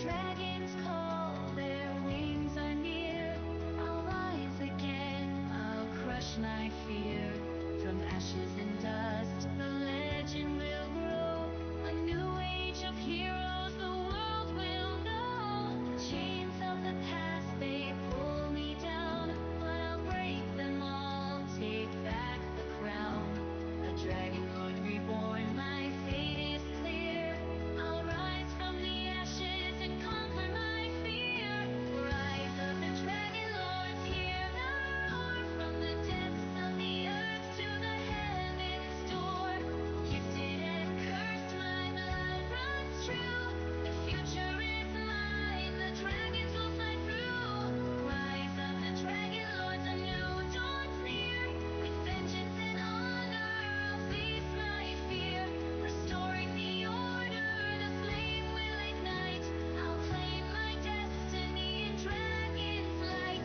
dragons call, their wings are near. I'll rise again, I'll crush my fear. From ashes and dust, the legend will grow. A new age of heroes the world will know. The chains of the past, they pull me down, but I'll break them all, take back the crown. A dragon lord reborn, my fate is clear. I'll rise from the ashes and conquer my fear. Rise of the dragon lords, hear the roar. From the depths of the earth to the heavens door. Gifted and cursed, my blood runs true. The future is mine, the dragons will fly through. Rise of the dragon lords, a new dawn's near. With vengeance and honor, I'll face my fear. Restoring the order, the flame will ignite. I'll claim my destiny in dragon flight.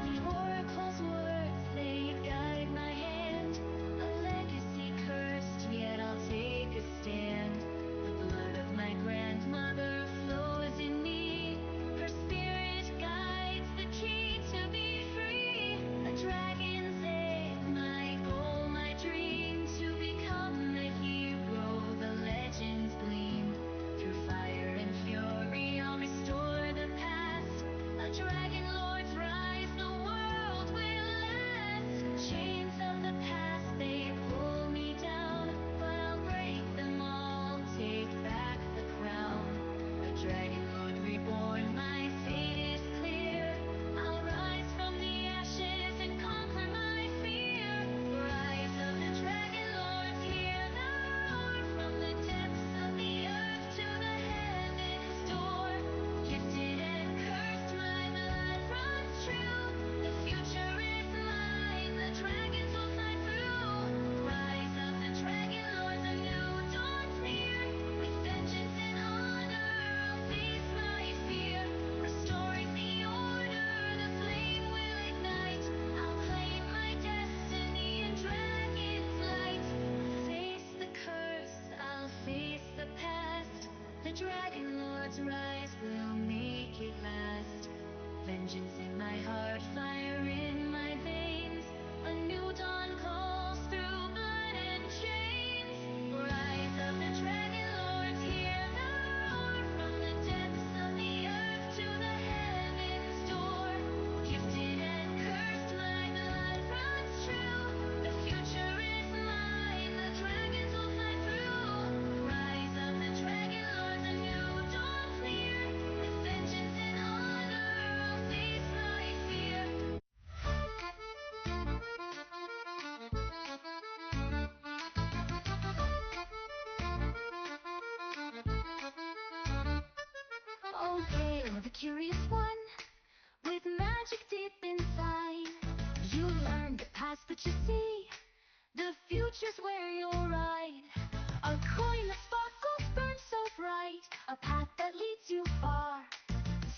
The oracle's words, they guide my hand. A legacy cursed, yet I'll take a stand. The blood of my grandmother flows in me. Her spirit guides the key to be free. A dragon's egg, my goal, my dream. To become a hero, the legends gleam. Through fire and fury, I'll restore the past. A dragon lord's rise, the world will last. Chains of the past, they pull me down, but I'll break them all, take back the crown. A dragon lord reborn, my fate is clear. I'll rise from the ashes and conquer my fear. Rise of the dragon lords, hear the roar. From the depths of the earth to the heavens door. Gifted and cursed, my blood runs true. The future is mine, the dragons will fly through. Rise of the dragon lords, a new dawn's near. With vengeance and honor, I'll face my fear. Restoring the order, the flame will ignite. I'll claim my destiny in dragon flight. Face the curse, I'll face the past. The dragon lord's rise will make it last. Vengeance in my heart, fire in my veins. A new dawn calls through blood and chains. Rise of the dragon lords, hear the roar. From the depths of the earth to the heavens door. Gifted and cursed, my blood runs true. The future is mine, the dragons will fly through. Rise of the dragon lords, a new dawn's near. With vengeance and honor, I'll face my fear. Oh, Lair, the curious one, with magic deep inside. You learn the past that you see, the future's where you'll ride. A coin that sparkles, burns so bright, a path that leads you far.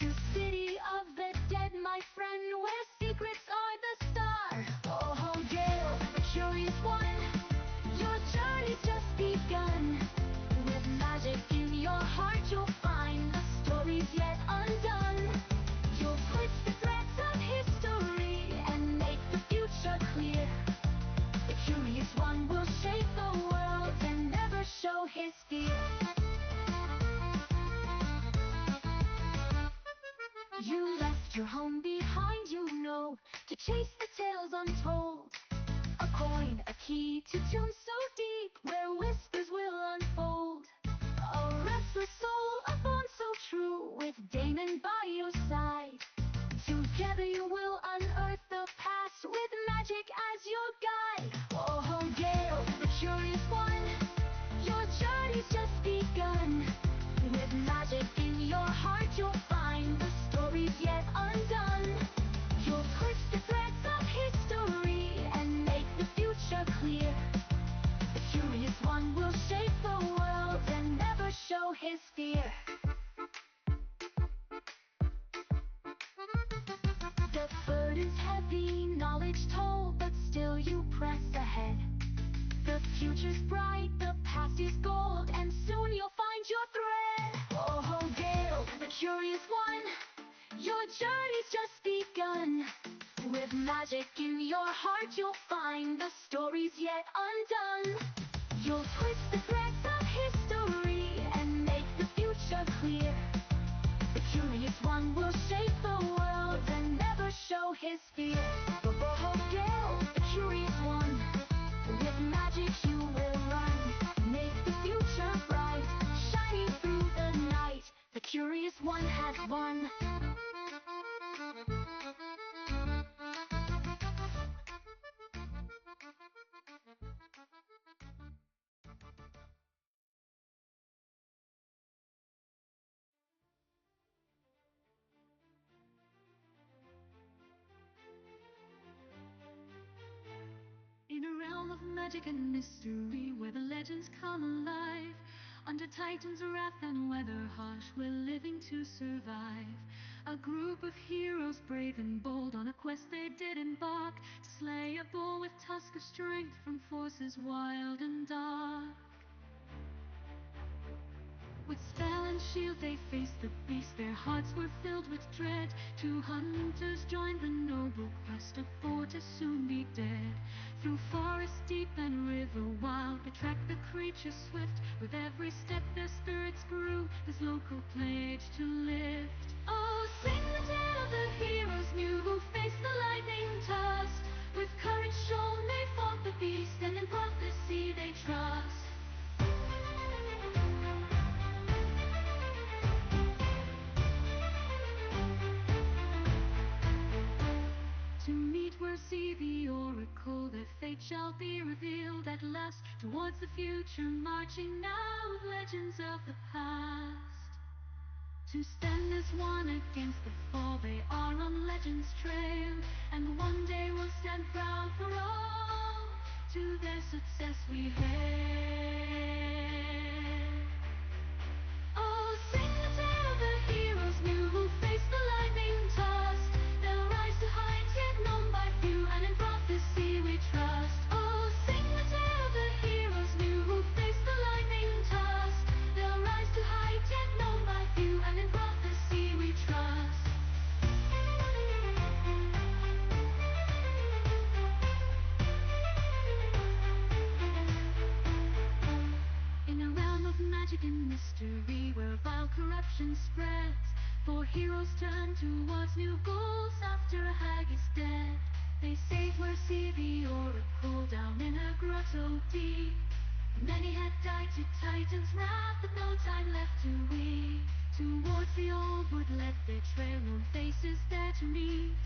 To city of the dead, my friend, where secrets are the star. Oh, Gale, the curious one, your journey's just begun. With magic in your heart, you'll find the stories yet undone. You'll twist the threads of history and make the future clear. The curious one will shape the world and never show his fear. You left your home behind, you know, to chase the tales untold. A coin, a key to tombs so deep, where whispers will unfold. A restless soul, a bond so true, with Damon by your side. Together you will unearth the past, with magic as your guide. Oh, Gale, the curious one, your journey's just begun. With magic in your heart, you'll find the stories yet undone. You'll twist the threads of history and make the future clear. your heart you'll find the stories yet undone. You'll twist the threads of history and make the future clear. The curious one will shape the world and never show his fear. The Gale, the curious one, with magic you will run. Make the future bright, shining through the night. The curious one has won. In a realm of magic and mystery, where the legends come alive, under Titan's wrath and weather harsh, we're living to survive. A group of heroes brave and bold, on a quest they did embark, to slay a bull with tusk of strength from forces wild and dark. With spell and shield they faced the beast, their hearts were filled with dread. Two hunters joined the noble quest, a foe to soon be dead. Through forest deep and river wild, they tracked the creatures swift. With every step their spirits grew, this local pledge to lift. Oh, sing the tale of the heroes new, who faced the lightning tossed. With courage shown they fought the beast, and in prophecy they trust. To meet where see the oracle, their fate shall be revealed at last. Towards the future marching now, with legends of the past. To stand as one against the fall, they are on legends trail. And one day we'll stand proud for all, to their success we hail. Oh, sing the tale of the heroes new, who faced the lightning tossed. They'll rise to heights yet known by few, and in prophecy we trust. Oh, sing the tale of the heroes new, who faced the lightning tossed. They'll rise to heights yet known by few, and in prophecy we trust. In a realm of magic and mystery, where vile corruption spreads, four heroes turn towards new goals after a hag is dead. They save where see the oracle down in a grotto deep. Many had died to Titan's wrath, but no time left to weep. Towards the old wood led their trail, known faces there to meet.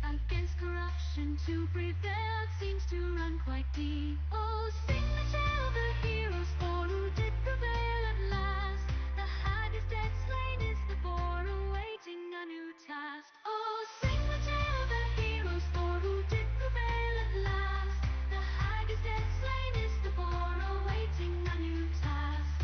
Against corruption to prevail seems to run quite deep. Oh, sing the tale of the heroes, for who did prevail at last. The hag is dead, slain is the boar, awaiting a new task. Oh, sing the tale of the heroes, for who did prevail at last. The hag is dead, slain is the boar, awaiting a new task.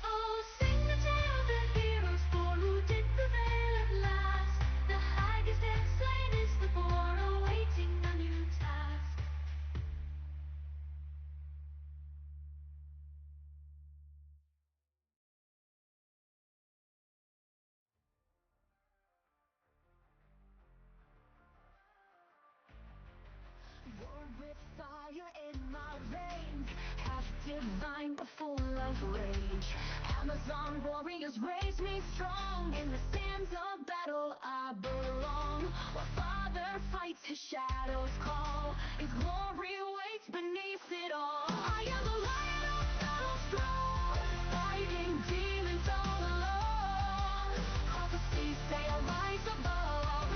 Oh, sing the tale of the heroes, for who did prevail at last. The hag is dead, slain is the boar, awaiting a new task. Born with fire in my veins, half divine but full of rage. Amazon warriors raise me strong, in the sands of battle I belong. While Father fights, his shadows call, his glory waits beneath it all. I am the lion of battle strong, fighting demons all alone. Prophecies say I rise above,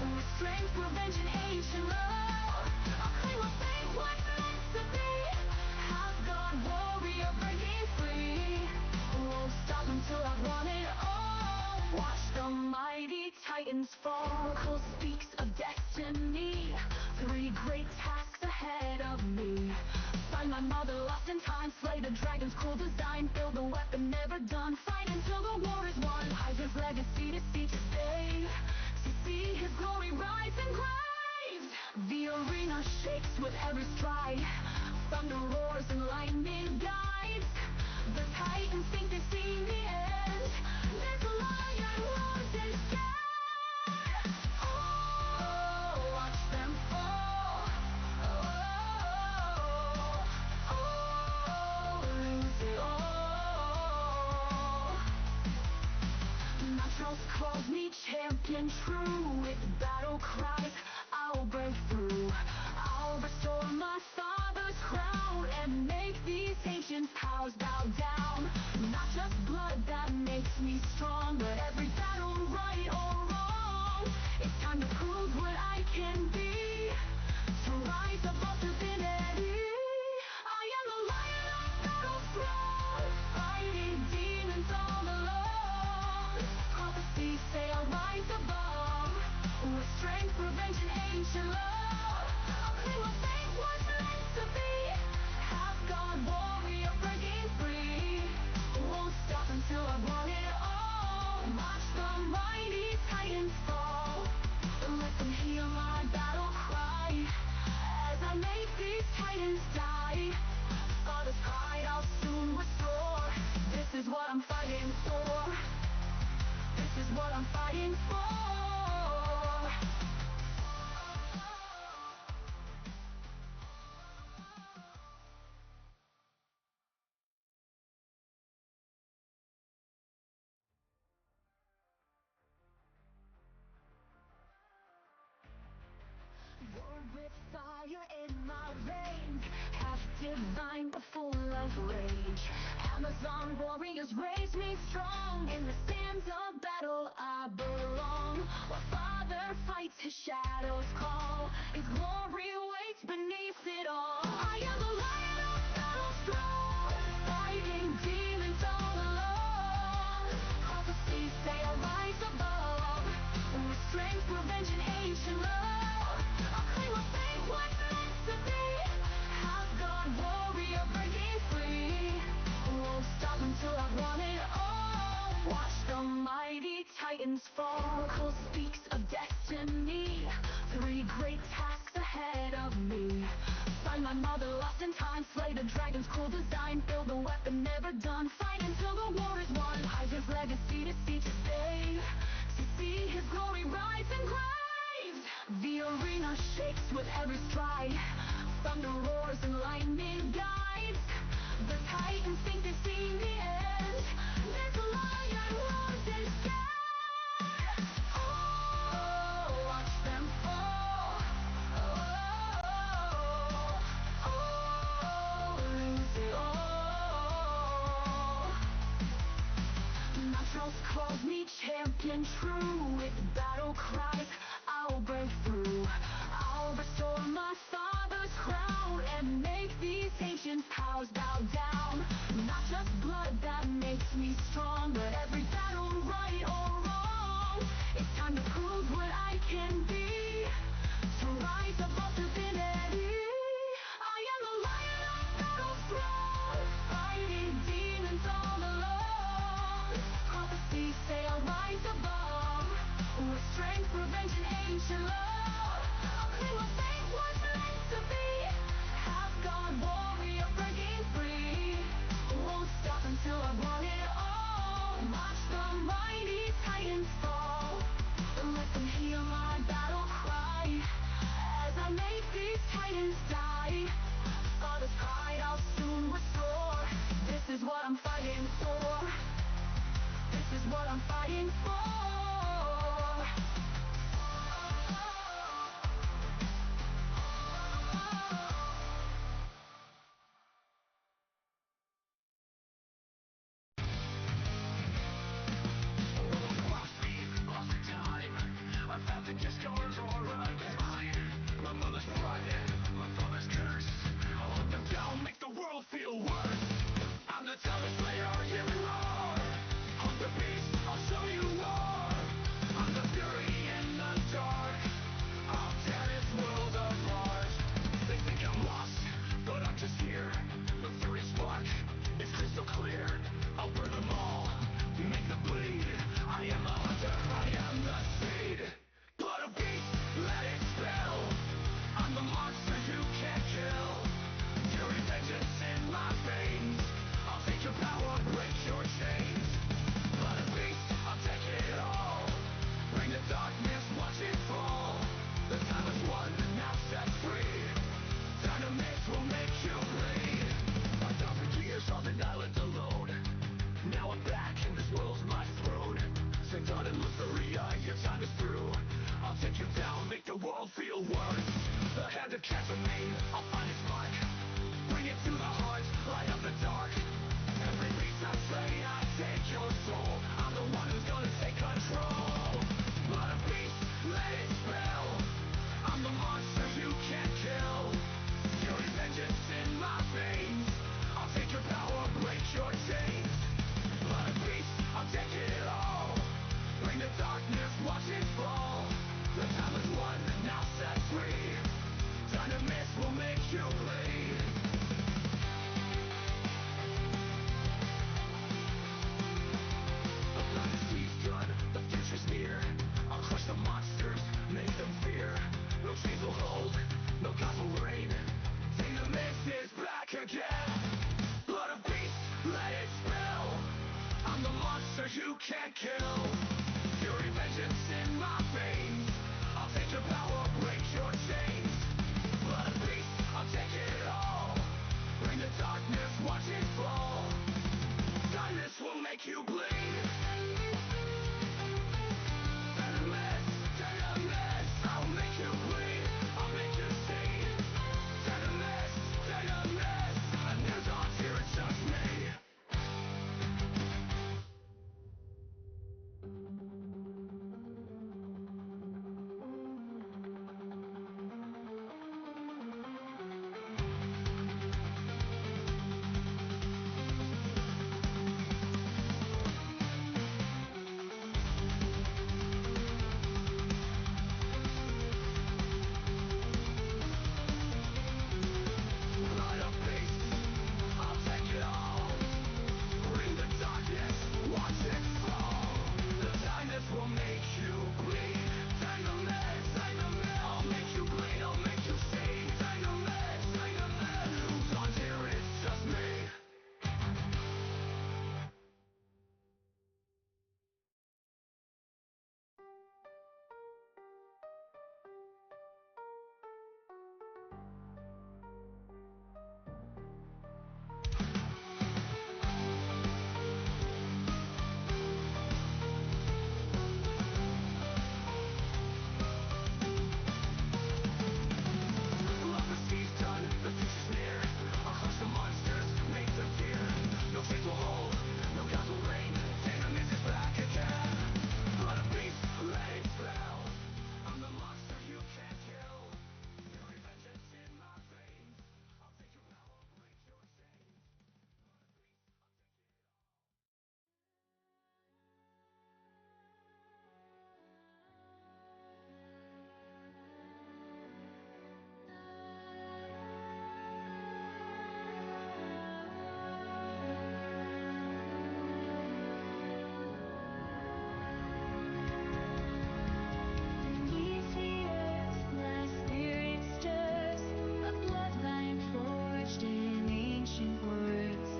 with strength, revenge, and ancient love. I'll claim my fate, what's meant to be. Half God warrior breaking free. Won't stop until I've won it all. Watch the mighty titans fall. Cole speaks of destiny. 3 great tasks ahead of me. Find my mother lost in time. Slay the dragon's cruel design. Build a weapon never done. Fight until the war is won. Hydra's legacy to see, to stay. To see his glory rise and grave. The arena shakes with every stride. Thunder roars and lightning guides. The titans think they've seen the end. There's a lion roars and scared. Oh, watch them fall. Oh, lose it all. Naturals calls me champion true. With battle cries, I'll break through. I'll restore my father's crown and make these ancient powers bow down. Not just blood that makes me strong, but every battle, right or wrong. It's time to prove what I can be, to rise above divinity. I am the lion of battle throne, fighting demons all alone. Prophecies say I'll rise above, with strength, revenge, and ancient love. I'll claim what fate was meant to be, half god warrior breaking free. Won't stop until I've won it all. Watch the mighty titans fall. Let them hear my battle cry, as I make these titans die. Father's pride I'll soon restore. This is what I'm fighting for. This is what I'm fighting for. Born with fire in my veins, half divine but full of rage. Amazon warriors raise me strong, in the sands of battle I belong. While father fights, his shadows call, his glory waits beneath it all. I am the lion of battle strong, fighting demons all alone. Prophecies say I'll rise above, with strength, revenge, and ancient love. I'll claim what fate was meant to be, half god warrior breaking free. Won't stop until I've won it all. Watch the mighty titans fall. Cole speaks of destiny, 3 great tasks ahead of me. Find my mother lost in time, slay the dragon's cruel design, build the weapon never done, fight until the war is won. Hide his legacy to save, to see his glory rise and graves. The arena shakes with every stride, thunder roars and lightning guides. The titans think they've seen the end. There's a lion roars and scared. Oh, watch them fall. Oh, lose it all. Naturals calls me champion true. With battle cries, I'll break through. I'll restore my father's crown and make these ancient powers bow down. Not just blood that makes me strong, but every battle, right or wrong. It's time to prove what I can be, to rise above divinity. I am the lion of battle throne, fighting demons all alone. Prophecies say I'll rise above, with strength, revenge, and ancient love. I'll claim what fate was meant to be, half god warrior breaking free. Won't stop until I've won it all. Watch the mighty titans fall. Let them hear my battle cry, as I make these titans die. Father's pride I'll soon restore. This is what I'm fighting for. This is what I'm fighting for. Feel worse. I'm the toughest player you are. Hunt the beast, I'll show you war. I'm the fury you can't kill. Fury vengeance in my veins. I'll take your power, break your chains. Blood of beast, I'll take it all. Bring the darkness, watch it fall. Kindness will make you bleed. Venomous, venomous, I'll make you bleed. I'll make you see. Venomous, venomous, and there's odds here, it's just me. Blood of beast, I'll take it all. Bring the darkness, watch it fall. The darkness will make you bleed. Venomous, venomous, I'll make you bleed, I'll make you see. Venomous, venomous, who's on here, it's just me. Love the sea's done, the future's near. I'll crush the monsters, make them fear. No chains will hold, no gods will reign. Venomous is back again. Blood of beast, let it spell. I'm the monster you can't kill. Fury vengeance in my veins. I'll take your power, break your chains. Beneath the earth, my spirit stirs, a bloodline forged in ancient words,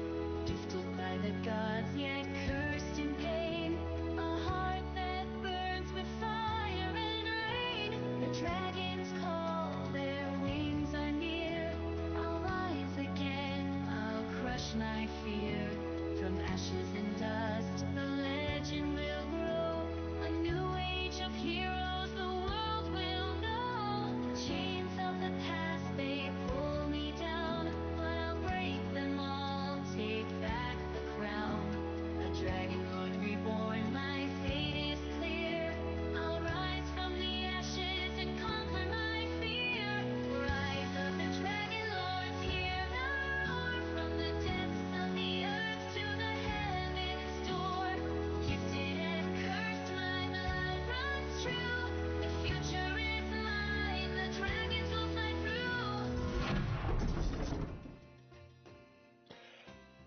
gifted by the gods, yet cursed in pain. A heart that burns with fire and rain. The dragons call, their wings are near. I'll rise again, I'll crush my fear. From ashes and dust, the legend will grow. A new age of heroes the world will know. The chains of the past, they pull me down, but I'll break them all, take back the crown. A Dragonlord reborn, my fate is clear. I'll rise from the ashes and conquer my fear. Rise of the Dragonlords, hear the roar. From the depths of the earth to the heavens' door. Gifted and cursed, my blood runs true. The future is mine, the dragons will fly through.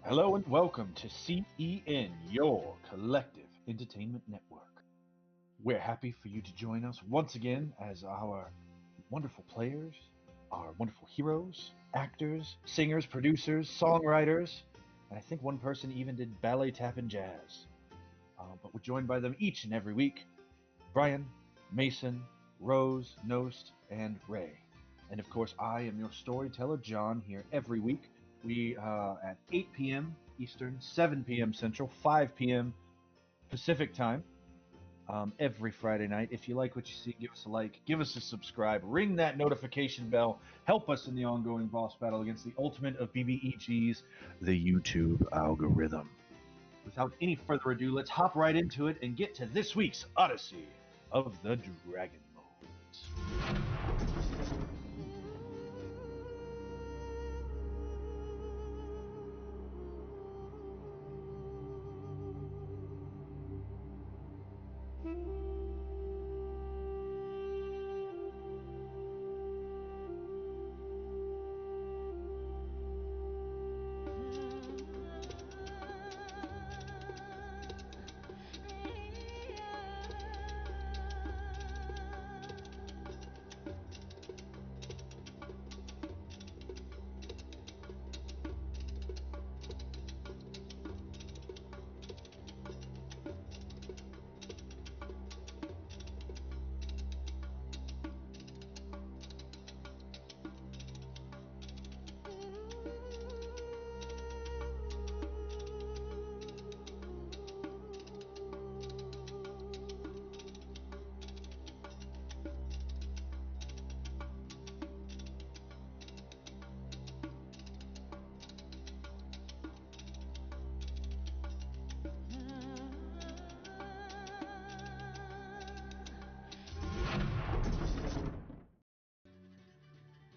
Hello and welcome to CEN, your collective entertainment network. We're happy for you to join us once again as our wonderful players, our wonderful heroes, actors, singers, producers, songwriters, and I think one person even did ballet, tap, and jazz. But we're joined by them each and every week: Brian, Mason, Rose, Nost, and Ray. And of course, I am your storyteller, John, here every week. We at 8 p.m. Eastern, 7 p.m. Central, 5 p.m. Pacific time, every Friday night. If you like what you see, give us a like, give us a subscribe, ring that notification bell, help us in the ongoing boss battle against the ultimate of BBEGs, the YouTube algorithm. Without any further ado, let's hop right into it and get to this week's Odyssey of the Dragonlords.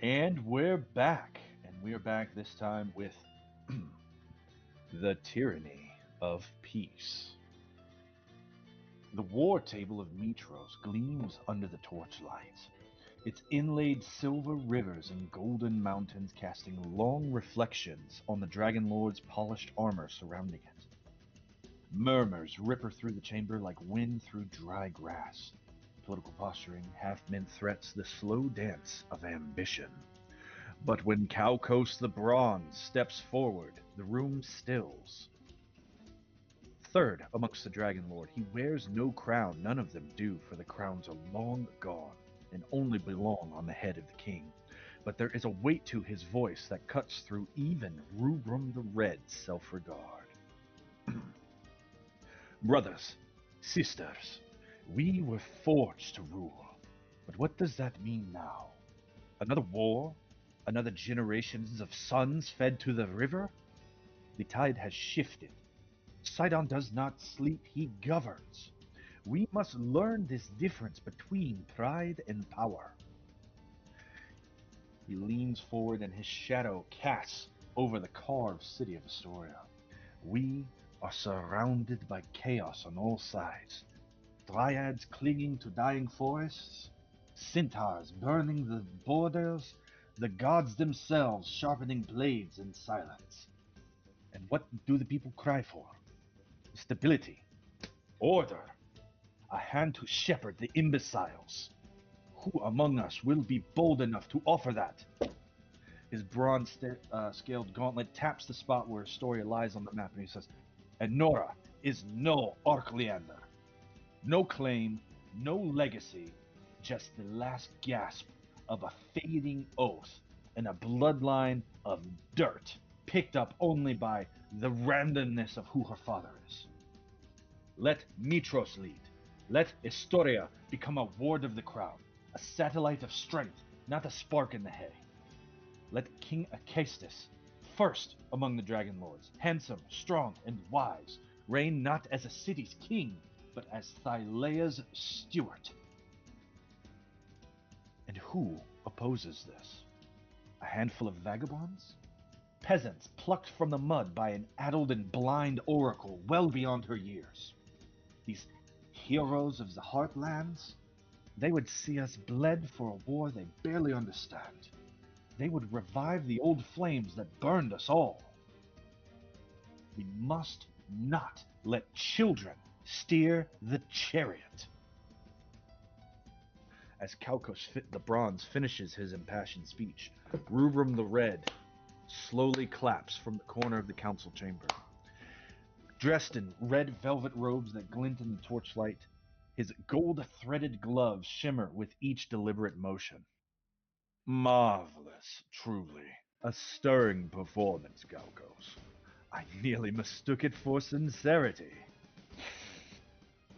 And we're back. And we're back this time with the tyranny of peace. The war table of Mitros gleams under the torchlight, its inlaid silver rivers and golden mountains casting long reflections on the Dragonlords' polished armor surrounding it. Murmurs ripper through the chamber like wind through dry grass. Political posturing, half-meant threats, the slow dance of ambition. But when Calcos the Bronze steps forward, the room stills. Third amongst the Dragonlord, he wears no crown, none of them do, for the crowns are long gone, and only belong on the head of the king. But there is a weight to his voice that cuts through even Rubrum the Red's self-regard. Brothers, sisters, we were forged to rule, but what does that mean now? Another war? Another generations of sons fed to the river? The tide has shifted. Sidon does not sleep, he governs. We must learn this difference between pride and power. He leans forward and his shadow casts over the carved city of Astoria. We are surrounded by chaos on all sides. Dryads clinging to dying forests, centaurs burning the borders, the gods themselves sharpening blades in silence. And what do the people cry for? Stability, order, a hand to shepherd the imbeciles. Who among us will be bold enough to offer that? His bronze-scaled gauntlet taps the spot where Astoria lies on the map, and he says, "And Nora is no Archleander. No claim, no legacy, just the last gasp of a fading oath and a bloodline of dirt picked up only by the randomness of who her father is. Let Mitros lead. Let Astoria become a ward of the crown, a satellite of strength, not a spark in the hay. Let King Acestus, first among the Dragonlords, handsome, strong, and wise, reign not as a city's king, but as Thylea's steward." And who opposes this? A handful of vagabonds? Peasants plucked from the mud by an addled and blind oracle well beyond her years. These heroes of the Heartlands? They would see us bled for a war they barely understand. They would revive the old flames that burned us all. We must not let children steer the chariot. As Calcos the Bronze finishes his impassioned speech, Rubrum the Red slowly claps from the corner of the council chamber. Dressed in red velvet robes that glint in the torchlight, his gold-threaded gloves shimmer with each deliberate motion. Marvelous, truly. A stirring performance, Calcos. I nearly mistook it for sincerity.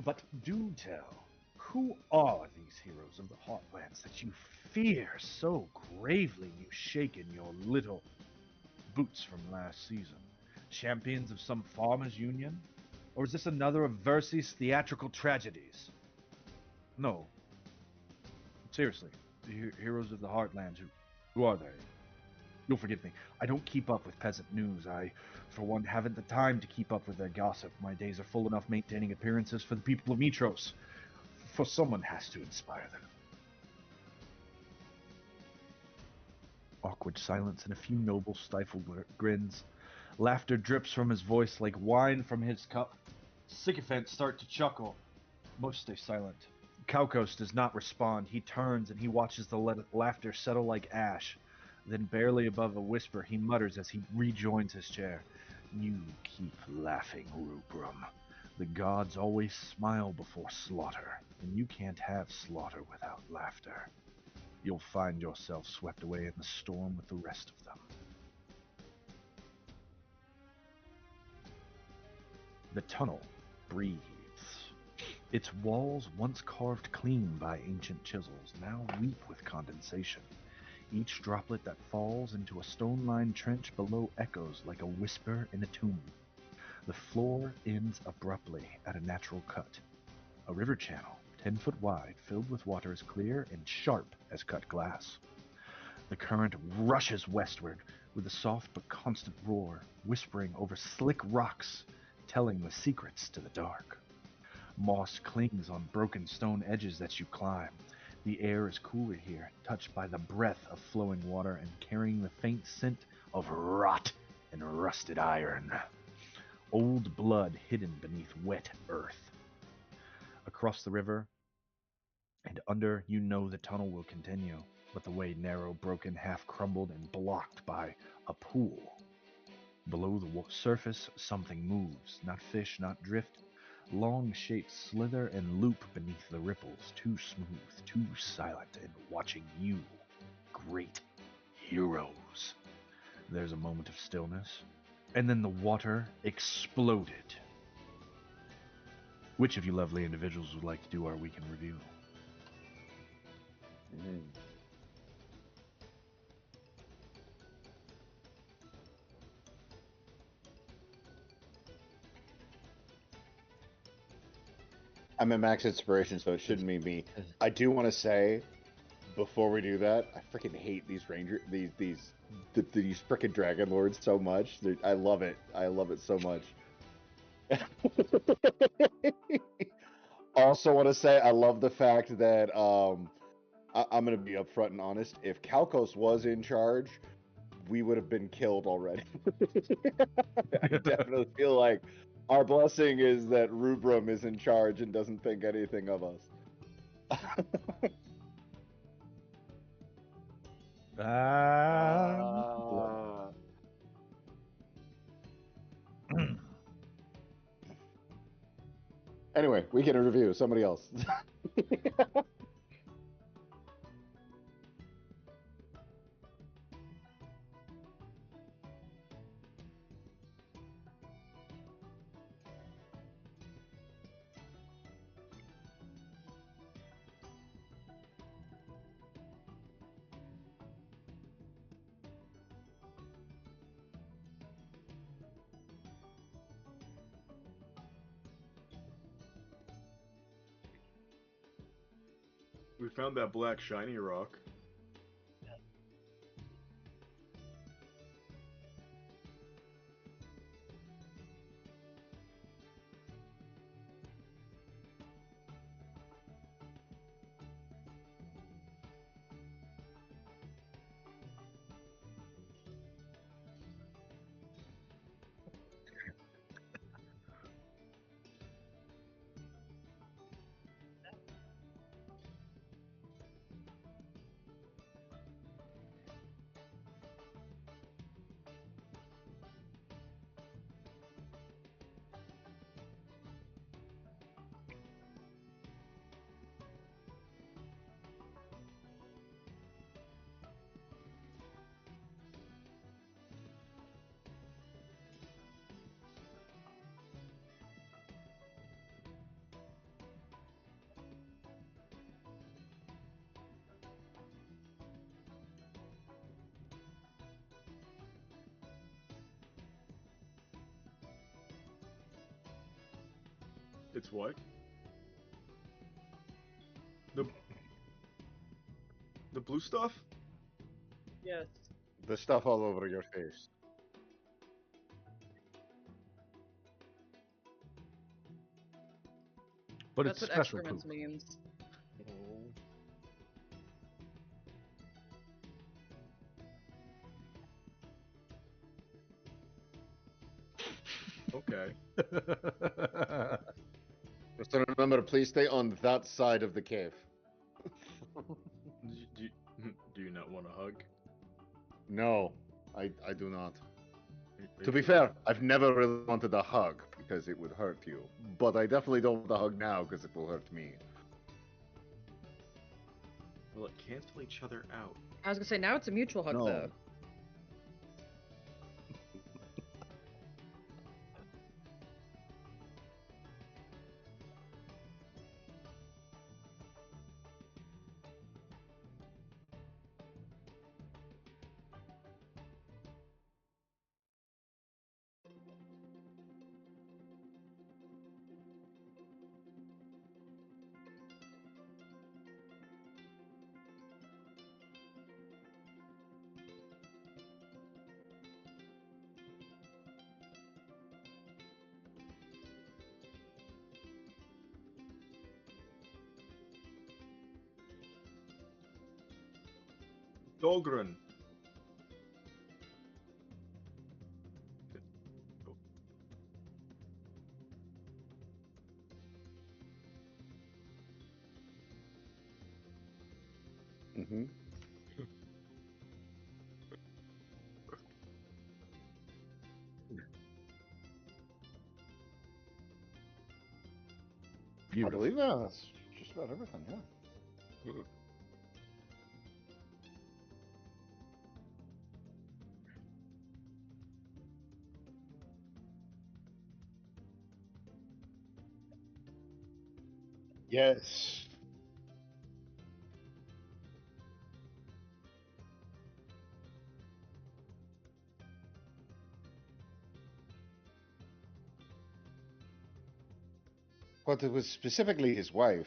But do tell, who are these heroes of the Heartlands that you fear so gravely you shake in your little boots from last season? Champions of some farmers' union? Or is this another of Versi's theatrical tragedies? No. Seriously, the heroes of the Heartlands, who are they? You'll forgive me. I don't keep up with peasant news. I, for one, haven't the time to keep up with their gossip. My days are full enough maintaining appearances for the people of Mitros. For someone has to inspire them. Awkward silence and a few noble stifled grins. Laughter drips from his voice like wine from his cup. Sycophants start to chuckle. Most stay silent. Calcos does not respond. He turns and he watches the laughter settle like ash. Then, barely above a whisper, he mutters as he rejoins his chair. "You keep laughing, Rubrum. The gods always smile before slaughter, and you can't have slaughter without laughter. You'll find yourself swept away in the storm with the rest of them." The tunnel breathes. Its walls, once carved clean by ancient chisels, now weep with condensation. Each droplet that falls into a stone-lined trench below echoes like a whisper in a tomb. The floor ends abruptly at a natural cut. A river channel, 10 foot wide, filled with water as clear and sharp as cut glass. The current rushes westward with a soft but constant roar, whispering over slick rocks, telling the secrets to the dark. Moss clings on broken stone edges that you climb. The air is cooler here, touched by the breath of flowing water and carrying the faint scent of rot and rusted iron. Old blood hidden beneath wet earth. Across the river and under, you know the tunnel will continue, but the way narrow, broken, half crumbled, and blocked by a pool. Below the surface, something moves, not fish, not drift. Long shapes slither and loop beneath the ripples, too smooth, too silent, and watching you, great heroes. There's a moment of stillness, and then the water exploded. Which of you lovely individuals would like to do our weekend review? I'm at max inspiration, so it shouldn't be me. I do want to say, before we do that, I freaking hate these these freaking Dragonlords so much. I love it. I love it so much. Also want to say I love the fact that I'm going to be upfront and honest. If Kalkos was in charge, we would have been killed already. I definitely feel like our blessing is that Rubrum is in charge and doesn't think anything of us. Anyway, we get a review. Somebody else. We found that black shiny rock. It's what? The blue stuff? Yes. The stuff all over your face. But That's it's what special excrements poop. means. Okay. Just remember, please stay on that side of the cave. Do you not want a hug? No, I do not. Are To you be sure? fair, I've never really wanted a hug because it would hurt you. But I definitely don't want a hug now because it will hurt me. Will it cancel each other out? I was gonna say now it's a mutual hug No. though. Dahlgren. Mm-hmm. I Beautiful. believe that's just about everything, yeah. Yes. But it was specifically his wife.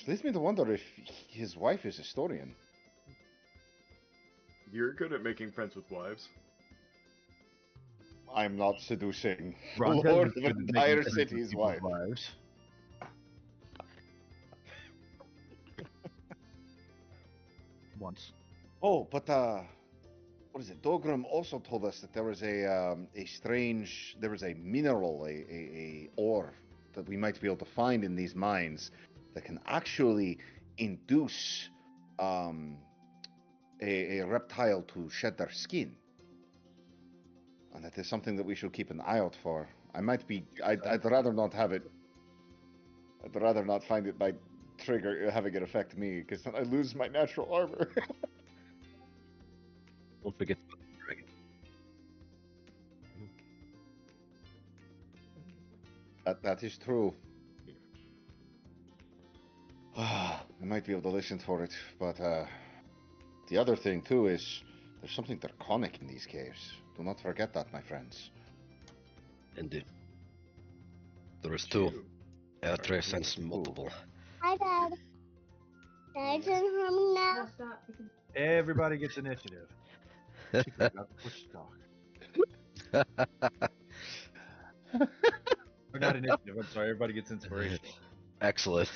It leads me to wonder if his wife is historian. You're good at making friends with wives. I'm not seducing the Ron Lord Denton's of good at an making entire friends with city's people's wife. wives. Once. Oh, but what is it? Dogram also told us that there was a strange, there was a mineral, a ore that we might be able to find in these mines that can actually induce a reptile to shed their skin, and that is something that we should keep an eye out for. I might be. I'd rather not have it. I'd rather not find it by trigger having it affect me, because then I lose my natural armor. Don't forget about the dragon. That is true. I might be able to listen for it, but the other thing too is there's something draconic in these caves. Do not forget that, my friends. Indeed. There is two. Two. Trace sense multiple. Hi, Dad. Dad, can you hear me now? Everybody gets initiative. She forgot to push talk. Or not initiative, I'm sorry. Everybody gets inspiration. Excellent.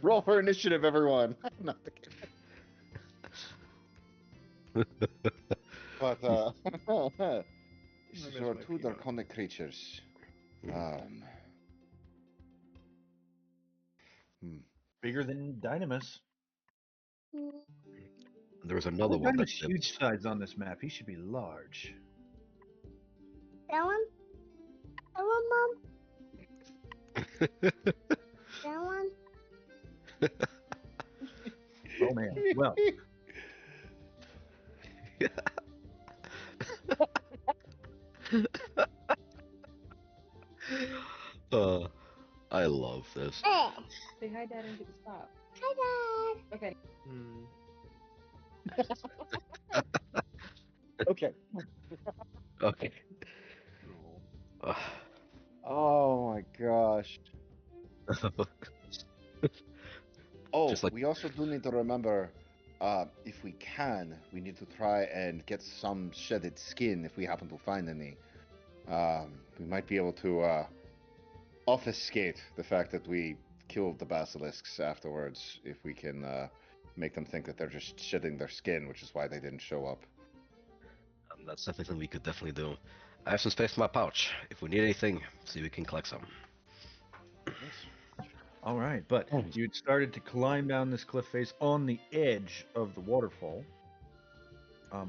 Roll for initiative, everyone. Not the kid. But miss there are my two peanut. draconic creatures. Bigger than Dynamis. There's another one Dynamis that's huge size on this map. He should be large. That one? That one, Mom? That one? Oh man. Well, I love this. Hey. Say hi, Dad, and get the stop. Hi, Dad. Okay. Okay. Okay. Oh my gosh. Oh, Just like- we also do need to remember, if we can, we need to try and get some shedded skin if we happen to find any. We might be able to obfuscate the fact that we killed the basilisks afterwards if we can make them think that they're just shedding their skin, which is why they didn't show up. That's definitely something we could definitely do. I have some space in my pouch. If we need anything, see we can collect some. all right. But you'd started to climb down this cliff face on the edge of the waterfall.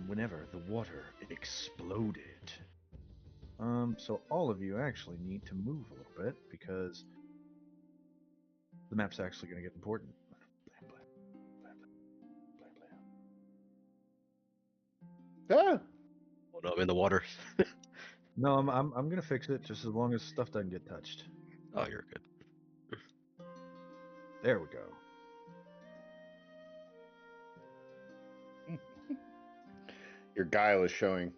Whenever the water exploded. So all of you actually need to move a little bit because the map's actually going to get important. Ah! Oh no, I'm in the water. No, I'm going to fix it just as long as stuff doesn't get touched. Oh, you're good. There we go. Your guile is showing.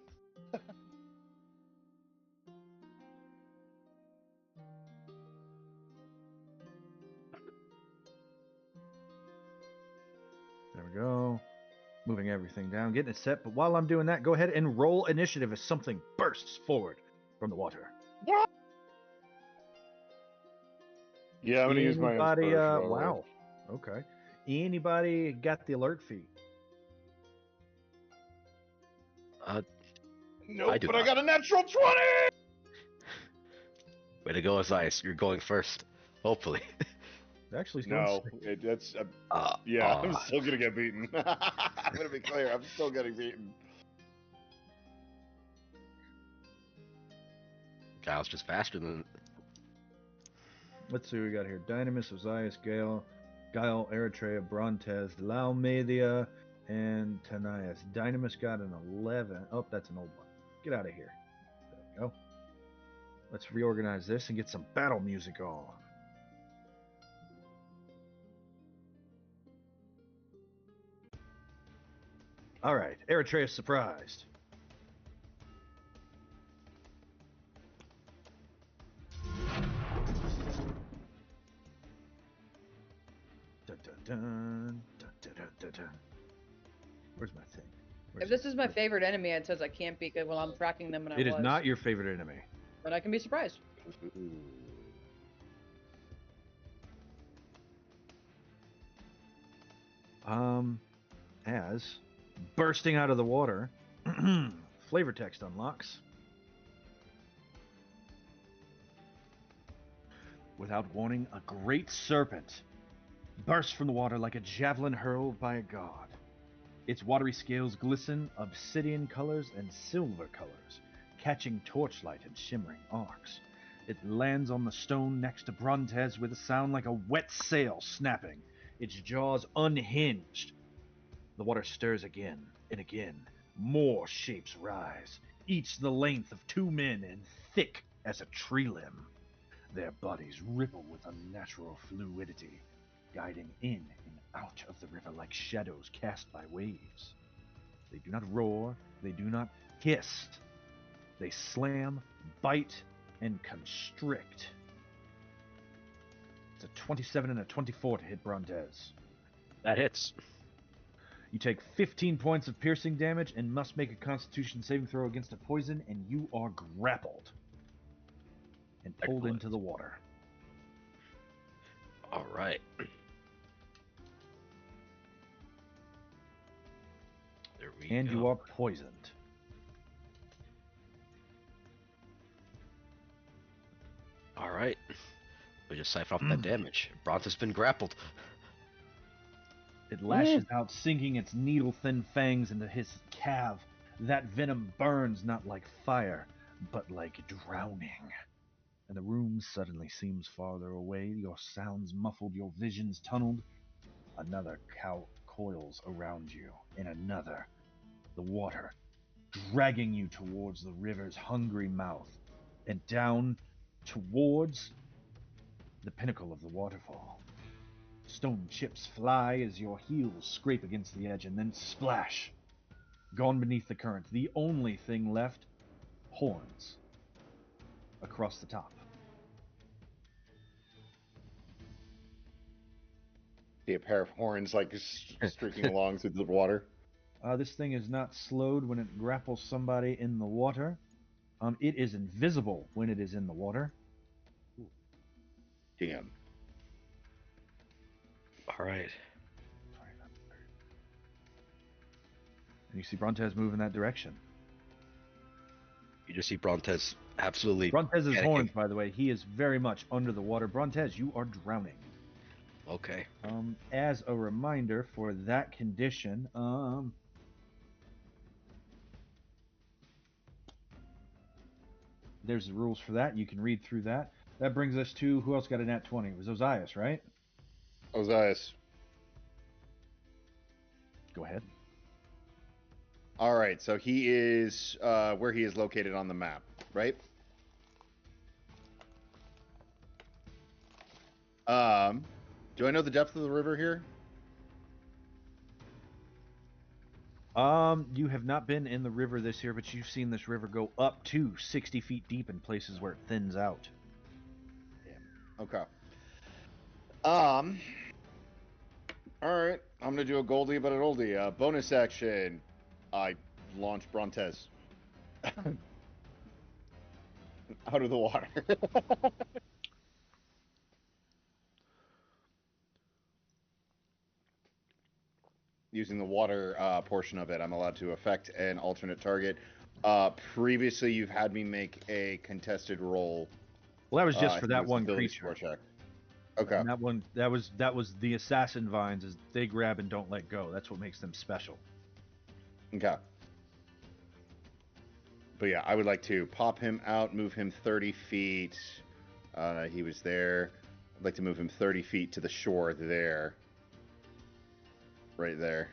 There we go. Moving everything down, getting it set. But while I'm doing that, go ahead and roll initiative as something bursts forward from the water. Yeah, I'm gonna use my Anybody, inspiration. wow. Okay. Anybody got the alert feat? Nope, do but I not. got a natural 20! Way to go, Azaius. You're going first. Hopefully. Actually, he's going No, second. that's Ah, yeah. ah. I'm still gonna get beaten. I'm gonna be clear. I'm still getting beaten. Giles just faster than. Let's see what we got here. Dynamis, Ozias, Gale, Eritrea, Brontes, Laomedia, and Tanias. Dynamis got an 11. Oh, that's an old one. Get out of here. There we go. Let's reorganize this and get some battle music on. All right, Eritrea is surprised. Dun, dun, dun, dun, dun, dun, dun, dun. Where's my thing? If this is my favorite enemy, it says I can't be good while I'm tracking them, and I It was. is not your favorite enemy. But I can be surprised. As bursting out of the water, flavor text unlocks. Without warning, a great serpent bursts from the water like a javelin hurled by a god. Its watery scales glisten obsidian colors and silver colors, catching torchlight and shimmering arcs. It lands on the stone next to Brontes with a sound like a wet sail snapping, its jaws unhinged. The water stirs again and again. More shapes rise, each the length of 2 men and thick as a tree limb. Their bodies ripple with unnatural fluidity, guiding in and out of the river like shadows cast by waves. They do not roar, they do not hiss. They slam, bite, and constrict. It's a 27 and a 24 to hit Brontes. That hits. You take 15 points of piercing damage and must make a Constitution saving throw against a poison, and you are grappled and pulled Excellent. into the water. All right. There we And go. you are poisoned. All right. We just siphon off that damage. Bronze has been grappled. It lashes out, sinking its needle-thin fangs into his calf. That venom burns not like fire, but like drowning. And the room suddenly seems farther away, your sounds muffled, your visions tunneled. Another cow coils around you, and another. The water, dragging you towards the river's hungry mouth, and down towards the pinnacle of the waterfall. Stone chips fly as your heels scrape against the edge and then splash. Gone beneath the current. The only thing left, horns across the top. See a pair of horns like streaking along through the water. This thing is not slowed when it grapples somebody in the water. It is invisible when it is in the water. Damn. All right. And you see Brontes move in that direction. You just see Brontes absolutely. Brontes' panicking. horns, by the way, he is very much under the water. Brontes, you are drowning. Okay. As a reminder for that condition, there's the rules for that. You can read through that. That brings us to who else got a nat 20? It was Ozias, right? Ozias. Go ahead. All right, so he is where he is located on the map, right? Do I know the depth of the river here? You have not been in the river this year, but you've seen this river go up to 60 feet deep in places where it thins out. Okay. All right, I'm gonna do a Goldie but an oldie. Bonus action. I launch Brontes out of the water. using the water portion of it, I'm allowed to affect an alternate target. Previously, you've had me make a contested roll. Well, that was just I for think it that was one ability creature. score check. Okay. And that was the assassin vines. Is they grab and don't let go. That's what makes them special. Okay. But yeah, I would like to pop him out, move him 30 feet. He was there. I'd like to move him 30 feet to the shore there. Right there.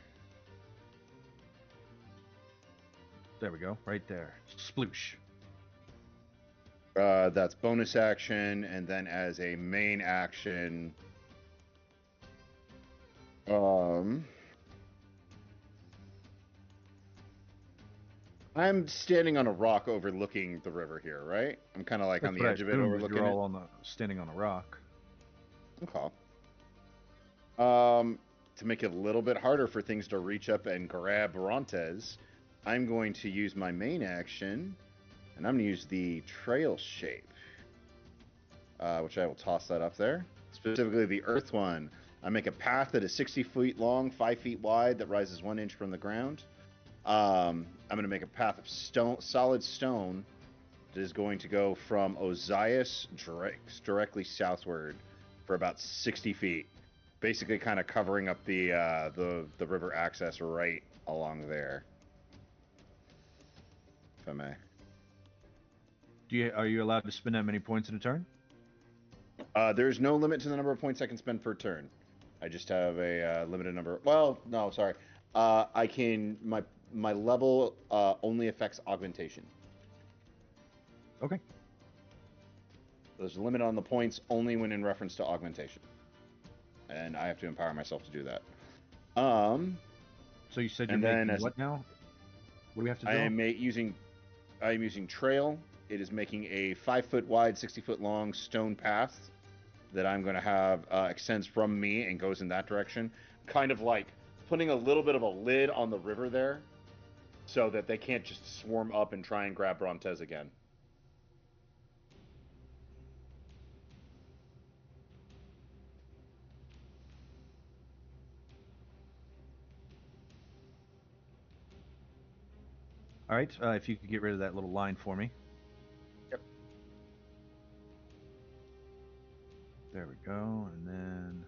There we go. Right there. Sploosh. That's bonus action, and then as a main action, I'm standing on a rock overlooking the river here, right? I'm kind of like on the edge of it, overlooking You're it. all standing on a rock. Okay. To make it a little bit harder for things to reach up and grab Rontes, I'm going to use my main action, and I'm going to use the trail shape, which I will toss that up there. Specifically the earth one. I make a path that is 60 feet long, 5 feet wide, that rises 1 inch from the ground. I'm going to make a path of stone, solid stone, that is going to go from Ozias directly southward for about 60 feet. Basically kind of covering up the river access right along there. If I may. Are you allowed to spend that many points in a turn? There's no limit to the number of points I can spend per turn. I just have a limited number. Well, no, sorry. I can my level only affects augmentation. Okay. There's a limit on the points only when in reference to augmentation, and I have to empower myself to do that. So you said you're making what now? What do we have to do? I am using trail. It is making a 5 foot wide, 60 foot long stone path that I'm going to have extends from me and goes in that direction. Kind of like putting a little bit of a lid on the river there so that they can't just swarm up and try and grab Brontes again. All right. If you could get rid of that little line for me. Yep. There we go. And then...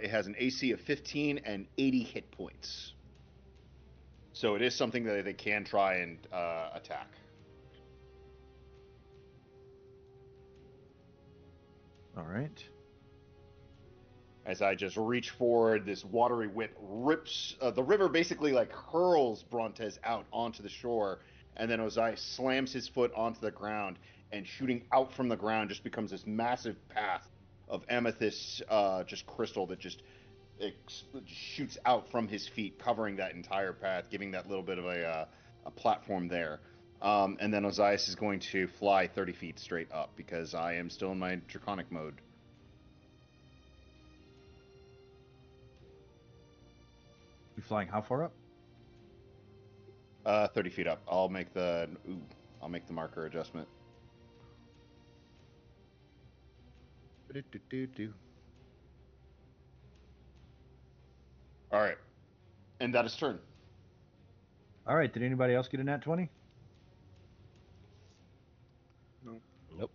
It has an AC of 15 and 80 hit points. So it is something that they can try and attack. All right. As I just reach forward, this watery whip rips the river, basically like hurls Brontes out onto the shore, and then Ozai slams his foot onto the ground, and shooting out from the ground just becomes this massive path of amethyst, just crystal that just shoots out from his feet, covering that entire path, giving that little bit of a platform there. And then Ozias is going to fly 30 feet straight up because I am still in my draconic mode. You flying how far up? 30 feet up. I'll make the marker adjustment. All right, and that is turn. All right. Did anybody else get a nat 20? No. Nope.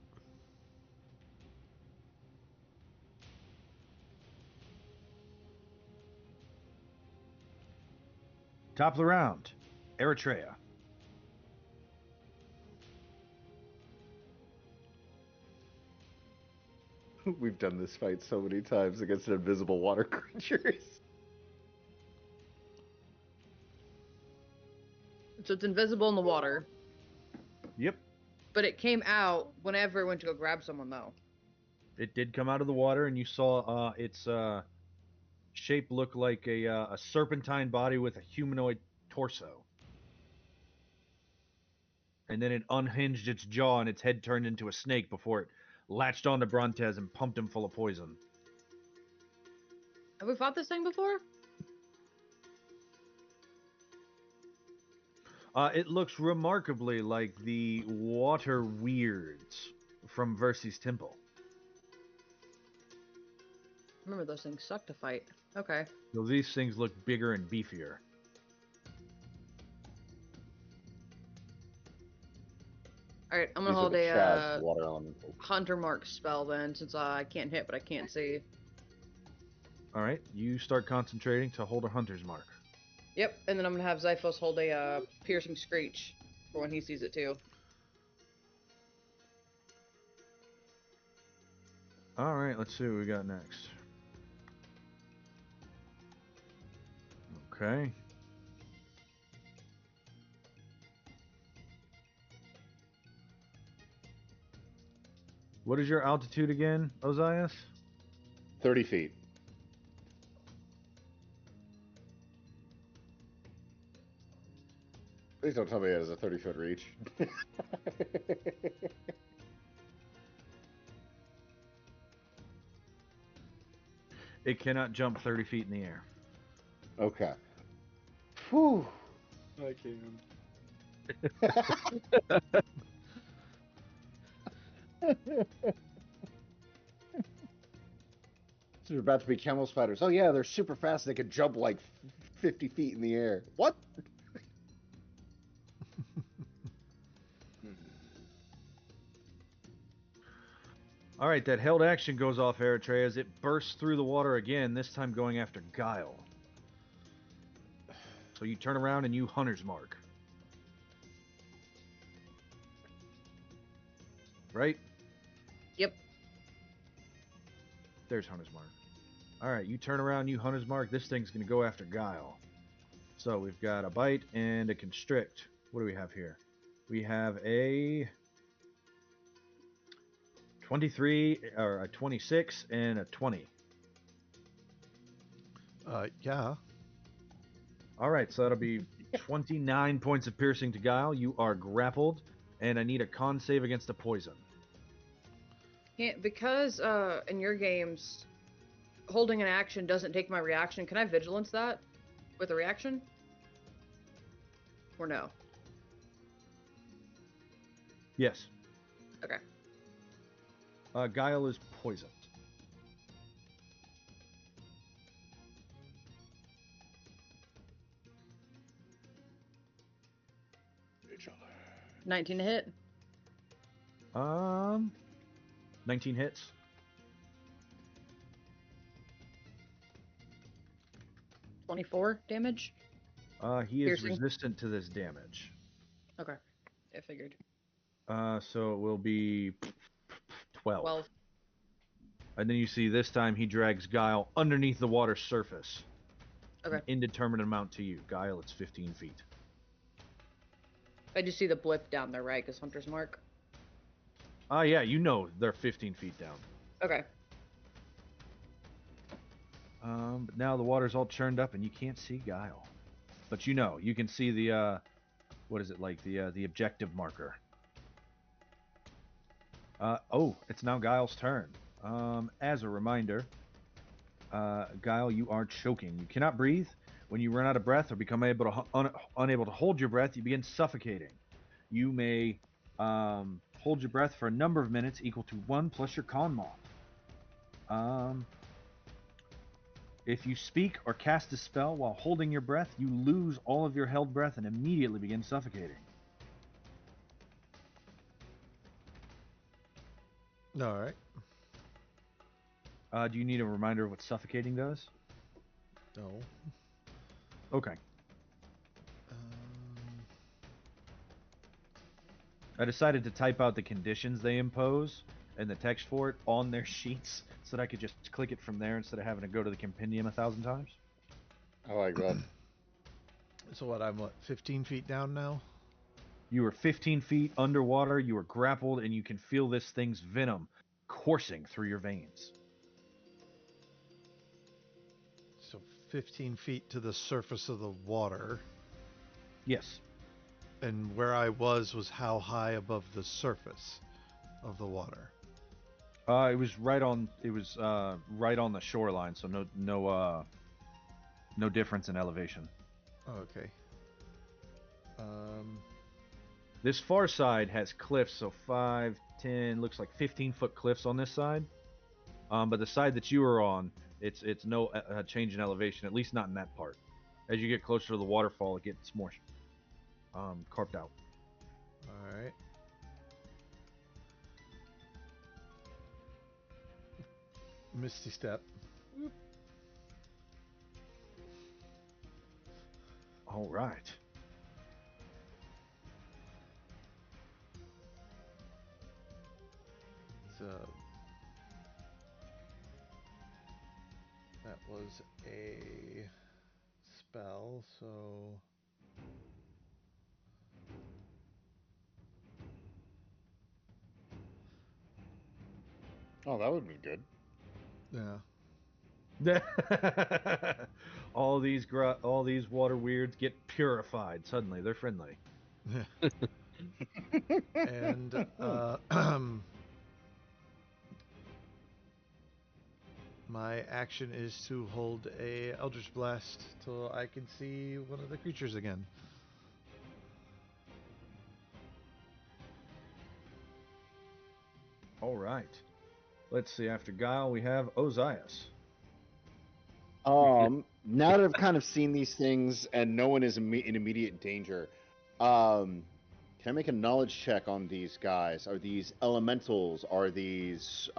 Top of the round, Eritrea. We've done this fight so many times against invisible water creatures. So it's invisible in the water. Yep. But it came out whenever it went to go grab someone, though. It did come out of the water, and you saw its shape look like a serpentine body with a humanoid torso. And then it unhinged its jaw, and its head turned into a snake before it latched onto Brontes and pumped him full of poison. Have we fought this thing before? It looks remarkably like the water weirds from Versi's temple. Remember those things suck to fight. Okay. So these things look bigger and beefier. Alright, I'm gonna These are hold the Chaz a water elementals. Hunter Mark spell then, since I can't hit, but I can't see. All right, you start concentrating to hold a hunter's mark. Yep, and then I'm gonna have Zyphos hold a piercing screech for when he sees it too. All right, let's see what we got next. Okay. What is your altitude again, Ozias? 30 feet. Please don't tell me it has a 30-foot reach. It cannot jump 30 feet in the air. Okay. Whew. I can. So they're about to be camel spiders. Oh yeah, they're super fast. They could jump like 50 feet in the air. What? All right, that held action goes off Eritrea as it bursts through the water again, this time going after Guile. So you turn around and you hunter's mark. Right? Yep. There's hunter's mark. All right, you turn around, you hunter's mark. This thing's going to go after Guile. So we've got a bite and a constrict. What do we have here? We have a 23 or a 26 and a 20. Yeah. All right, so that'll be 29 points of piercing to Guile. You are grappled, and I need a con save against a poison. Can't, because in your games, holding an action doesn't take my reaction. Can I vigilance that with a reaction? Or no? Yes. Okay. Guile is poisoned. Each other. 19 to hit. 19 hits. $24 damage. He is Piercing. resistant to this damage. Okay. I figured. So it will be 12. 12. And then you see this time he drags Guile underneath the water's surface. Okay. An indeterminate amount to you. Guile, it's 15 feet. I just see the blip down there, right? Because Hunter's Mark. Yeah, you know they're 15 feet down. Okay. But now the water's all churned up and you can't see Guile. But you know, you can see the, what is it like, the objective marker. Oh, it's now Guile's turn. As a reminder, Guile, you are choking. You cannot breathe. When you run out of breath or become unable to hold your breath, you begin suffocating. You may hold your breath for a number of minutes equal to 1 plus your con mod. If you speak or cast a spell while holding your breath, you lose all of your held breath and immediately begin suffocating. All right. Do you need a reminder of what suffocating does? No. Okay. I decided to type out the conditions they impose and the text for it on their sheets so that I could just click it from there instead of having to go to the compendium 1,000 times. I like that. So what? I'm 15 feet down now. You are 15 feet underwater, you are grappled, and you can feel this thing's venom coursing through your veins. So 15 feet to the surface of the water. Yes. And where I was how high above the surface of the water? It was right on the shoreline, so no difference in elevation. Oh, okay. This far side has cliffs, so 5, 10, looks like 15-foot cliffs on this side. But the side that you are on It's no change in elevation, at least not in that part. As you get closer to the waterfall, it gets more carved out. All right. Misty step. All right. So that was a spell, so Oh, that would be good. yeah. all these water weirds get purified suddenly. They're friendly. And my action is to hold a Eldritch Blast till I can see one of the creatures again. All right. Let's see. After Guile, we have Ozias. Now that I've kind of seen these things and no one is in immediate danger, can I make a knowledge check on these guys? Are these elementals? Are these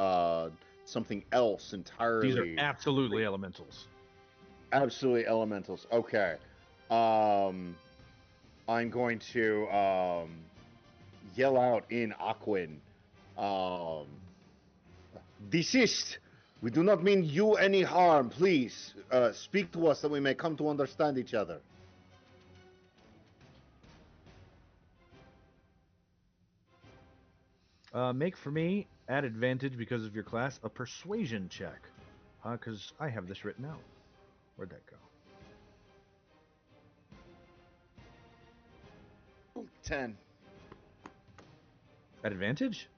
something else entirely? These are absolutely elementals. Absolutely elementals. Okay. I'm going to yell out in Aquan. Desist. We do not mean you any harm. Please speak to us that we may come to understand each other. Make for me, at advantage because of your class, a persuasion check. Because I have this written out. Where'd that go? 10. At advantage?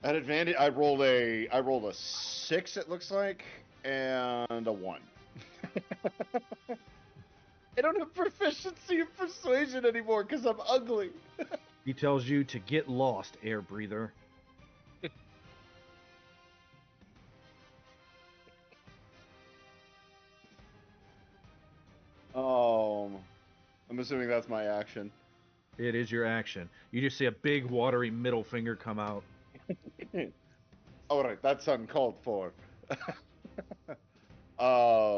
At advantage, I rolled a 6. It looks like, and a 1. I don't have proficiency in persuasion anymore because I'm ugly. He tells you to get lost, air breather. I'm assuming that's my action. It is your action. You just see a big watery middle finger come out. All right, that's uncalled for. Right.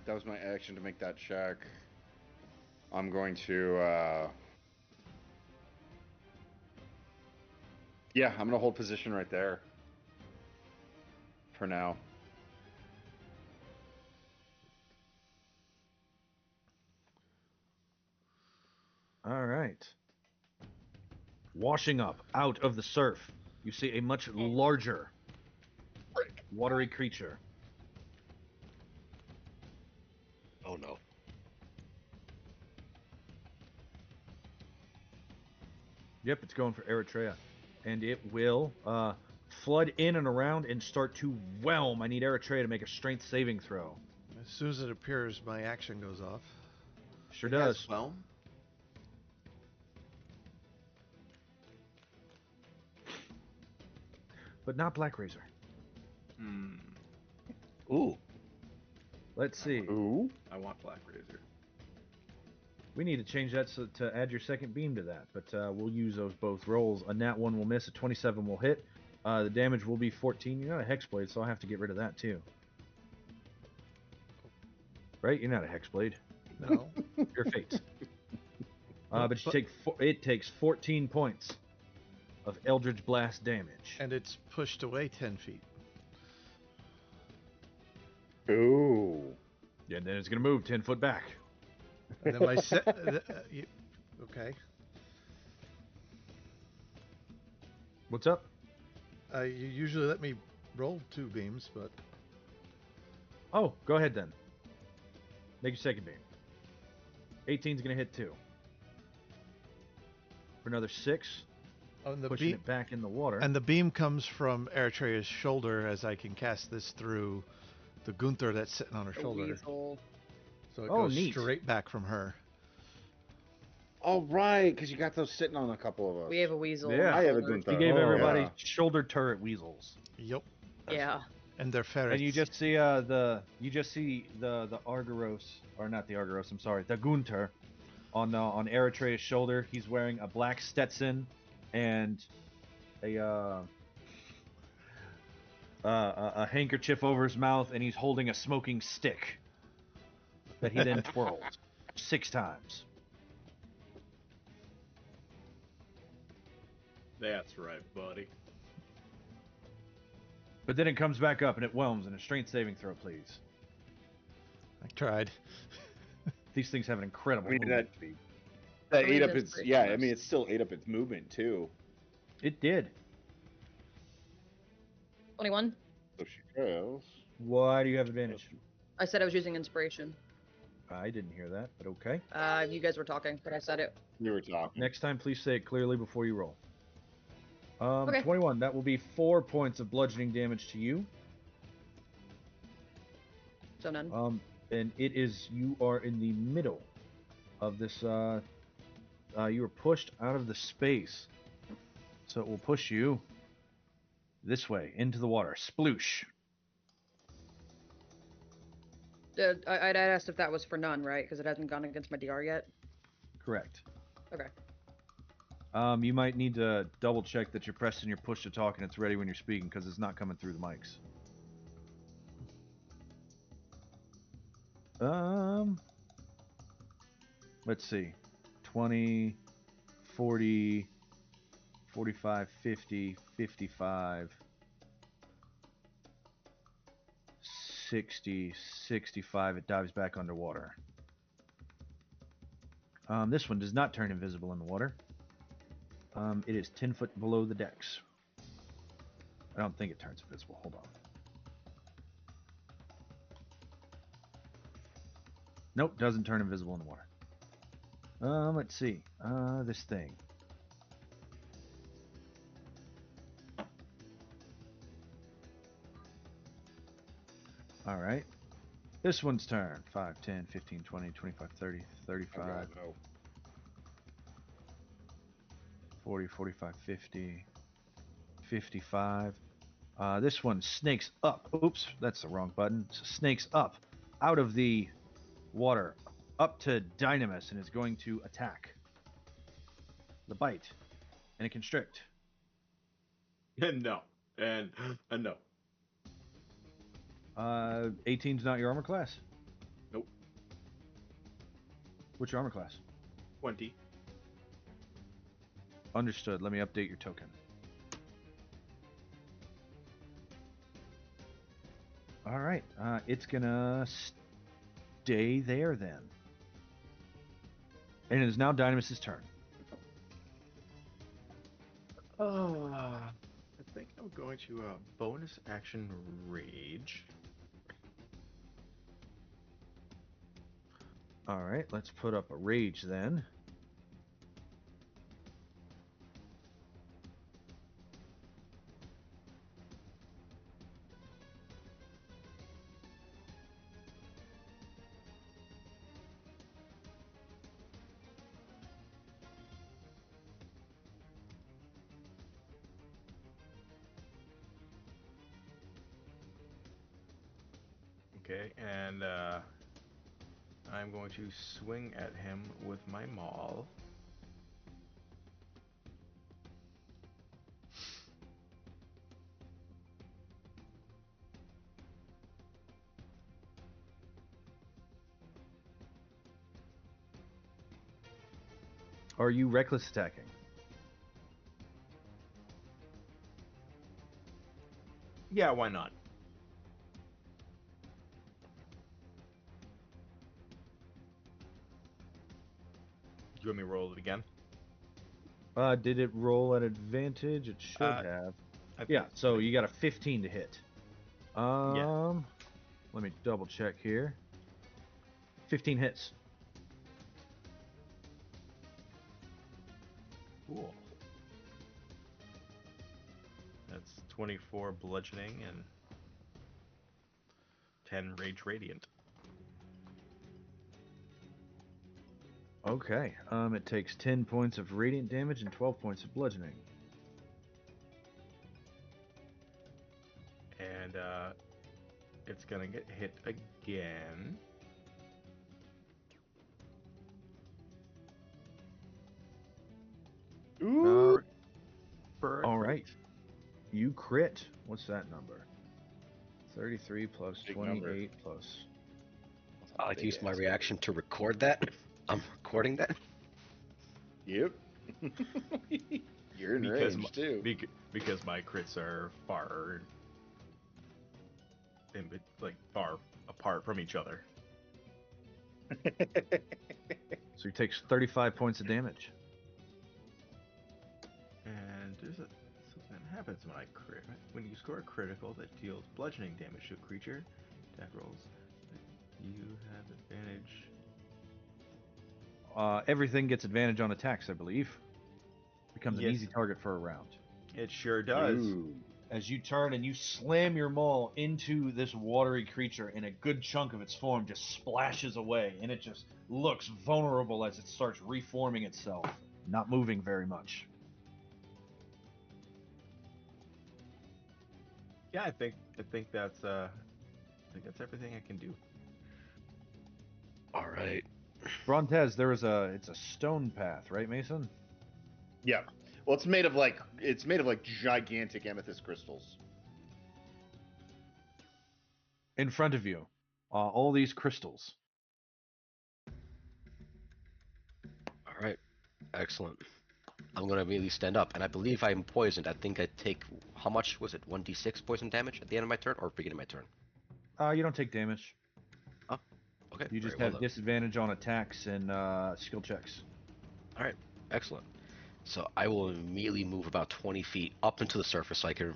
That was my action to make that check. I'm going to yeah, I'm gonna hold position right there for now. All right. Washing up out of the surf, you see a much larger watery creature. Oh no. Yep, it's going for Eritrea. And it will flood in and around and start to whelm. I need Eritrea to make a strength saving throw. As soon as it appears, my action goes off. Sure It has does. Whelm? But not Black Razor. Ooh. Let's see. Ooh. I want Black Razor. We need to change that to add your second beam to that, but we'll use those both rolls. A nat 1 will miss, a 27 will hit. The damage will be 14. You're not a Hexblade, so I'll have to get rid of that too. Right? You're not a Hexblade. No. You're Fate. But you take it takes 14 points of Eldritch Blast damage. And it's pushed away 10 feet. Ooh. Yeah, and then it's going to move 10 foot back. And then my okay. What's up? You usually let me roll 2 beams, but Oh, go ahead then. Make your second beam. 18's going to hit 2. For another 6. on the Pushing beam, it back in the water. and the beam comes from Eritrea's shoulder as I can cast this through the Gunther that's sitting on her shoulder. Weasel. So it Oh, goes neat. straight back from her. Oh, right, because you got those sitting on a couple of us. We have a weasel. on Yeah. our I have a shoulders. Gunther. He gave Oh, everybody yeah. shoulder turret weasels. Yep. Yeah. And they're ferrets. And you just see the Argyros, or not the Argyros, I'm sorry, the Gunter on Eritrea's shoulder. He's wearing a black Stetson and a handkerchief over his mouth, and he's holding a smoking stick that he then twirls 6 times. That's right, buddy. But then it comes back up and it whelms, and a strength saving throw, please. I tried. These things have an incredible I mean, movement speed. That Three ate up its. inspiration Yeah, I bonus. mean, it still ate up its movement too. It did. 21. So she fails. Why do you have advantage? I said I was using inspiration. I didn't hear that, but okay. You guys were talking, but I said it. We were talking. Next time, please say it clearly before you roll. Okay. 21. That will be 4 points of bludgeoning damage to you. So none. And it is, you are in the middle of this. You were pushed out of the space, so it will push you this way into the water. Sploosh. I'd asked if that was for none, right? Because it hasn't gone against my DR yet. Correct. Okay. You might need to double check that you're pressing your push to talk and it's ready when you're speaking, because it's not coming through the mics. Let's see. 20, 40, 45, 50, 55, 60, 65. It dives back underwater. This one does not turn invisible in the water. It is 10 foot below the decks. I don't think it turns invisible. Hold on. Nope, doesn't turn invisible in the water. Let's see. This thing. Alright. This one's turn. 5, 10, 15, 20, 25, 30, 35, Oh, God, no. 40, 45, 50, 55. This one snakes up. Oops, that's the wrong button. Snakes up out of the water up to Dynamis and is going to attack. The bite and a constrict. And no. And no. 18's not your armor class? Nope. What's your armor class? 20. Understood. Let me update your token. Alright, it's gonna stay there then. And it is now Dynamis' turn. I think I'm going to bonus action rage. Alright, let's put up a rage then. Okay, and I'm going to swing at him with my maul. Are you reckless attacking? Yeah, why not? Do you want me to roll it again? Did it roll at advantage? It should have. I Yeah, think- so you got a 15 to hit. Yeah. Let me double check here. 15 hits. Cool. That's 24 bludgeoning and 10 rage radiant. Okay. It takes 10 points of radiant damage and 12 points of bludgeoning. And it's gonna get hit again. Ooh. All right. You crit. What's that number? 33 plus Big 28 number. plus. I like to Big use my ass reaction to record that. I'm recording that. Yep. You're in Because range too. because my crits are far far apart from each other. So he takes 35 points of damage. And there's something that happens when I crit. When you score a critical that deals bludgeoning damage to a creature, attack rolls, you have advantage. Everything gets advantage on attacks, I believe. Becomes an Yes. easy target for a round. It sure does. Ooh. As you turn and you slam your maul into this watery creature, and a good chunk of its form just splashes away, and it just looks vulnerable as it starts reforming itself, not moving very much. Yeah, I think that's everything I can do. All right. Brontez, it's a stone path, right, Mason? Yeah. Well, it's made of like gigantic amethyst crystals. In front of you, all these crystals. All right. Excellent. I'm gonna immediately stand up, and I believe I'm poisoned. I think I take, how much was it? 1d6 poison damage at the end of my turn, or beginning of my turn? You don't take damage. Oh, okay. You very just well have then. disadvantage on attacks and skill checks. All right. Excellent. So I will immediately move about 20 feet up into the surface so I can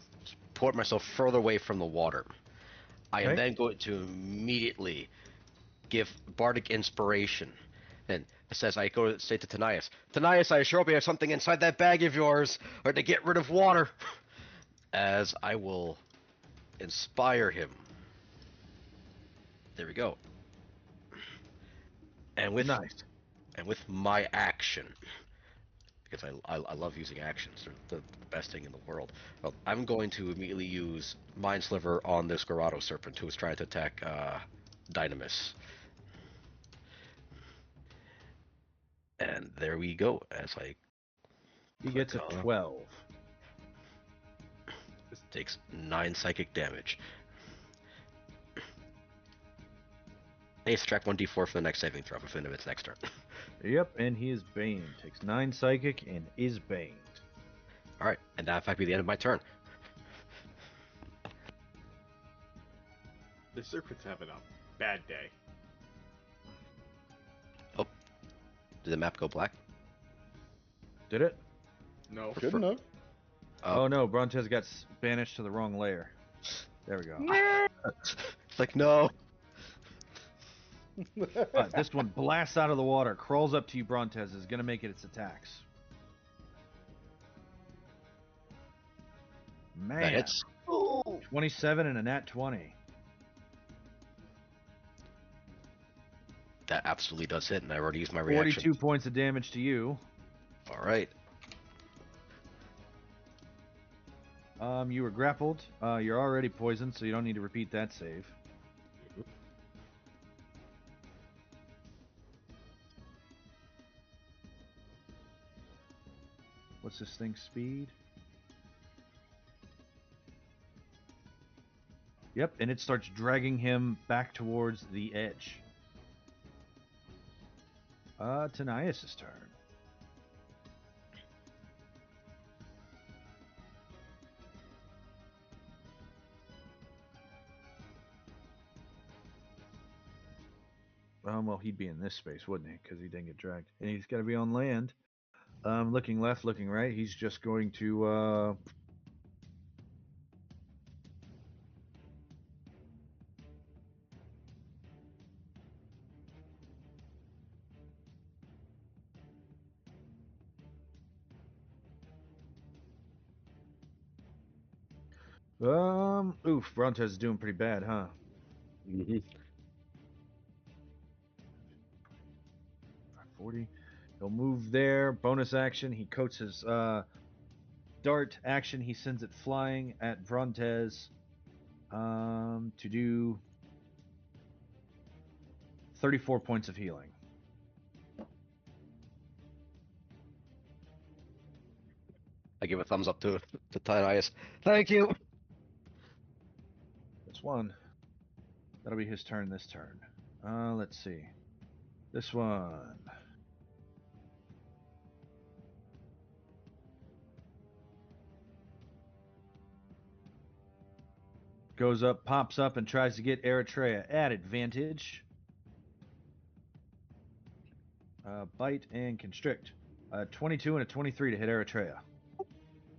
port myself further away from the water. I am Okay. then going to immediately give Bardic Inspiration. And it says, I go to say to Tanias, Tanias, I assure you have something inside that bag of yours, or to get rid of water. As I will inspire him. There we go. And with my action, because I love using actions, they're the best thing in the world. Well, I'm going to immediately use Mind Sliver on this Garado Serpent who is trying to attack Dynamis. And there we go, as I He click gets a on. 12. This takes 9 psychic damage. I need to subtract 1d4 for the next saving throw within its next turn. Yep, and he is baned. Takes 9 psychic and is baned. Alright, and that in fact be the end of my turn. The serpent's having a bad day. Oh, did the map go black? Did it? No. Good enough. Oh no, Brontez got banished to the wrong layer. There we go. It's like, no. But this one blasts out of the water, crawls up to you, Brontez, is going to make it its attacks. Man. That hits. 27 and a nat 20. That absolutely does hit, and I already used my reaction. 42 points of damage to you. Alright. You were grappled. You're already poisoned, so you don't need to repeat that save. What's this thing's speed? Yep, and it starts dragging him back towards the edge. Tanias' turn. Well, he'd be in this space, wouldn't he? Because he didn't get dragged. And he's got to be on land. Looking left, looking right. He's just going to... Oof, Brontez is doing pretty bad, huh? Mm-hmm. 40 40. He'll move there. Bonus action. He coats his dart. Action. He sends it flying at Brontez to do 34 points of healing. I give a thumbs up to Tinias. Thank you. That's one. That'll be his turn this turn. Let's see. This one. Goes up, pops up, and tries to get Eritrea at advantage. Bite and constrict. 22 and a 23 to hit Eritrea.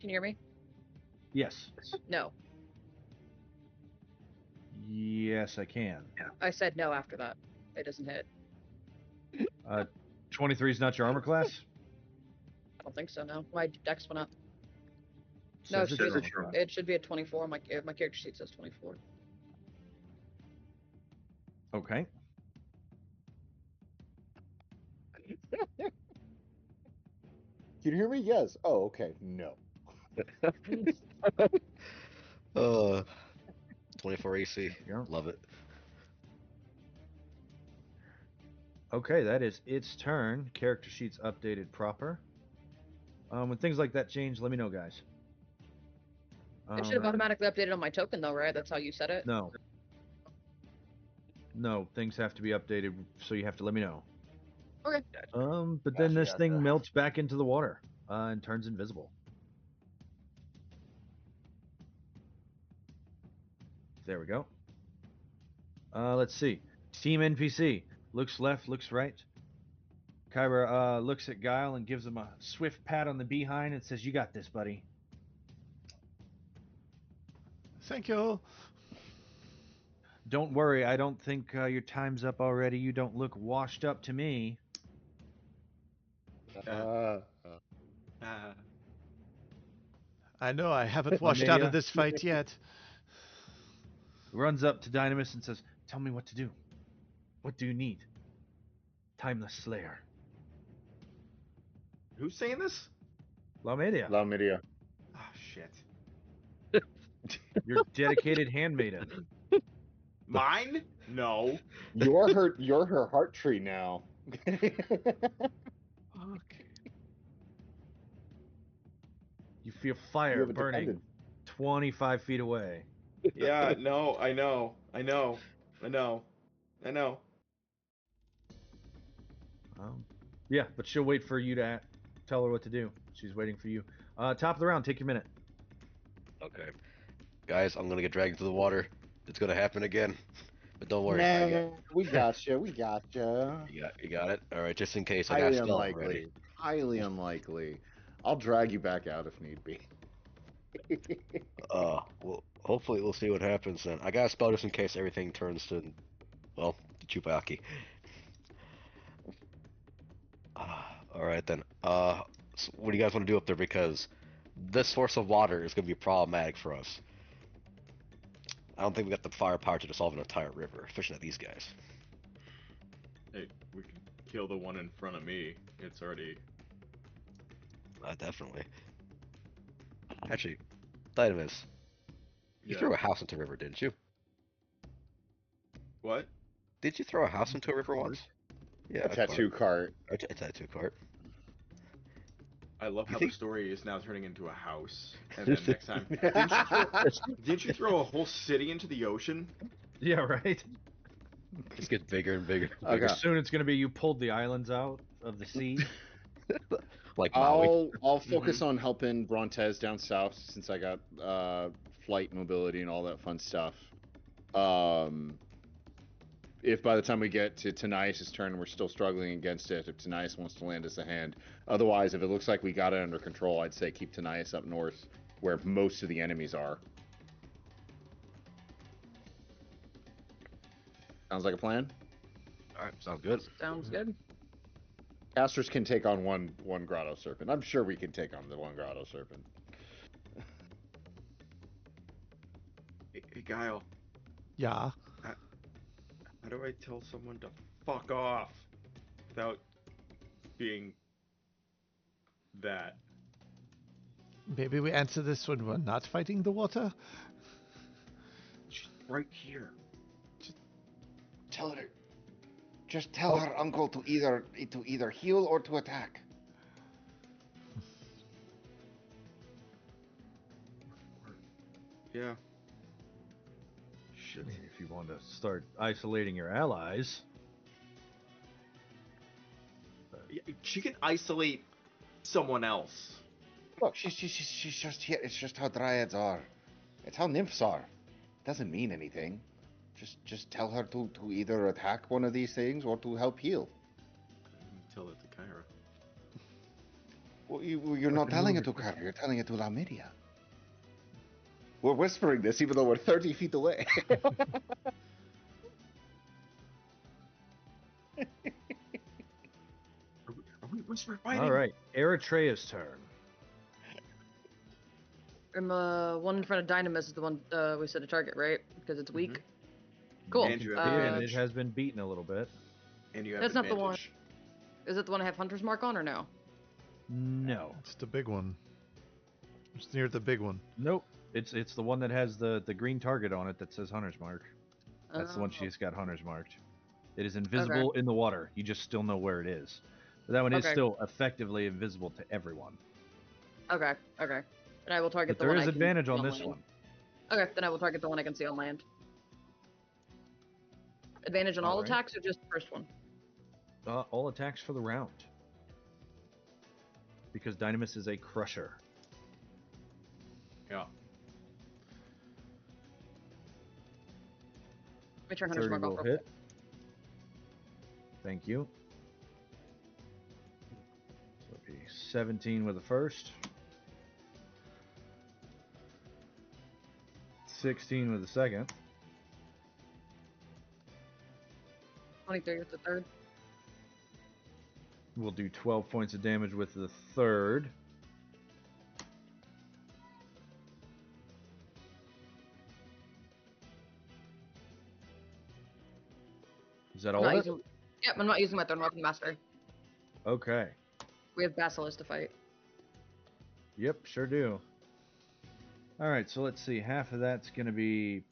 Can you hear me? Yes. No. Yes, I can. I said no after that. It doesn't hit. 23 is not your armor class? I don't think so, no. My dex went up. No, Says it's your armor class. it should be a 24. My character sheet says 24. Okay. Can you hear me? Yes. Oh, okay. No. 24 AC. Yeah. Love it. Okay, that is its turn. Character sheet's updated proper. When things like that change, let me know, guys. It should have automatically updated on my token, though, right? That's how you said it? No. No, things have to be updated, so you have to let me know. Okay. But then this thing melts back into the water and turns invisible. There we go. Let's see. Team NPC. Looks left, looks right. Kyra looks at Guile and gives him a swift pat on the behind and says, "You got this, buddy." Thank you. Don't worry, I don't think your time's up already. You don't look washed up to me. I know I haven't washed out of Lydia this fight yet. runs up to Dynamis and says, "Tell me what to do. What do you need?" Timeless Slayer. Who's saying this? Lamidia, Lamidia. Ah, shit. your dedicated handmaiden. Mine? No. You're her heart tree now. Fuck. You feel You fire have a burning dependent. 25 feet away. Yeah, no, I know. Yeah, but she'll wait for you to tell her what to do. She's waiting for you. Top of the round, take your minute. Okay. Guys, I'm gonna get dragged into the water. It's gonna happen again. But don't worry. Nah, we gotcha. We gotcha. You got it? Alright, just in case. I got Highly stealth unlikely. ready. Highly unlikely. I'll drag you back out if need be. Well, hopefully we'll see what happens then. I got a spell just in case everything turns to, well, Chupaki. Alright then. So what do you guys want to do up there? Because this source of water is going to be problematic for us. I don't think we got the firepower to dissolve an entire river, especially not these guys. Hey, we can kill the one in front of me. It's already... Definitely. Actually, Dynamis, you Yeah. threw a house into a river, didn't you? What? Did you throw a house into a river once? Yeah, A tattoo cart. A tattoo cart. I love You how think- the story is now turning into a house. And then next time... Didn't you throw a whole city into the ocean? Yeah, right? Just gets bigger and bigger. And Okay. bigger. Soon it's going to be you pulled the islands out of the sea. Like Maui. I'll focus on helping Brontez down south since I got flight mobility and all that fun stuff. If by the time we get to Tanias' turn we're still struggling against it, if Tanias wants to land us a hand. Otherwise, if it looks like we got it under control, I'd say keep Tanias up north where most of the enemies are. Sounds like a plan? Alright, sounds good. Sounds good. Casters can take on one Grotto Serpent. I'm sure we can take on the one Grotto Serpent. Hey, Guile, Yeah. how do I tell someone to fuck off without being that. Maybe we answer this when we're not fighting the water? She's right here. Tell her. Just tell her uncle to either heal or to attack. Yeah. I mean, if you want to start isolating your allies. She can isolate someone else. Look, she's just here. It's just how dryads are. It's how nymphs are. Doesn't mean anything. Just tell her to either attack one of these things or to help heal. Tell it to Kyra. Well, you're not telling it to Kyra. You're telling it to Lamidia. We're whispering this even though we're 30 feet away. Are we whispering fighting? All right, Eritrea's turn. One in front of Dynamis is the one we set a target, right? Because it's weak. Cool. And you have And advantage. it has been beaten a little bit. And you have That's not the one. advantage. Is it the one I have Hunter's Mark on or no? No. It's the big one. It's near the big one. Nope. It's the one that has the green target on it that says Hunter's Mark. That's the one she's got Hunter's marked. It is invisible in the water. You just still know where it is. But that one is still effectively invisible to everyone. Okay. And I will target But the one there I is can advantage see on this land. one. Okay, then I will target the one I can see on land. Advantage on all Alright. attacks or just the first one? All attacks for the round. Because Dynamis is a crusher. Yeah. Let me turn Hunter's 30 Mark will off. hit. Thank you. So it'll be 17 with the first. 16 with the second. 23 with the third. We'll do 12 points of damage with the third. Is that all of it? Yep, I'm not using my third weapon master. Okay. We have Basilisk to fight. Yep, sure do. All right, so let's see. Half of that's going to be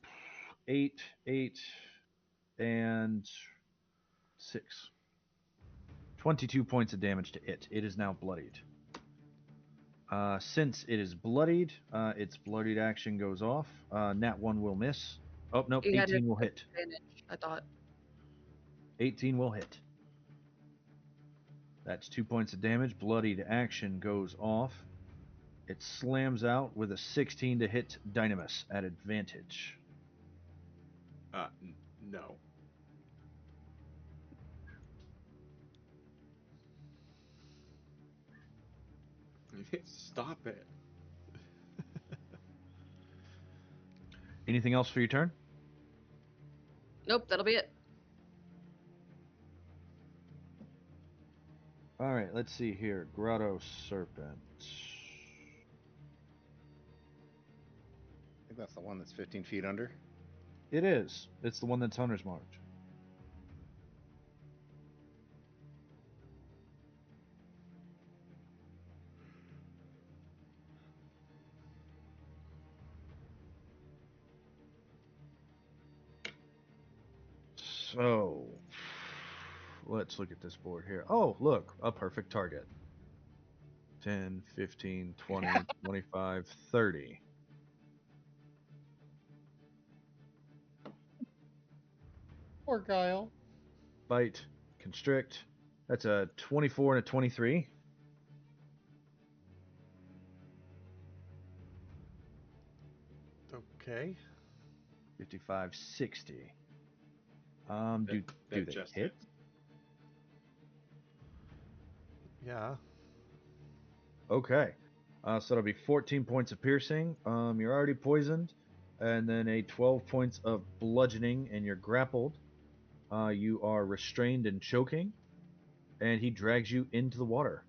8, 8, and 6. 22 points of damage to it. It is now bloodied. Since it is bloodied, its bloodied action goes off. Nat 1 will miss. Oh, nope, 18 will hit. Advantage, I thought. 18 will hit. That's 2 points of damage. Bloodied action goes off. It slams out with a 16 to hit Dynamis at advantage. No. Stop it. Anything else for your turn? Nope, that'll be it. All right, let's see here. Grotto Serpent. I think that's the one that's 15 feet under. It is. It's the one that's Hunter's marked. So, let's look at this board here. Oh, look, a perfect target. 10, 15, 20, 25, 30. Poor Guile. Bite, constrict. That's a 24 and a 23. Okay. 55, 60. Do That they just hit? hits. Yeah. Okay. So that'll be 14 points of piercing. You're already poisoned. And then a 12 points of bludgeoning, and you're grappled. You are restrained and choking. And he drags you into the water.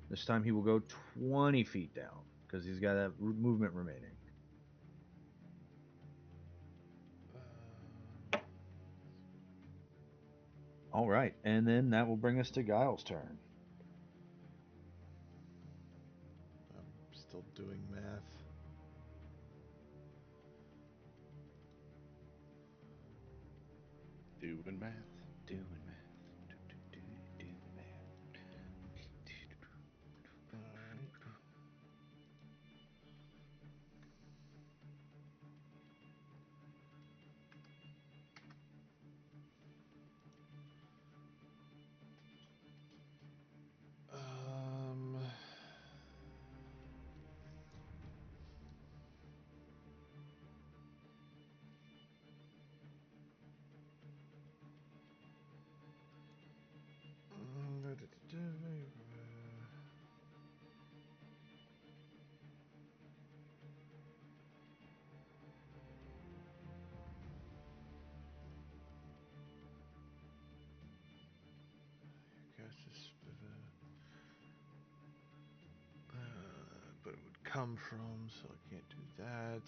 This time he will go 20 feet down, because he's got that movement remaining. All right, and then that will bring us to Guile's turn. I'm still doing math. Doing math. Doing math. Doing math. Um, but it would come from, so I can't do that.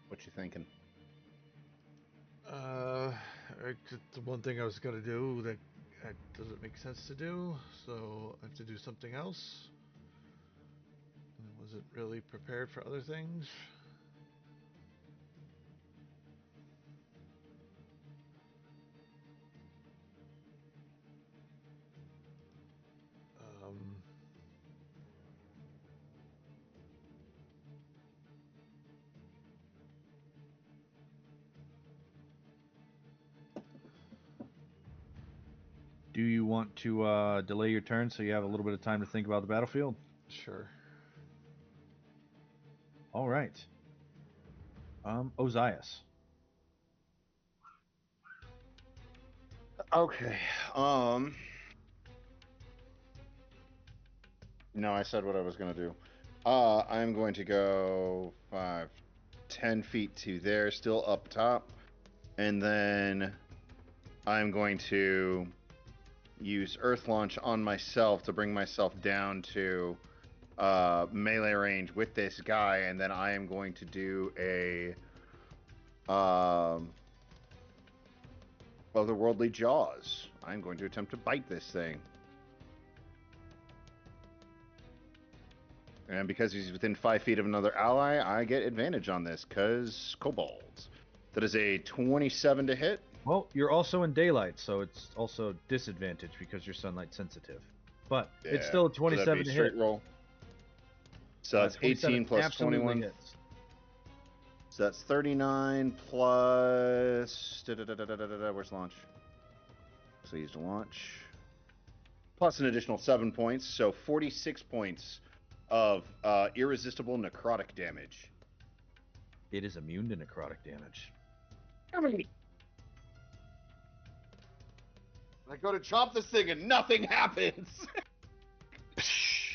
What you thinking? The one thing I was gonna do that doesn't make sense to do, so I have to do something else. And I wasn't really prepared for other things. Um, Do you want to delay your turn so you have a little bit of time to think about the battlefield? sure. All right. Ozias. Okay. No, I said what I was gonna do. I'm going to go 5, 10 feet to there, still up top, and then I'm going to use Earth Launch on myself to bring myself down to melee range with this guy, and then I am going to do a otherworldly jaws. I'm going to attempt to bite this thing. And because he's within 5 feet of another ally, I get advantage on this, because kobolds. That is a 27 to hit. Well, you're also in daylight, so it's also disadvantage because you're sunlight sensitive. But it's still a So that'd 27 be to straight hit. roll. So that's 18 plus absolutely 21. hits. So that's 39 plus. Where's launch? So I used a launch. Plus an additional 7 points. So 46 points of irresistible necrotic damage. It is immune to necrotic damage. I go to chop this thing and nothing happens.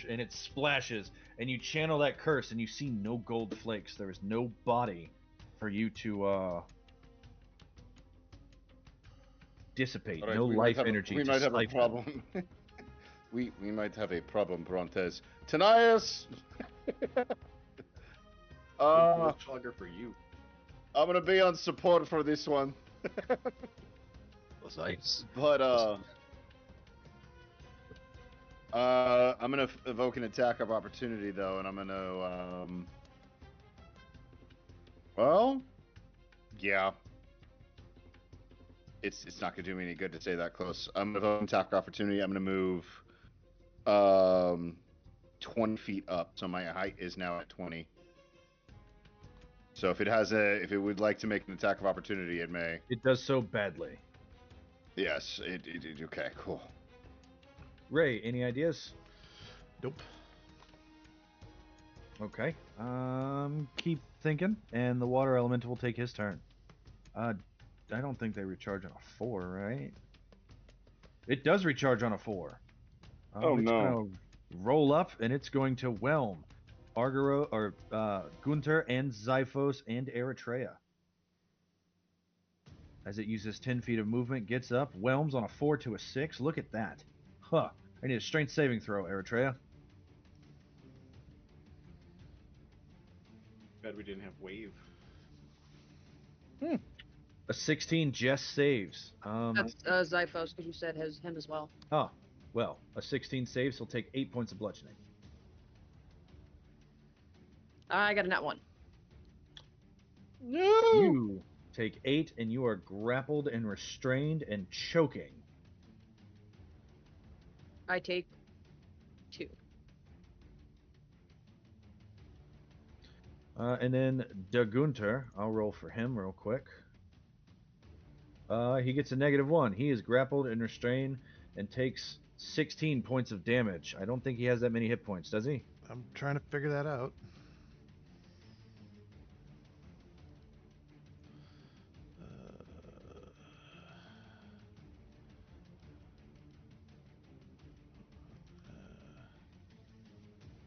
And it splashes, and you channel that curse, and you see no gold flakes. There is no body for you to dissipate. All right, no we life might have energy. we to might have a siphon. problem. we might have a problem, Brontes. Tanias! Slugger for you. I'm gonna be on support for this one. Nice. But I'm gonna evoke an attack of opportunity though, and I'm gonna well, yeah. It's not gonna do me any good to stay that close. I'm gonna evoke an attack of opportunity. I'm gonna move 20 feet up, so my height is now at 20. So if it would like to make an attack of opportunity, it may. It does so badly. Yes. Okay. Cool. Ray, any ideas? Nope. Okay. Keep thinking, and the water elemental will take his turn. I don't think they recharge on a 4, right? It does recharge on a 4. Oh, it's no. gonna roll up, and it's going to whelm Argoro or Gunter and Zyphos and Eritrea. as it uses 10 feet of movement, gets up, whelms on a 4 to a 6. Look at that. Huh. I need a strength saving throw, Eritrea. Bet we didn't have wave. A 16 just saves. That's Zyphos, because you said him as well. Oh, well, a 16 saves. He'll take 8 points of bludgeoning. I got a nat 1. No. You take 8, and you are grappled and restrained and choking. I take 2. And then Dagunter, I'll roll for him real quick. He gets a -1. He is grappled and restrained and takes 16 points of damage. I don't think he has that many hit points, does he? I'm trying to figure that out.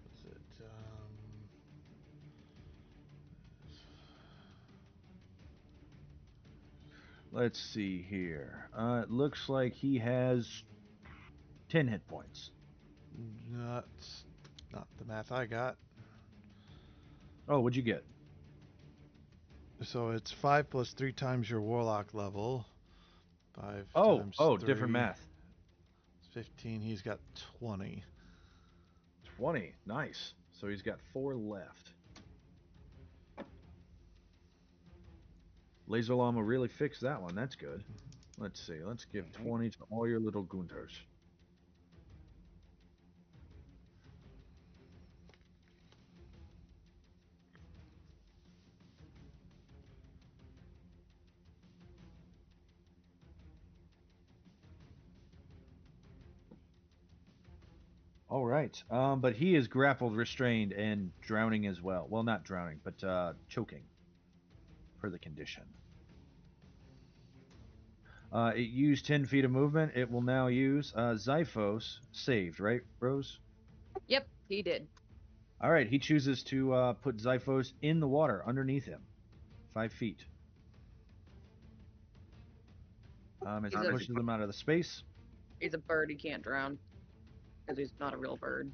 What's it? Let's see here. It looks like he has 10 hit points. Not the math I got. Oh, what'd you get? So it's 5 plus 3 times your warlock level. 5 times 3. Different math. 15. He's got 20. 20. Nice. So he's got 4 left. Laser Llama really fixed that one. That's good. Let's see. Let's give 20 to all your little Gunters. All right. But he is grappled, restrained, and drowning as well. Well, not drowning, but choking per the condition. It used 10 feet of movement. It will now use Zyphos saved, right, Rose? Yep, he did. All right. He chooses to put Zyphos in the water underneath him, 5 feet. As he pushes them out of the space. He's a bird. He can't drown because he's not a real bird.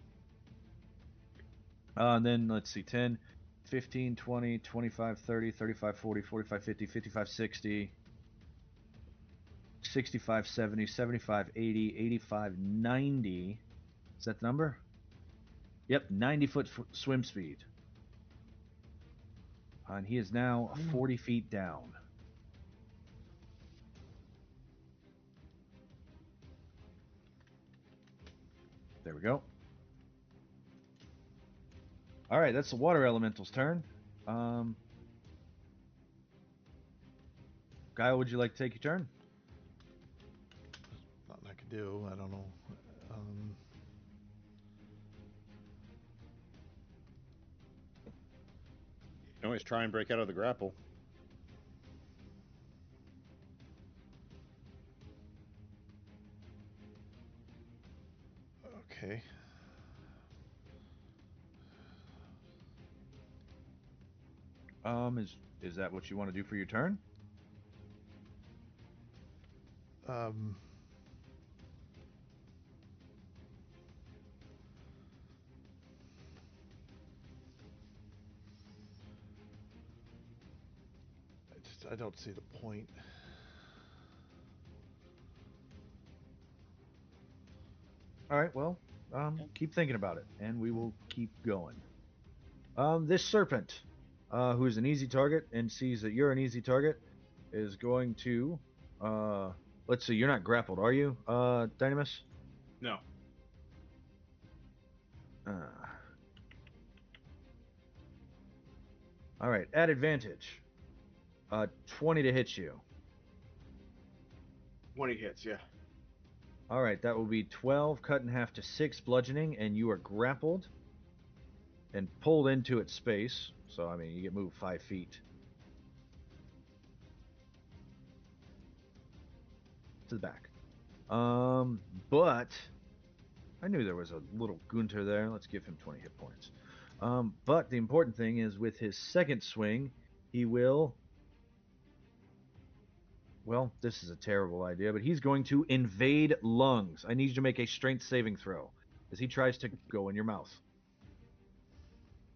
And then let's see, 10, 15, 20, 25, 30, 35, 40, 45, 50, 55, 60, 65, 70, 75, 80, 85, 90. Is that the number? Yep, 90-foot swim speed. And he is now 40 feet down. There we go. All right, that's the water elemental's turn. Kyle, would you like to take your turn? Nothing I could do. I don't know. You can always try and break out of the grapple. Okay. Is that what you want to do for your turn? I don't see the point. All right, well, keep thinking about it, and we will keep going. This serpent, who's an easy target and sees that you're an easy target, is going to, let's see, you're not grappled, are you, Dynamis? No. All right, at advantage, 20 to hit you. 20 hits, yeah. All right, that will be 12 cut in half to 6 bludgeoning, and you are grappled and pulled into its space. So, I mean, you get moved 5 feet to the back. But I knew there was a little Gunter there. Let's give him 20 hit points. But the important thing is with his second swing, he will Well, this is a terrible idea, but he's going to invade lungs. I need you to make a strength saving throw as he tries to go in your mouth.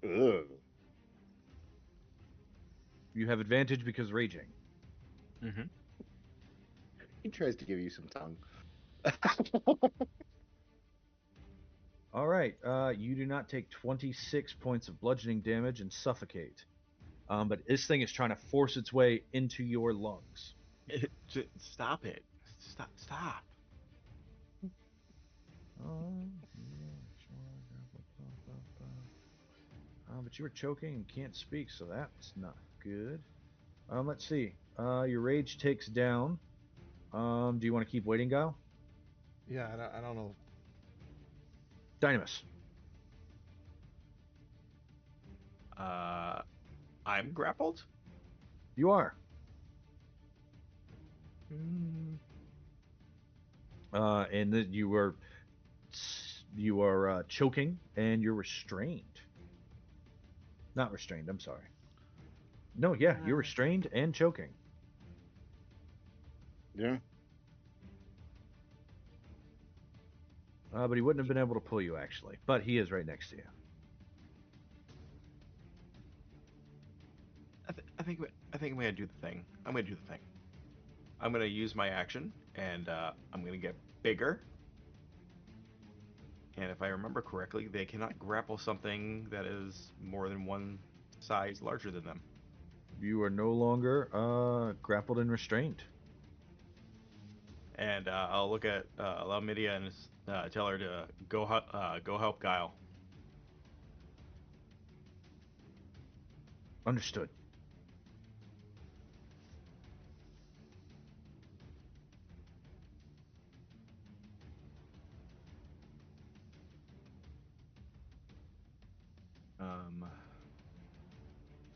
Ugh. You have advantage because raging. Mm-hmm. He tries to give you some tongue. All right, you do not take 26 points of bludgeoning damage and suffocate. But this thing is trying to force its way into your lungs. Stop it. Stop. But you were choking and can't speak, so that's not good. Let's see. Your rage takes down. Do you want to keep waiting, Guile? Yeah, I don't know. Dynamis. I'm grappled? You are. Mm. And you are choking and you're restrained. Not restrained. I'm sorry. No, yeah, you're restrained and choking. Yeah. But he wouldn't have been able to pull you actually. But he is right next to you. I think I'm gonna do the thing. I'm gonna do the thing. I'm gonna use my action, and I'm gonna get bigger. And if I remember correctly, they cannot grapple something that is more than one size larger than them. You are no longer grappled and restrained. And I'll look at Lamidia and tell her to go help Guile. Understood.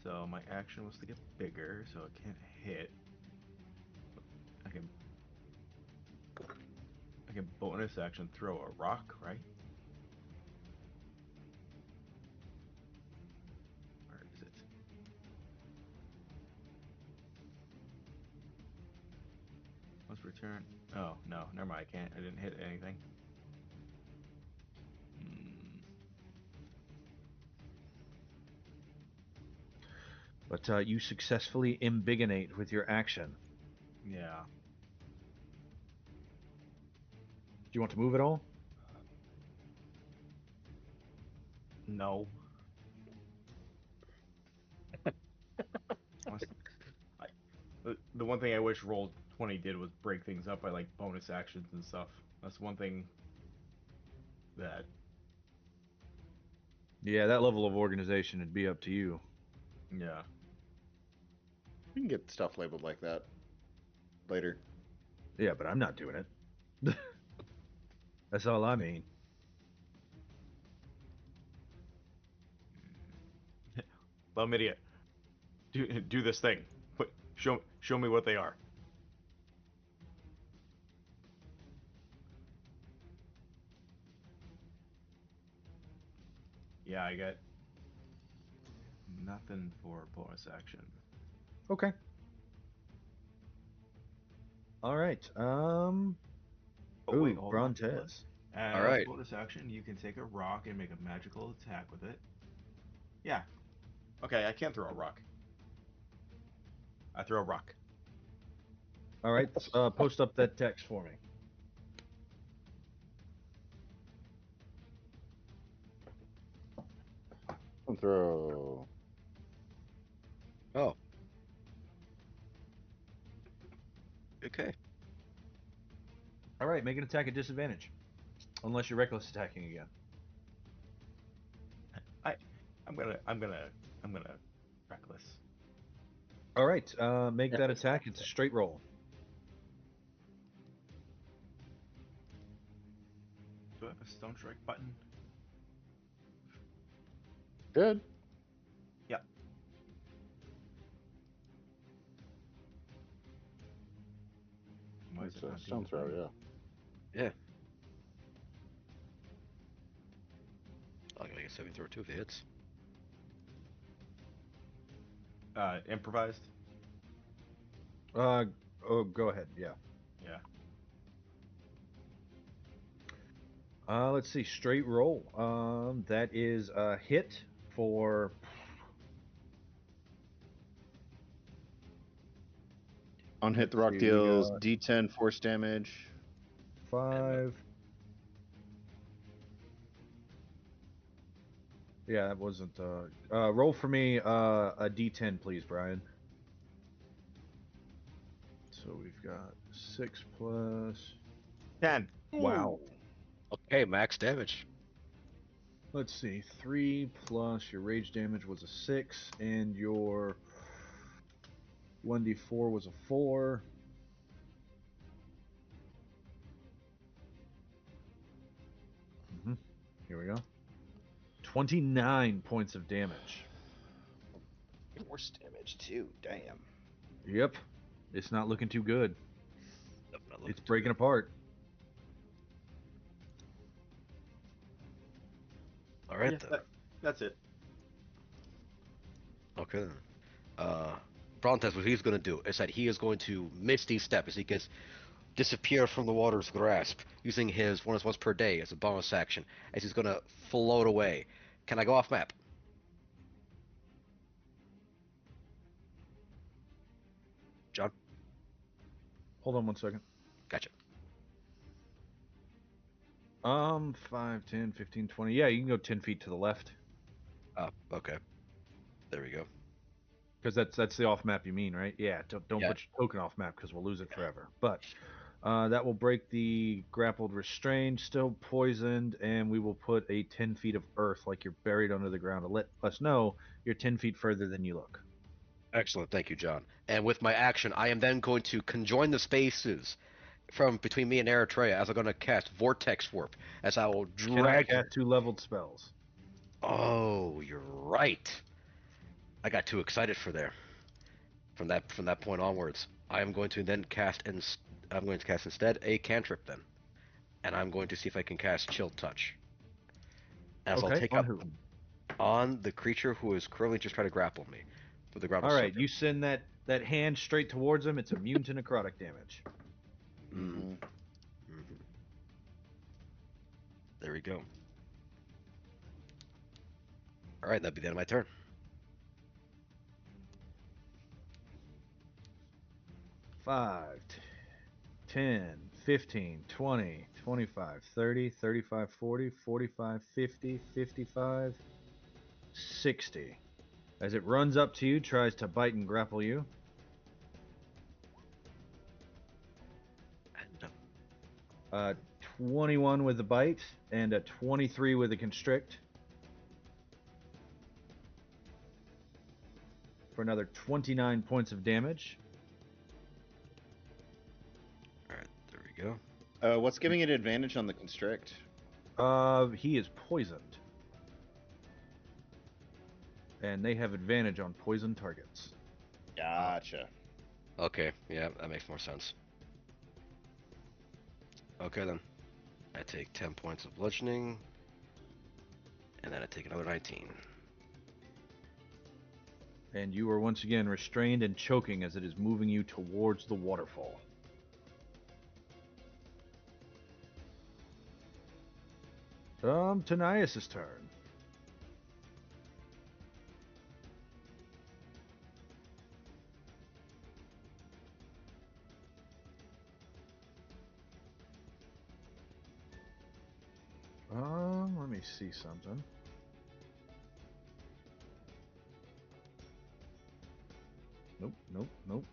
So my action was to get bigger, so it can't hit. I can bonus action throw a rock, right? Or is it? Let's return. Oh no, never mind. I can't. I didn't hit anything. But you successfully imbigonate with your action. Yeah. Do you want to move at all? No. The one thing I wish Roll 20 did was break things up by like bonus actions and stuff. That's one thing that. Yeah, that level of organization would be up to you. Yeah. We can get stuff labeled like that later. Yeah, but I'm not doing it. That's all I mean. Lamidia, do this thing. Show me what they are. Yeah, I got nothing for bonus action. Okay. All right. Oh wait, hold on. Brontez. As All right. bonus action, you can take a rock and make a magical attack with it. Yeah. Okay, I can throw a rock. I throw a rock. All right. Post up that text for me. Throw. Oh. Okay. All right. Make an attack at disadvantage, unless you're reckless attacking again. I'm gonna reckless. All right. Make that attack. It's a straight roll. Do I have a stone strike button? Good. Yeah. Why is It's it a not stone doing throw, the thing? yeah. Yeah. I'll make a saving throw too if it hits. Improvised. Oh, go ahead. Yeah. Yeah. Let's see. Straight roll. That is a hit for. On hit, the rock See, we deals got D10 force damage. 5. Yeah, that wasn't. Roll for me a D10, please, Brian. So we've got 6 plus. 10. Wow. Okay, max damage. Let's see. 3 plus your rage damage was a 6, and your 1d4 was a 4. Here we go. 29 points of damage. Force damage too. Damn. Yep. It's not looking too good. Nope, not looking It's too breaking good. apart. All right Yeah, then. that's it. Okay then. Brontes, what he's going to do is that he is going to misty step as he gets disappear from the water's grasp, using his once per day as a bonus action, as he's going to float away. Can I go off map? John? Hold on one second. Gotcha. 5, 10, 15, 20. Yeah, you can go 10 feet to the left. Oh, okay. There we go. Because that's the off map you mean, right? Yeah, don't Yeah. put your token off map because we'll lose it forever. But that will break the grappled restrained, still poisoned, and we will put a 10 feet of earth like you're buried under the ground to let us know you're 10 feet further than you look. Excellent. Thank you, John. And with my action, I am then going to conjoin the spaces from between me and Eritrea as I'm going to cast Vortex Warp, as I will Cannot drag. cast 2 leveled spells. Oh, you're right. I got too excited for there. From that point onwards, I am going to then I'm going to cast instead a cantrip then, and I'm going to see if I can cast Chill Touch. As I'll Okay, take on up who? on the creature who is currently just trying to grapple me with the grapple All right, serpent. you send that hand straight towards him. It's immune to necrotic damage. Mm. Mhm. There we go. All right, that'll be the end of my turn. 5, 10, 15, 20, 25, 30, 35, 40, 45, 50, 55, 60. As it runs up to you, tries to bite and grapple you. And, 21 with the bite and a 23 with the constrict. For another 29 points of damage. all right, there we go. What's giving it advantage on the constrict? He is poisoned. And they have advantage on poison targets. Gotcha. Okay, yeah, that makes more sense. Okay then. I take 10 points of bludgeoning, and then I take another 19. And you are once again restrained and choking as it is moving you towards the waterfall. Tanias' turn. Let me see something. Nope, nope, nope.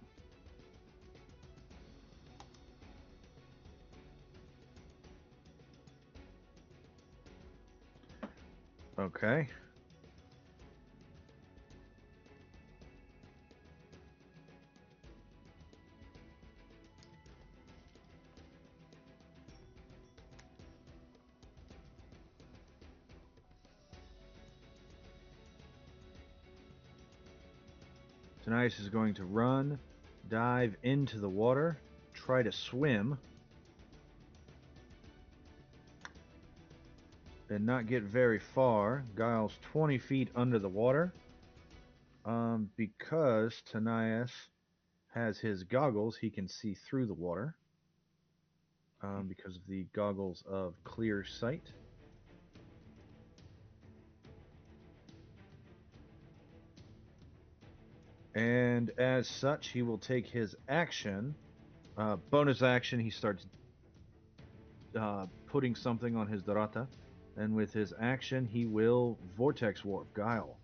Okay. Tanias is going to run, dive into the water, try to swim, and not get very far. Guile's 20 feet under the water. Because Tanias has his goggles, he can see through the water because of the goggles of clear sight. And as such, he will take his action. Bonus action, he starts putting something on his Dorata. And with his action, he will Vortex Warp Guile.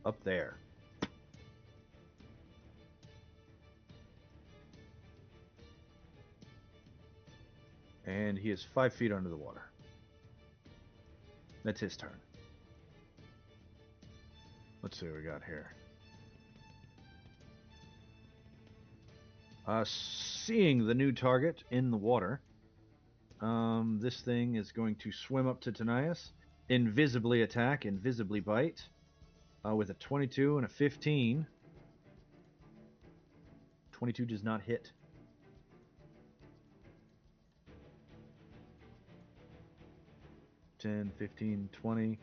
Up there. And he is 5 feet under the water. That's his turn. Let's see what we got here. Seeing the new target in the water, this thing is going to swim up to Tanias, invisibly attack, invisibly bite, with a 22 and a 15. 22 does not hit. $10, $15, $20.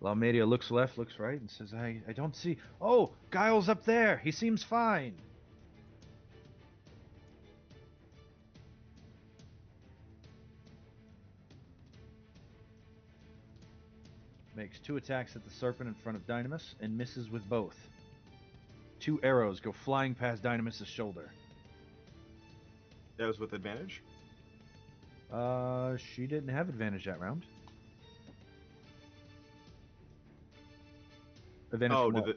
Laumedia looks left, looks right, and says, I don't see... Oh, Guile's up there! He seems fine! Makes 2 attacks at the serpent in front of Dynamis and misses with both. 2 arrows go flying past Dynamis' shoulder. That was with advantage? She didn't have advantage that round. Advantage Oh, from did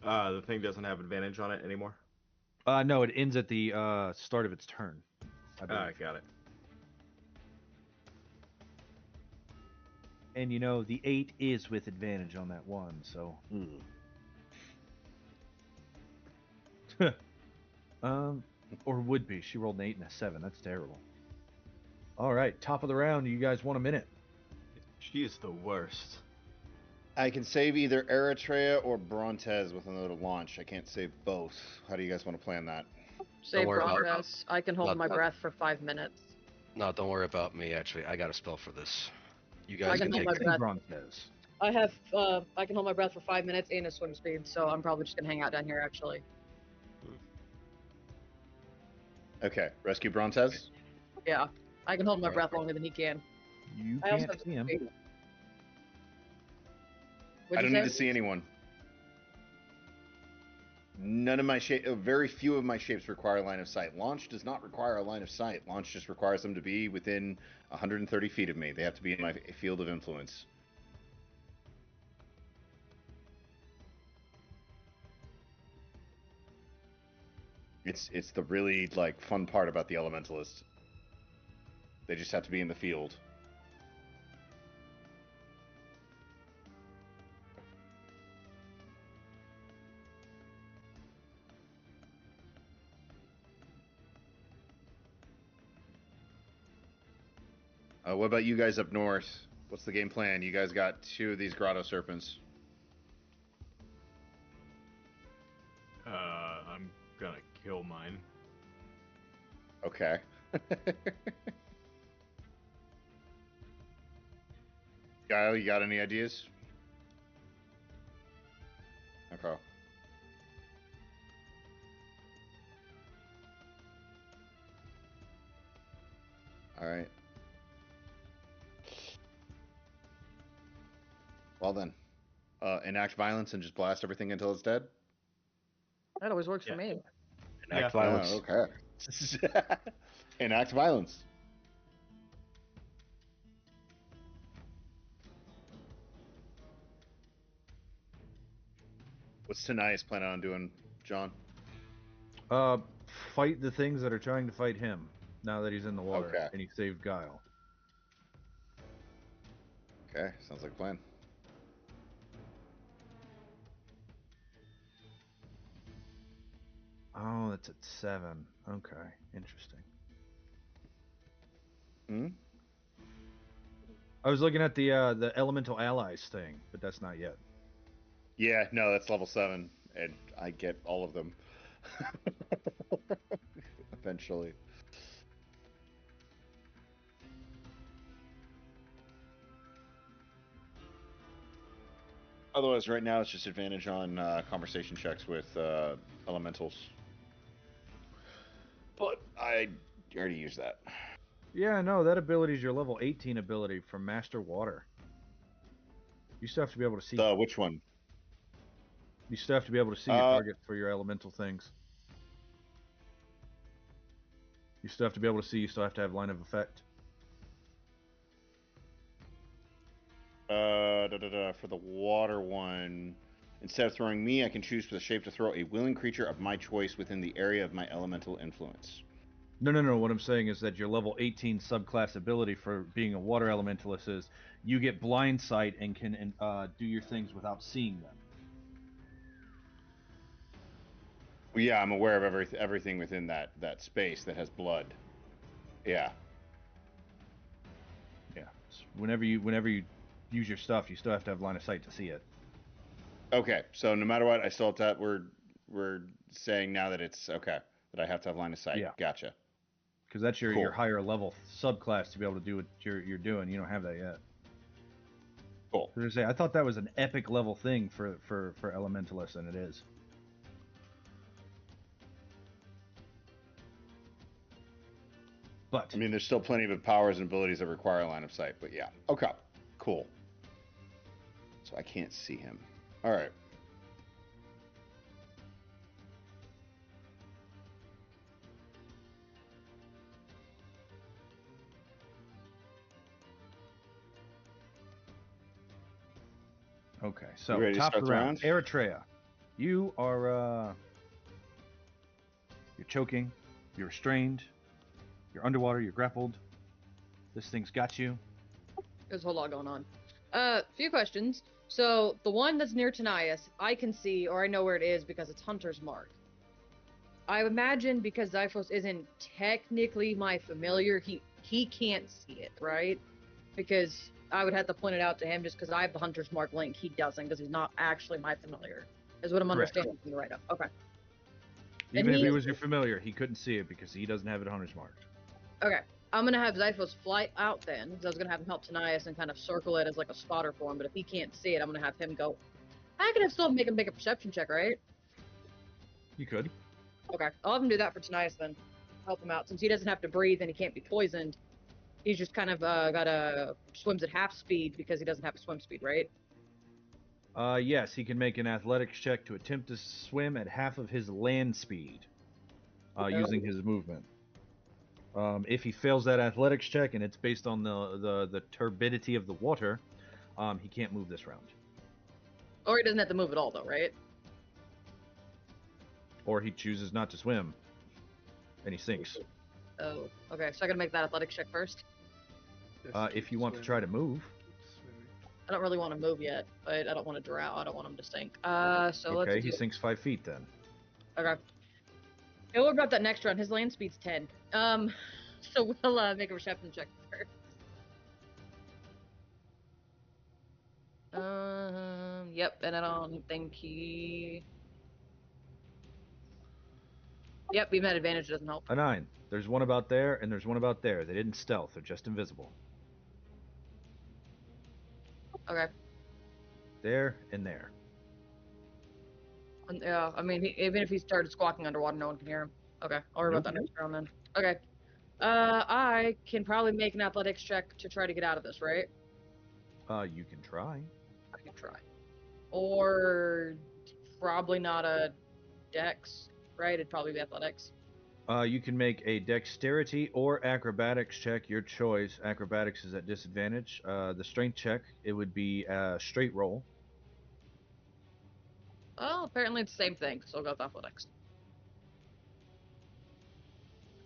the thing doesn't have advantage on it anymore? No, it ends at the start of its turn. I believe. Got it. And you know, the 8 is with advantage on that one, so. Or would be. She rolled an 8 and a 7. That's terrible. All right, top of the round. You guys want a minute? She is the worst. I can save either Eritrea or Brontes with another launch. I can't save both. How do you guys want to plan that? Save worry about- progress. I can hold Not- my breath for 5 minutes. No, don't worry about me. Actually, I got a spell for this. You I guys can can hold take my it. breath. Brontes. I have, I can hold my breath for 5 minutes and a swim speed, so I'm probably just gonna hang out down here, actually. Okay, rescue Brontes. Yeah, I can hold my Alright. breath longer than he can. You I also can't have see him. speed. I What'd don't you need to say? see anyone. None of my very few of my shapes require line of sight. Launch does not require a line of sight. Launch just requires them to be within 130 feet of me. They have to be in my field of influence. It's the really like fun part about the elementalist. They just have to be in the field. What about you guys up north? What's the game plan? You guys got 2 of these grotto serpents. I'm gonna kill mine. Okay. Guile, you got any ideas? Okay. Alright. Well then. Enact violence and just blast everything until it's dead? That always works for Yeah. me. Enact Oh, violence. okay. Enact violence. What's Tanias planning on doing, John? Fight the things that are trying to fight him now that he's in the water. Okay. And he saved Guile. Okay, sounds like a plan. Oh, that's at 7. Okay, interesting. Hmm? I was looking at the elemental allies thing, but that's not yet. Yeah, no, that's level 7, and I get all of them. Eventually. Otherwise, right now it's just advantage on conversation checks with elementals. But I already used that. Yeah, no, that ability is your level 18 ability from Master Water. You still have to be able to see. Which one? You still have to be able to see your target for your elemental things. You still have to be able to see. You still have to have line of effect. For the water one, instead of throwing me, I can choose for the shape to throw a willing creature of my choice within the area of my elemental influence. No. What I'm saying is that your level 18 subclass ability for being a water elementalist is you get blind sight and can do your things without seeing them. Well, yeah, I'm aware of everything within that space that has blood. Yeah. Yeah. So whenever you use your stuff, you still have to have line of sight to see it. Okay, so no matter what, I still have to. We're saying now that it's okay that I have to have line of sight. Yeah. Gotcha. Because that's your Cool. higher level subclass to be able to do what you're doing. You don't have that yet. Cool. I thought that was an epic level thing for elementalists, and it is. But I mean, there's still plenty of powers and abilities that require line of sight, but yeah. Okay, cool. So I can't see him. All right. Okay, so You ready to top start of the the round, round? Eritrea. You are you're choking, you're restrained, you're underwater, you're grappled. This thing's got you. There's a whole lot going on. Few questions. So the one that's near Tanias, I can see, or I know where it is because it's Hunter's Mark. I imagine because Zyphos isn't technically my familiar, he can't see it, right? Because I would have to point it out to him just because I have the Hunter's Mark link. He doesn't because he's not actually my familiar. Is what I'm Correct. understanding from the write-up. Okay. Even if he was your familiar, he couldn't see it because he doesn't have it Hunter's Mark. Okay. I'm going to have Zyphos fly out then, because I was going to have him help Tanias and kind of circle it as like a spotter for him, but if he can't see it, I'm going to have him go. I can still make him make a perception check, right? You could. Okay. I'll have him do that for Tanias then. Help him out. Since he doesn't have to breathe and he can't be poisoned, he's just kind of swims at half speed because he doesn't have swim speed, right? Yes, he can make an athletics check to attempt to swim at half of his land speed using his movement. If he fails that athletics check and it's based on the turbidity of the water, he can't move this round. Or he doesn't have to move at all, though, right? Or he chooses not to swim, and he sinks. Oh, okay. So I gotta make that athletics check first. If you want to try to move. I don't really want to move yet, but I don't want to drown. I don't want him to sink. So let's Okay, do... he sinks 5 feet then. Okay. And what about that next round? His land speed's 10. So we'll make a perception check first. Yep, and I don't think he... Yep, even at advantage doesn't help. A 9. There's one about there, and there's one about there. They didn't stealth, they're just invisible. Okay. There and there. Yeah, I mean, even if he started squawking underwater, no one can hear him. Okay, I'll worry about that next round then. Okay. I can probably make an athletics check to try to get out of this, right? You can try. I can try. Or probably not a dex, right? It'd probably be athletics. You can make a dexterity or acrobatics check, your choice. Acrobatics is at disadvantage. The strength check, it would be a straight roll. Well, apparently it's the same thing, so I'll go with athletics.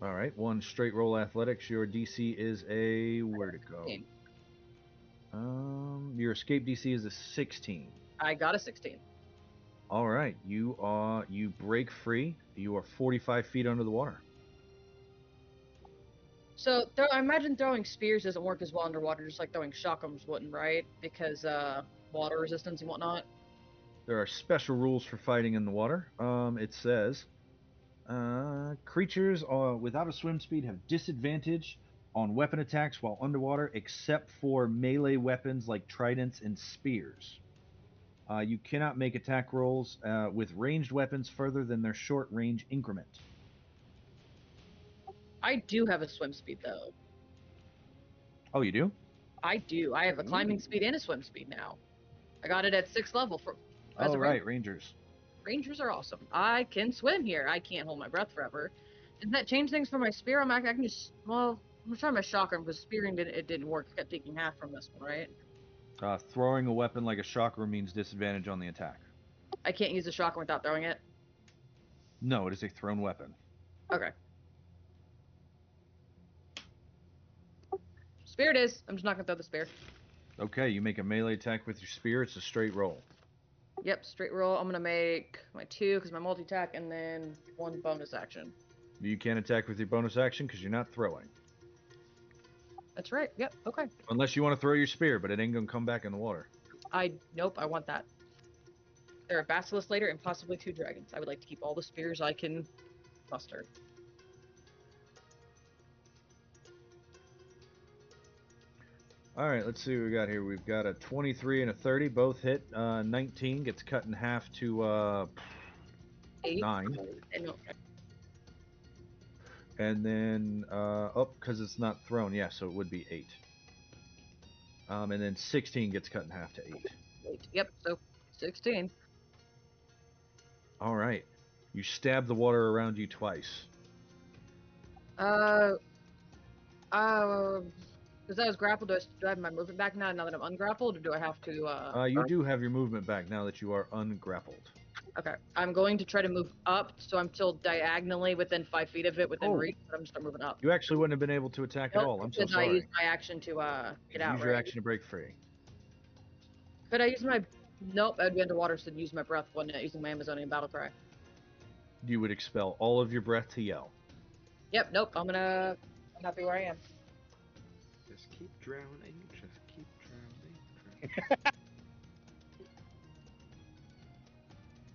All right, one straight roll athletics. Your DC is a where'd it go? Your escape DC is a 16. I got a 16. All right, you break free. You are 45 feet under the water. So I imagine throwing spears doesn't work as well underwater, just like throwing shotguns wouldn't, right? Because water resistance and whatnot. There are special rules for fighting in the water. It says creatures without a swim speed have disadvantage on weapon attacks while underwater, except for melee weapons like tridents and spears. You cannot make attack rolls with ranged weapons further than their short range increment. I do have a swim speed though. Oh, you do? I do. I have a climbing speed and a swim speed now. I got it at 6th level for. As Oh, a right, Rangers. Rangers are awesome. I can swim here. I can't hold my breath forever. Did that change things for my spear? I can just. Well, I'm trying my chakra because spearing it didn't work. I kept taking half from this one, right? Throwing a weapon like a chakra means disadvantage on the attack. I can't use the chakra without throwing it. No, it is a thrown weapon. Okay. Spear it is. I'm just not gonna throw the spear. Okay, you make a melee attack with your spear. It's a straight roll. Yep, straight roll. I'm gonna make my 2 because my multi attack, and then 1 bonus action. You can't attack with your bonus action because you're not throwing. That's right. Yep. Okay. Unless you want to throw your spear, but it ain't gonna come back in the water. Nope. I want that. There are Basilisk later and possibly 2 dragons. I would like to keep all the spears I can muster. All right, let's see what we got here. We've got a 23 and a 30, both hit. 19 gets cut in half to 9. And then, because it's not thrown, yeah, so it would be 8. And then 16 gets cut in half to 8. Yep, so 16. All right. You stab the water around you twice. Because I was grappled, do I have my movement back now that I'm ungrappled, or do I have to, You do have your movement back now that you are ungrappled. Okay, I'm going to try to move up, so I'm still diagonally within 5 feet of it within reach, but I'm just moving up. You actually wouldn't have been able to attack at all. I'm so sorry. I used my action to, get out, Use your action to break free. Could I use my... Nope, I'd be underwater, so I'd use my breath when using my Amazonian battle cry. You would expel all of your breath to yell. Yep, nope, I'm happy where I am. Just keep drowning, just keep drowning.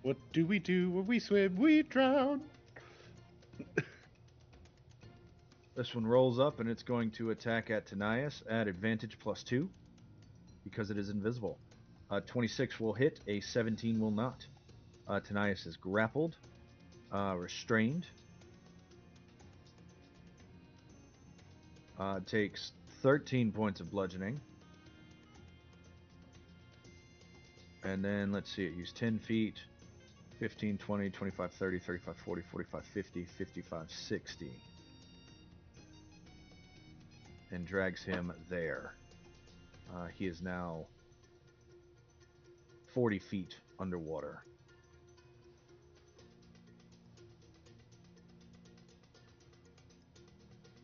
What do we do when we swim? We drown. This one rolls up and it's going to attack at Tanias at advantage +2 because it is invisible. 26 will hit, a 17 will not. Tanias is grappled, restrained. Takes 13 points of bludgeoning. And then, let's see, it used 10 feet, 15, 20, 25, 30, 35, 40, 45, 50, 55, 60. And drags him there. He is now 40 feet underwater.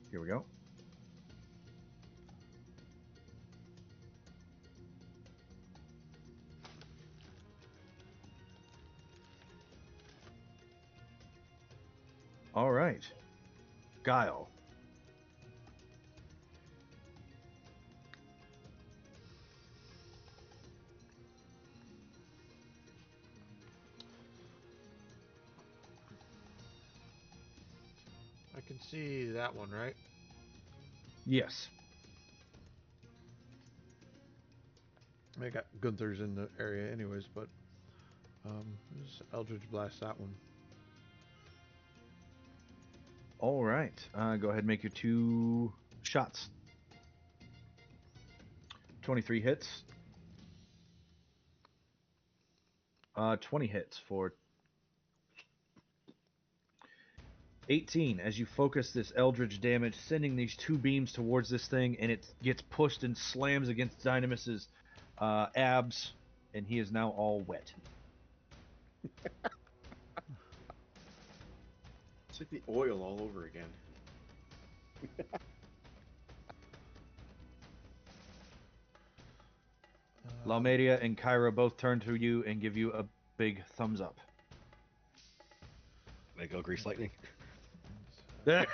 Here we go. All right. Guile. I can see that one, right? Yes. I got Gunther's in the area anyways, but just Eldritch Blast that one. All right. Go ahead and make your 2 shots. 23 hits. 20 hits for 18 as you focus this eldritch damage, sending these 2 beams towards this thing, and it gets pushed and slams against Dynamis's abs, and he is now all wet. It's like the oil all over again. Laumedia and Kyra both turn to you and give you a big thumbs up. They go grease lightning. This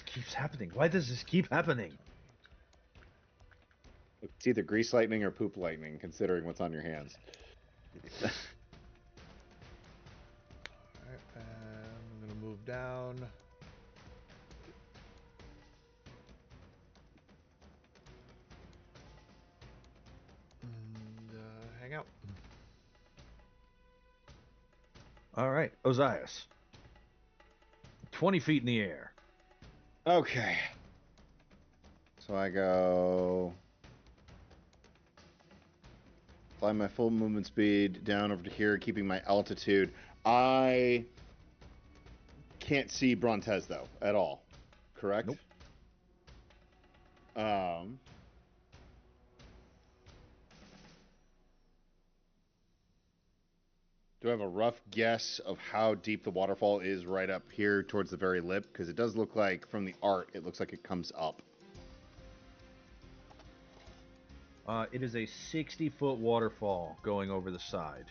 keeps happening. Why does this keep happening? It's either grease lightning or poop lightning, considering what's on your hands. Alright, and I'm gonna move down. All right, Ozias. 20 feet in the air. Okay. So I go. Fly my full movement speed down over to here, keeping my altitude. I can't see Brontez though at all. Correct? Nope. Do I have a rough guess of how deep the waterfall is right up here towards the very lip? Because it does look like, from the art, it looks like it comes up. It is a 60-foot waterfall going over the side.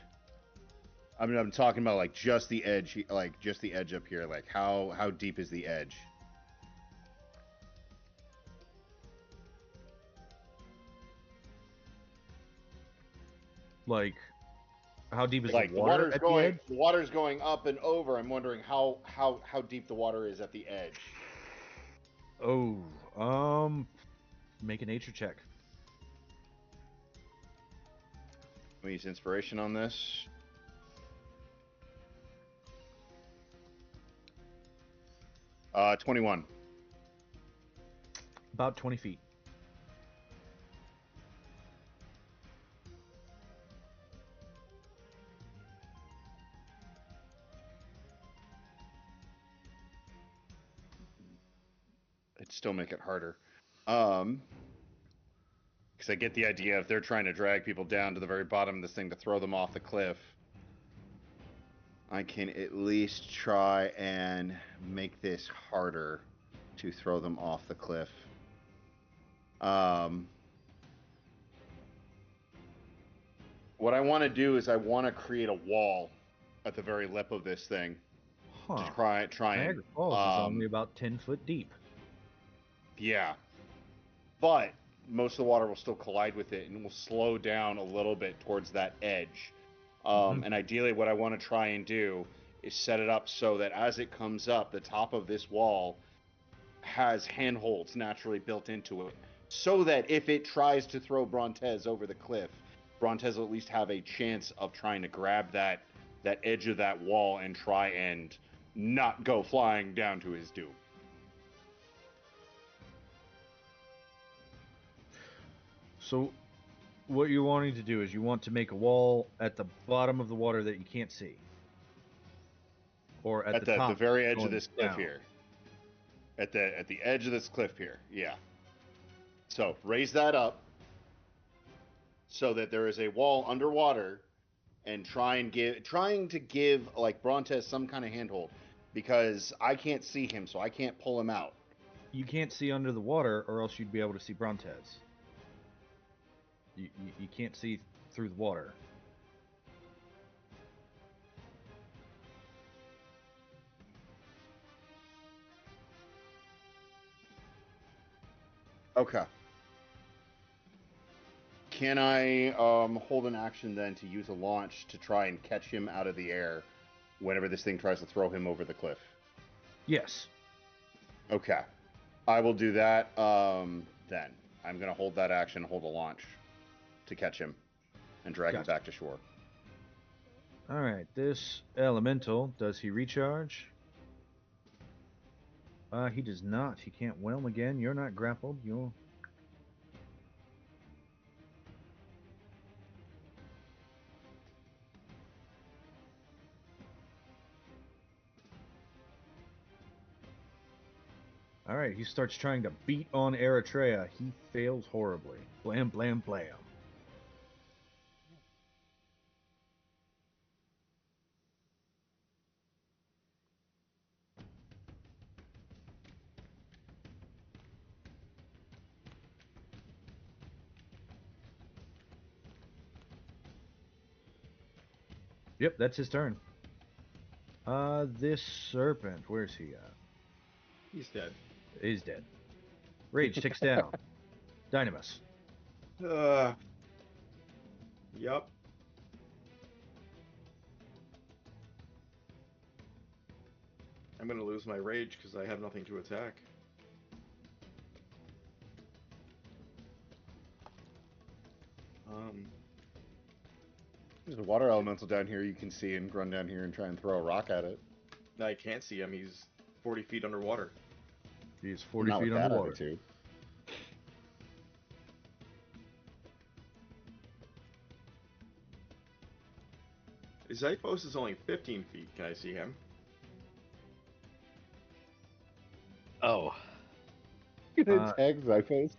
I mean, I'm talking about like just the edge, like just the edge up here. Like how deep is the edge? Like, how deep is Like the water at the edge? the water's going up and over. I'm wondering how deep the water is at the edge. Oh, make a nature check. Let me use inspiration on this. Uh, 21. About 20 feet. It'd still make it harder. Because I get the idea if they're trying to drag people down to the very bottom of this thing to throw them off the cliff, I can at least try and make this harder to throw them off the cliff. What I want to do is I want to create a wall at the very lip of this thing to try and Niagara Falls is only about 10 foot deep. yeah, but most of the water will still collide with it and will slow down a little bit towards that edge. And ideally, what I want to try and do is set it up so that as it comes up, the top of this wall has handholds naturally built into it, so that if it tries to throw Brontez over the cliff, Brontez will at least have a chance of trying to grab that edge of that wall and try and not go flying down to his doom. So, what you're wanting to do is you want to make a wall at the bottom of the water that you can't see, or at the top, the very edge of going this cliff down. here. At the edge of this cliff here, yeah. So raise that up so that there is a wall underwater, and trying to give like Brontez some kind of handhold, because I can't see him, so I can't pull him out. You can't see under the water, or else you'd be able to see Brontez. You can't see through the water. Okay. Can I hold an action then to use a launch to try and catch him out of the air whenever this thing tries to throw him over the cliff? Yes. Okay. I will do that then. I'm going to hold that action, hold a launch to catch him and drag him back to shore. All right. This elemental, does he recharge? He does not. He can't whelm again. You're not grappled. You're... All right, he starts trying to beat on Eritrea. He fails horribly. Blam, blam, blam. Yep, that's his turn. This serpent, where's he at? He's dead. He's dead. Rage ticks down. Dynamis. Yup. I'm gonna lose my rage because I have nothing to attack. There's a water elemental down here you can see and run down here and try and throw a rock at it. I can't see him. He's 40 feet underwater. He's 40 Not feet with that underwater. attitude. Zyphos is only 15 feet. Can I see him? Oh. You gonna tag Zyphos?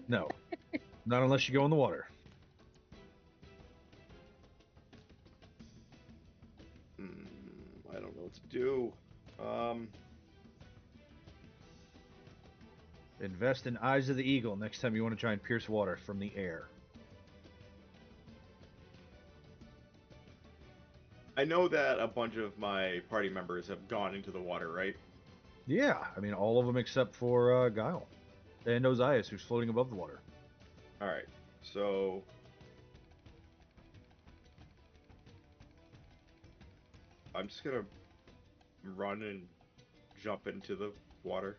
No. Not unless you go in the water. I don't know what to do. Invest in Eyes of the Eagle next time you want to try and pierce water from the air. I know that a bunch of my party members have gone into the water, right? Yeah, I mean, all of them except for Guile. And Ozias, who's floating above the water. Alright, so... I'm just gonna run and jump into the water.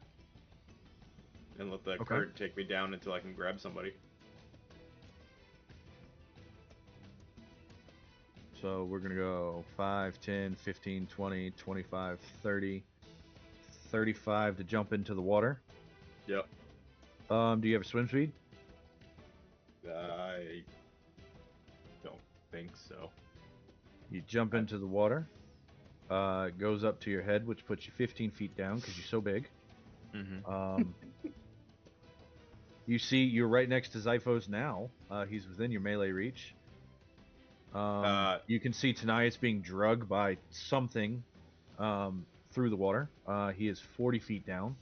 And let the current take me down until I can grab somebody. So we're going to go 5, 10, 15, 20, 25, 30, 35 to jump into the water. Yep. Do you have a swim speed? I don't think so. You jump into the water. It goes up to your head, which puts you 15 feet down because you're so big. Mm-hmm. You see, you're right next to Zyphos now. He's within your melee reach. You can see Tanias being drugged by something through the water. He is 40 feet down.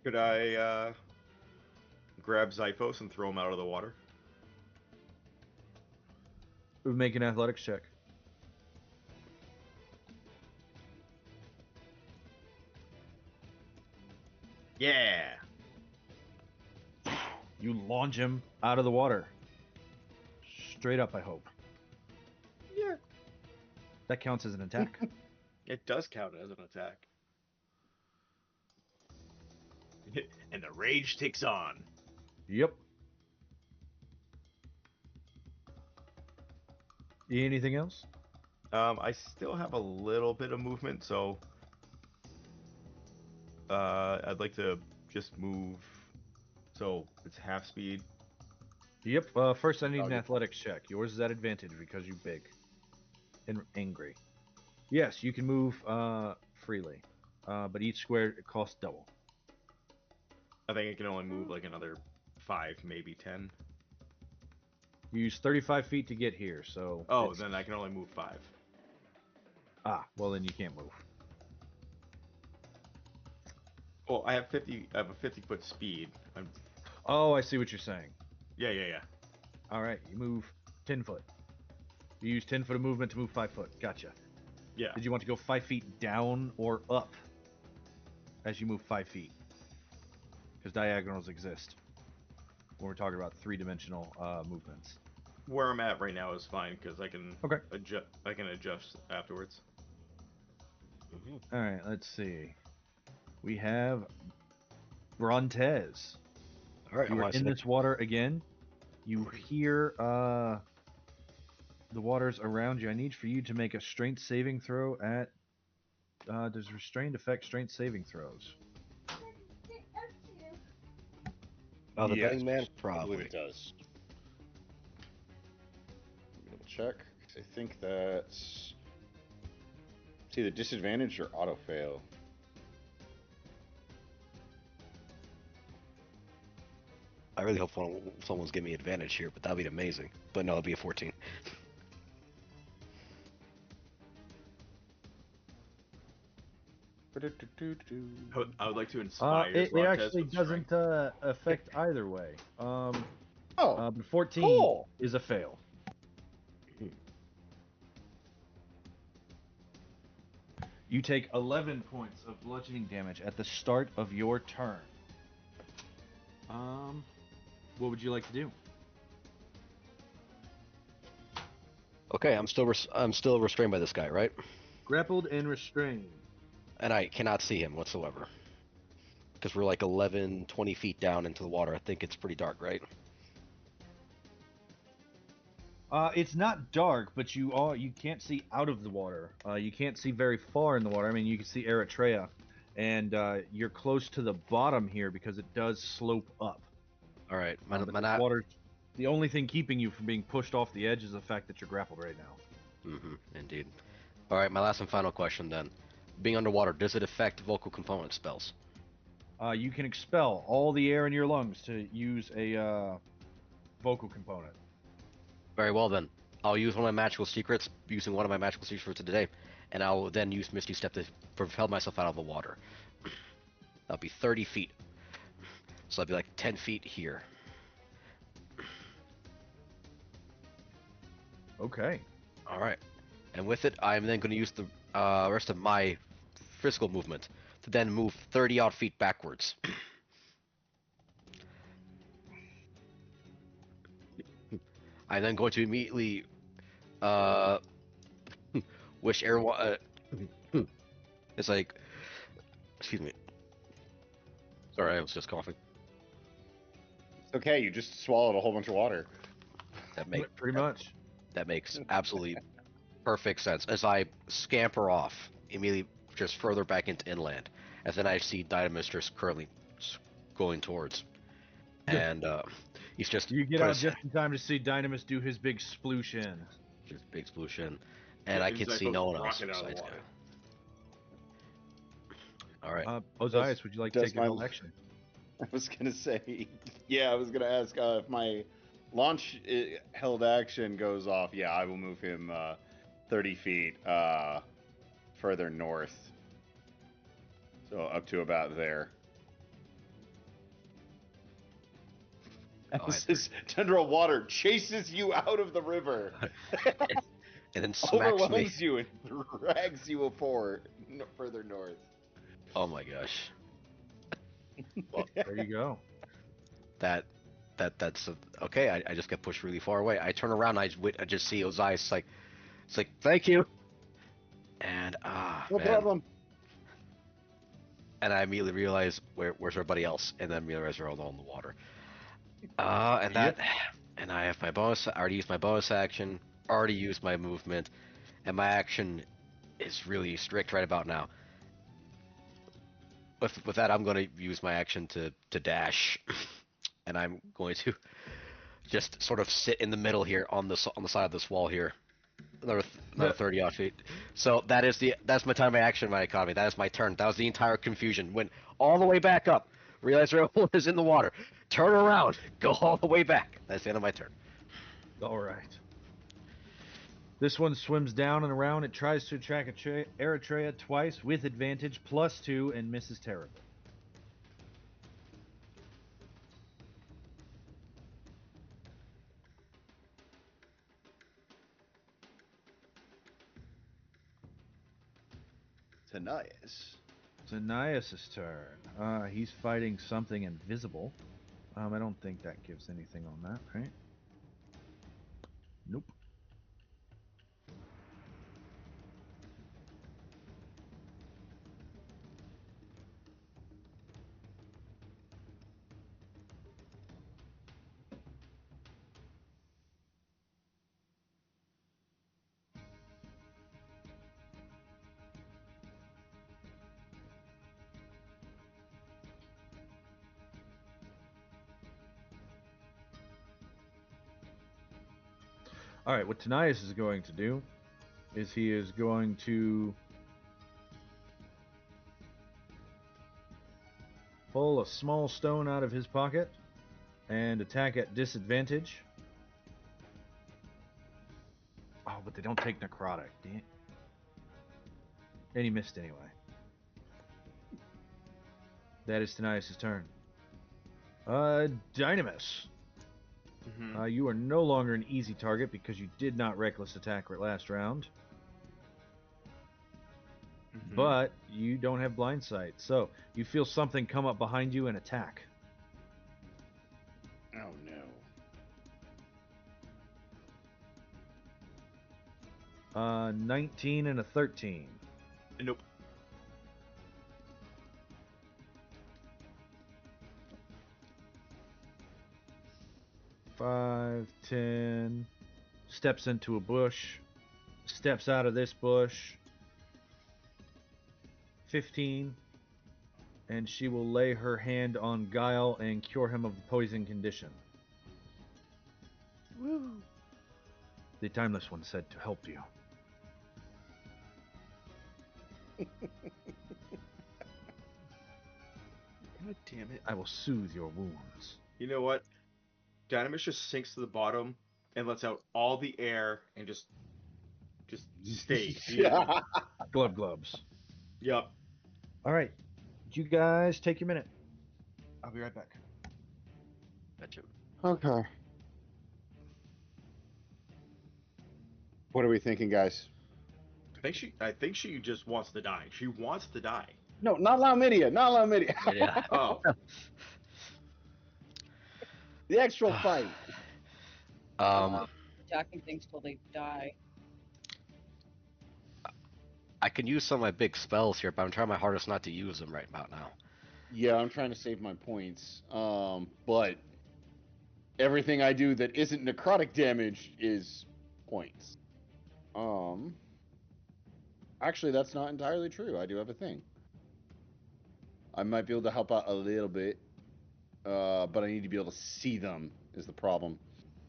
Could I grab Zyphos and throw him out of the water? Make an athletics check. Yeah! You launch him out of the water. Straight up, I hope. Yeah. That counts as an attack. It does count as an attack. And the rage takes on. Yep. Anything else? I still have a little bit of movement, so I'd like to just move. So it's half speed. Yep. First, I need an athletics check. Yours is at advantage because you're big and angry. Yes, you can move freely, but each square it costs double. I think I can only move like another 5, maybe 10. You use 35 feet to get here, so. Oh, then I can only move 5. Ah, well then you can't move. Well, I have 50. I have a 50-foot speed. Oh, I see what you're saying. Yeah. All right, you move 10 foot. You use 10 foot of movement to move 5 foot. Gotcha. Yeah. Did you want to go 5 feet down or up as you move 5 feet? Because diagonals exist when we're talking about three-dimensional movements. Where I'm at right now is fine because I can adjust. I can adjust afterwards. All right, let's see. We have Brontez. All right, you are in this water again. You hear the waters around you. I need for you to make a strength saving throw at. Does restrained affect strength saving throws? Oh, the Yes, betting man? I Probably. believe it does. Double check. 'Cause I think that's. It's either disadvantage or auto fail. I really hope someone's giving me advantage here, but that'd be amazing. But no, it'd be a 14. I would like to inspire. It actually doesn't affect either way. But 14 cool. is a fail. You take 11 points of bludgeoning damage at the start of your turn. What would you like to do? Okay, I'm still restrained by this guy, right? Grappled and restrained. And I cannot see him whatsoever. because we're like 11, 20 feet down into the water. I think it's pretty dark, right? It's not dark, but you can't see out of the water. You can't see very far in the water. I mean, you can see Eritrea, and you're close to the bottom here because it does slope up. All right, But the water, the only thing keeping you from being pushed off the edge is the fact that you're grappled right now. Indeed. All right, my last and final question then. Being underwater, does it affect vocal component spells? You can expel all the air in your lungs to use a vocal component. Very well then. I'll use one of my magical secrets, using one of my magical secrets for today, and I'll then use Misty Step to propel myself out of the water. That'll be 30 feet. So that'll be like 10 feet here. Okay. All right. And with it, I'm then going to use the rest of my physical movement to then move 30 odd feet backwards. I'm then going to immediately wish everyone. It's like, excuse me. Sorry, I was just coughing. It's okay, you just swallowed a whole bunch of water. Pretty much. That makes absolutely perfect sense. As I scamper off, immediately just further back into inland, as then I see Dynamis just currently going towards, and he's just You get out just in time to see Dynamis do his big sploosh in. His big sploosh in, and I can see no one else besides him. All right. Ozias, would you like to take your action? I was gonna say, yeah, I was gonna ask if my launch held action goes off. Yeah, I will move him 30 feet further north, so up to about there. As this tundra water chases you out of the river, and then smacks overwhelms me. you and drags you further north. Oh my gosh. Well, there you go. That's okay. I just got pushed really far away. I turn around. I just see Ozias it's like thank you, and no problem. And I immediately realize where's everybody else, and then realize they're all in the water. And that, and I have my bonus. I already used my bonus action. Already used my movement, and my action is really strict right about now. With that, I'm going to use my action to dash, and I'm going to just sort of sit in the middle here on the side of this wall here, another 30 odd feet. So that's my time, my action, my economy. That is my turn. That was the entire confusion. Went all the way back up. Realize everyone is in the water. Turn around. Go all the way back. That's the end of my turn. All right. This one swims down and around. It tries to attack Eritrea twice with advantage, +2, and misses terribly. Tanias' turn. He's fighting something invisible. I don't think that gives anything on that, right? Nope. All right, what Tanias is going to do is he is going to pull a small stone out of his pocket and attack at disadvantage. Oh, but they don't take necrotic. Damn. And he missed anyway. That is Tanias' turn. Dynamis. You are no longer an easy target because you did not reckless attack last round. But you don't have blind sight, so you feel something come up behind you and attack. Oh no. 19 and a 13. Nope. 5, 10. Steps into a bush. Steps out of this bush. 15. And she will lay her hand on Guile and cure him of the poison condition. Woo. The Timeless One said to help you. God damn it. I will soothe your wounds. You know what? Dynamis just sinks to the bottom and lets out all the air and just stays. Yeah. Glubs. Yep. All right. You guys take your minute. I'll be right back. Gotcha. Okay. What are we thinking, guys? I think she just wants to die. She wants to die. No, not Laumidia. Not Laumidia. Yeah. Oh. The actual fight. Attacking things till they die. I can use some of my big spells here, but I'm trying my hardest not to use them right about now. Yeah, I'm trying to save my points. But everything I do that isn't necrotic damage is points. Actually, that's not entirely true. I do have a thing. I might be able to help out a little bit, but I need to be able to see them is the problem.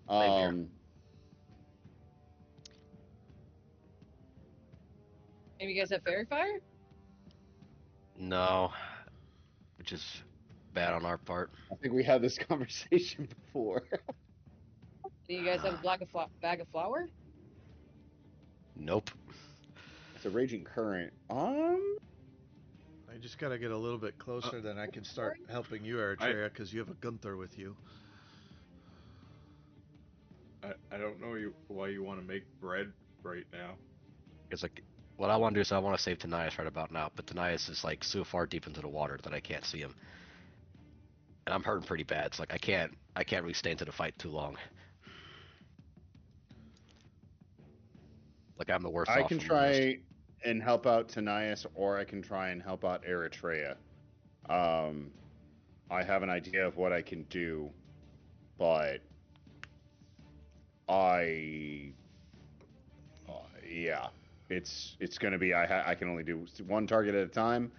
Same here. Maybe you guys have fairy fire? No, which is bad on our part. I think we had this conversation before. Do you guys have a bag of flour? Nope. It's a raging current. I just gotta get a little bit closer, then I can start helping you, Eritrea, because you have a Gunther with you. I don't know why you want to make bread right now. It's like, what I want to do is I want to save Tanias right about now, but Tanias is like so far deep into the water that I can't see him, and I'm hurting pretty bad. It's like I can't really stay into the fight too long. Like I'm the worst. I off can from the list. try and help out Tanias, or I can try and help out Eritrea. I have an idea of what I can do, but yeah, it's gonna be I can only do one target at a time,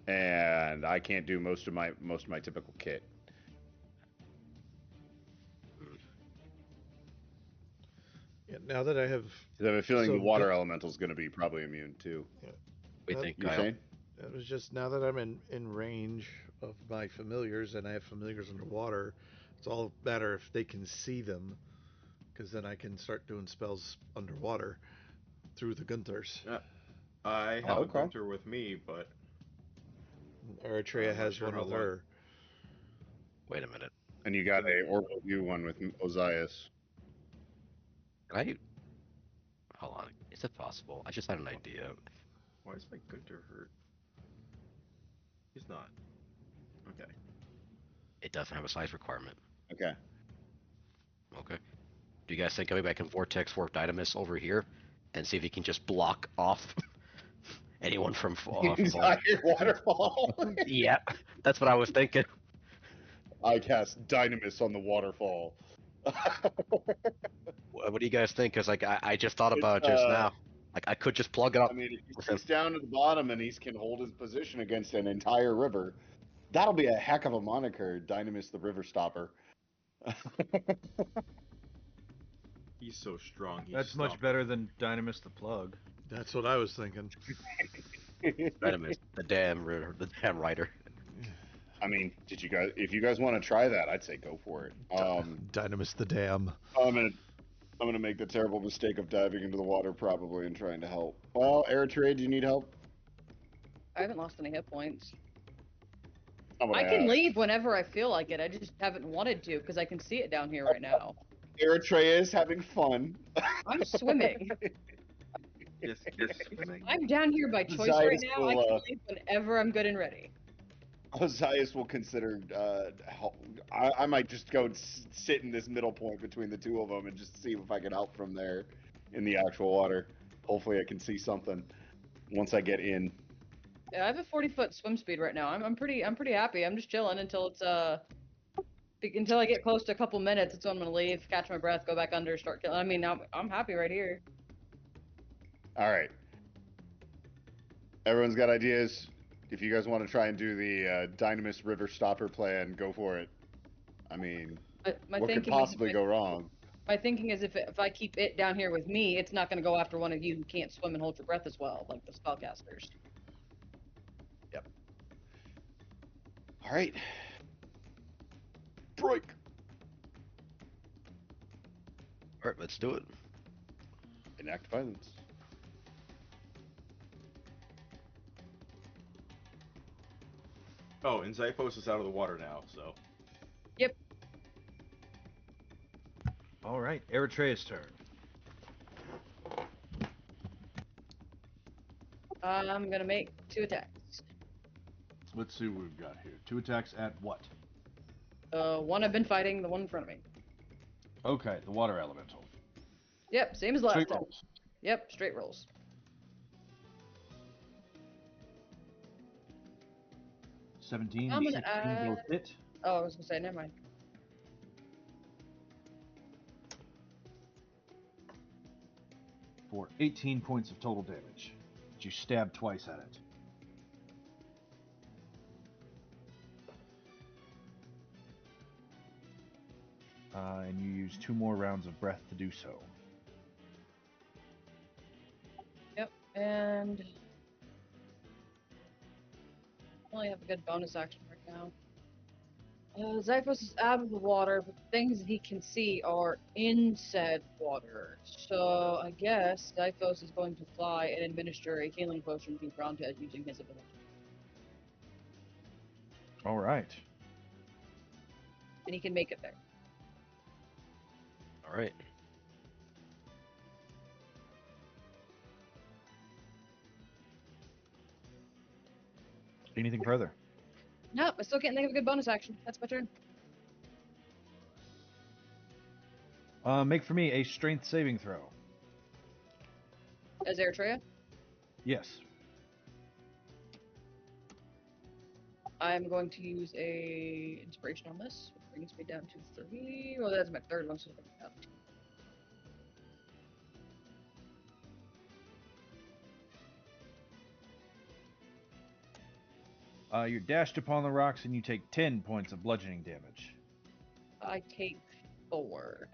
and I can't do most of my typical kit. Yeah, now that I have... I have a feeling So the water elemental is gonna be probably immune too. We That- think, You're Kyle. saying? It was just now that I'm in range of my familiars, and I have familiars underwater, it's all a matter if they can see them, because then I can start doing spells underwater through the Gunthers. I have a okay. Gunther with me, but Eritrea I'm not has sure one how with long. her. Wait a minute. And you got a orbital view one with Ozias. Can I? Hold on. Is it possible? I just had an idea. Why is my Gunther hurt? He's not. Okay. It doesn't have a size requirement. Okay. Okay. Do you guys think maybe I can vortex warp Dynamis over here and see if he can just block off anyone from falling? Entire waterfall. Yeah, that's what I was thinking. I cast Dynamis on the waterfall. What do you guys think? Because like I just thought about it It's, just now. Like I could just plug it up. I mean, if he with him. sits down to the bottom and he can hold his position against an entire river, that'll be a heck of a moniker, Dynamis the River Stopper. He's so strong. He's That's much better than Dynamis the Plug. That's what I was thinking. Dynamis, the damn writer. I mean, if you guys want to try that, I'd say go for it. Dynamis the Dam. I'm gonna make the terrible mistake of diving into the water probably and trying to help. Well, Eritrea, do you need help? I haven't lost any hit points. I'm gonna I can ask. leave whenever I feel like it. I just haven't wanted to because I can see it down here right now. Eritrea is having fun. I'm swimming. Yes, swimming. I'm down here by choice Ozias right now. I will, can leave whenever I'm good and ready. Ozias will consider help. I might just go sit in this middle point between the two of them and just see if I can help from there in the actual water. Hopefully I can see something once I get in. Yeah, I have a 40-foot swim speed right now. I'm pretty happy. I'm just chilling until it's Until I get close to a couple minutes, that's when I'm gonna leave, catch my breath, go back under, start killing. I mean, I'm happy right here. All right. Everyone's got ideas. If you guys want to try and do the Dynamis River Stopper plan, go for it. I mean, My what could thinking is possibly go wrong? my thinking is if I keep it down here with me, it's not gonna go after one of you who can't swim and hold your breath as well, like the spellcasters. Yep. All right. Break. All right, let's do it. Enact violence. Oh, and Zyphos is out of the water now, so. Yep. All right, Eritrea's turn. I'm gonna make 2 attacks. Let's see what we've got here. 2 attacks at what? One I've been fighting, the one in front of me. Okay, the water elemental. Yep, same as last Straight time. rolls. Yep, straight rolls. 17 I'm and gonna 16 both add- hit. Oh, I was gonna say, never mind. For 18 points of total damage. But you stab twice at it. And you use 2 more rounds of breath to do so. Yep, and I only have a good bonus action right now. Zyphos is out of the water, but the things that he can see are in said water. So I guess Zyphos is going to fly and administer a healing potion to Granted using his ability. All right. And he can make it there. All right. Anything further? No, I still can't think of a good bonus action. That's my turn. Make for me a strength saving throw. As Eritrea, Yes. I'm going to use a inspiration on this, which brings me down to 3. Well, that's my third one, so yeah. You're dashed upon the rocks and you take 10 points of bludgeoning damage. I take 4.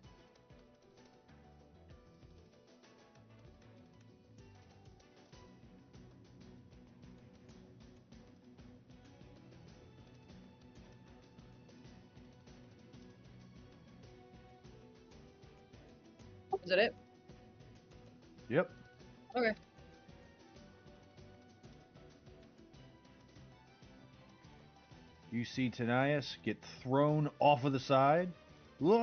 Is that it? Yep. Okay. You see Tanias get thrown off of the side. Whoa!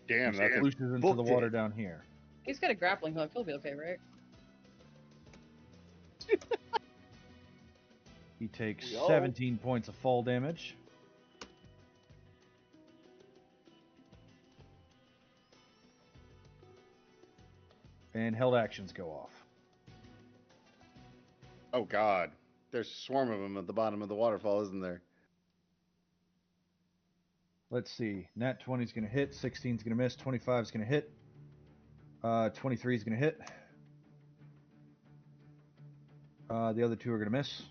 Damn, He that's a splooshes into the water down here. He's got a grappling hook. He'll be okay, right? He takes Yo. 17 points of fall damage. And held actions go off. Oh God, there's a swarm of them at the bottom of the waterfall, isn't there? Let's see. Nat 20 is going to hit. 16 is going to miss. 25 is going to hit. 23 is going to hit. The other 2 are going to miss.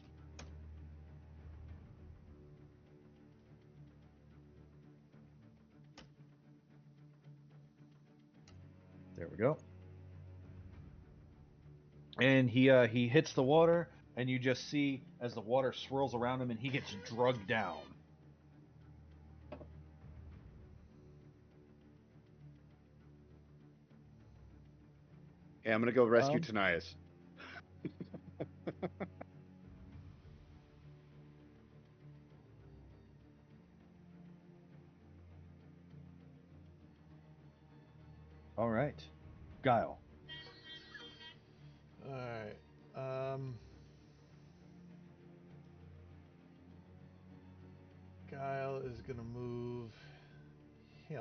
There we go. And he hits the water, and you just see as the water swirls around him, and he gets drugged down. Yeah, I'm gonna go rescue Tanias. All right, Guile. All right. Guile is gonna move here.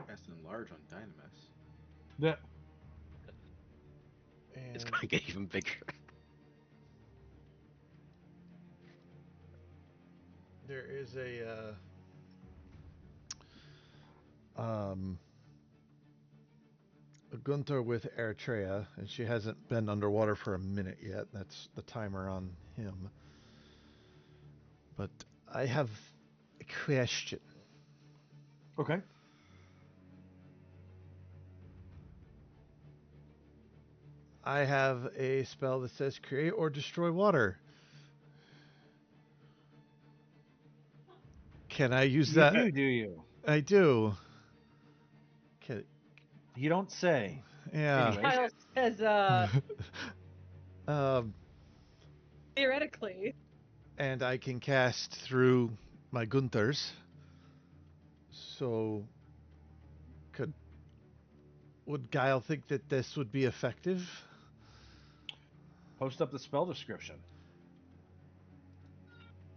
Cast enlarge on Dynamis. Yeah. And It's gonna get even bigger. There is a Gunther with Eritrea, and she hasn't been underwater for a minute yet. That's the timer on him. But I have a question. Okay. I have a spell that says create or destroy water. Can I use that? Do you? I do. Can, You don't say. yeah. Anyway. Kyle says, um, theoretically. and I can cast through my Gunthers. So, would Guile think that this would be effective? Post up the spell description.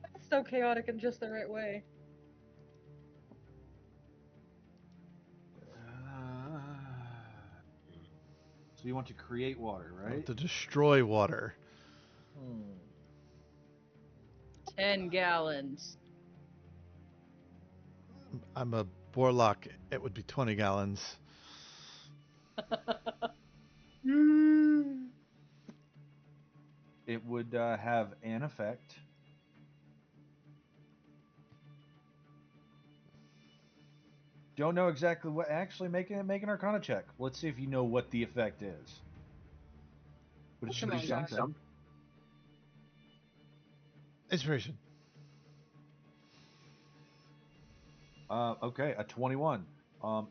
That's so chaotic in just the right way. So you want to create water, right? To destroy water. 10 gallons. I'm a Warlock. It would be 20 gallons. It would have an effect. Don't know exactly what. Actually, make an Arcana check. Let's see if you know what the effect is. But it should Come be on, something. Josh. Inspiration. Okay, a 21.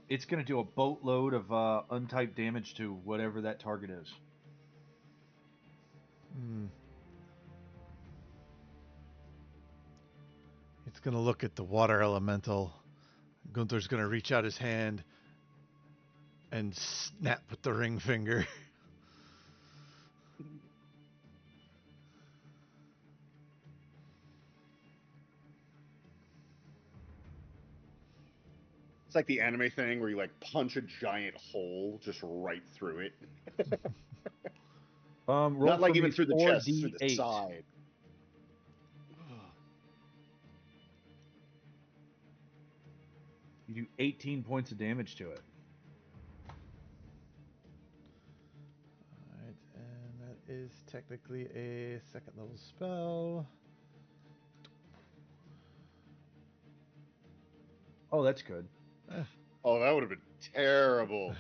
It's going to do a boatload of untyped damage to whatever that target is. It's going to look at the water elemental. Gunther's going to reach out his hand and snap with the ring finger. It's like the anime thing where you like punch a giant hole just right through it. Not like even through the chest, through the side. You do 18 points of damage to it. Alright, and that is technically a second level spell. Oh, that's good. Oh, that would have been terrible.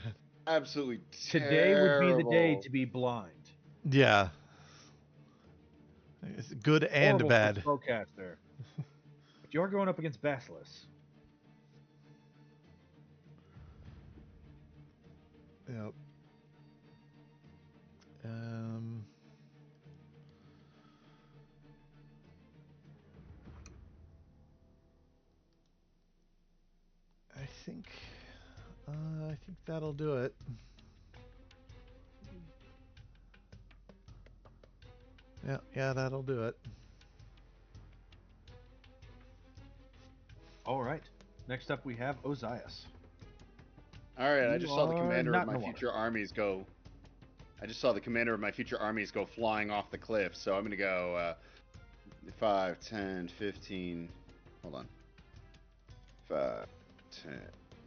Absolutely terrible. Today would be the day to be blind. Yeah. It's good and Horrible bad. for spellcaster. But you're going up against Basilisk. Yep. I think that'll do it. Yeah, that'll do it. All right. Next up, we have Ozias. All right, I just saw the You are commander not of in my the water. future armies go. I just saw the commander of my future armies go flying off the cliff. So I'm going to go 5, 10, 15. Hold on. 5, 10.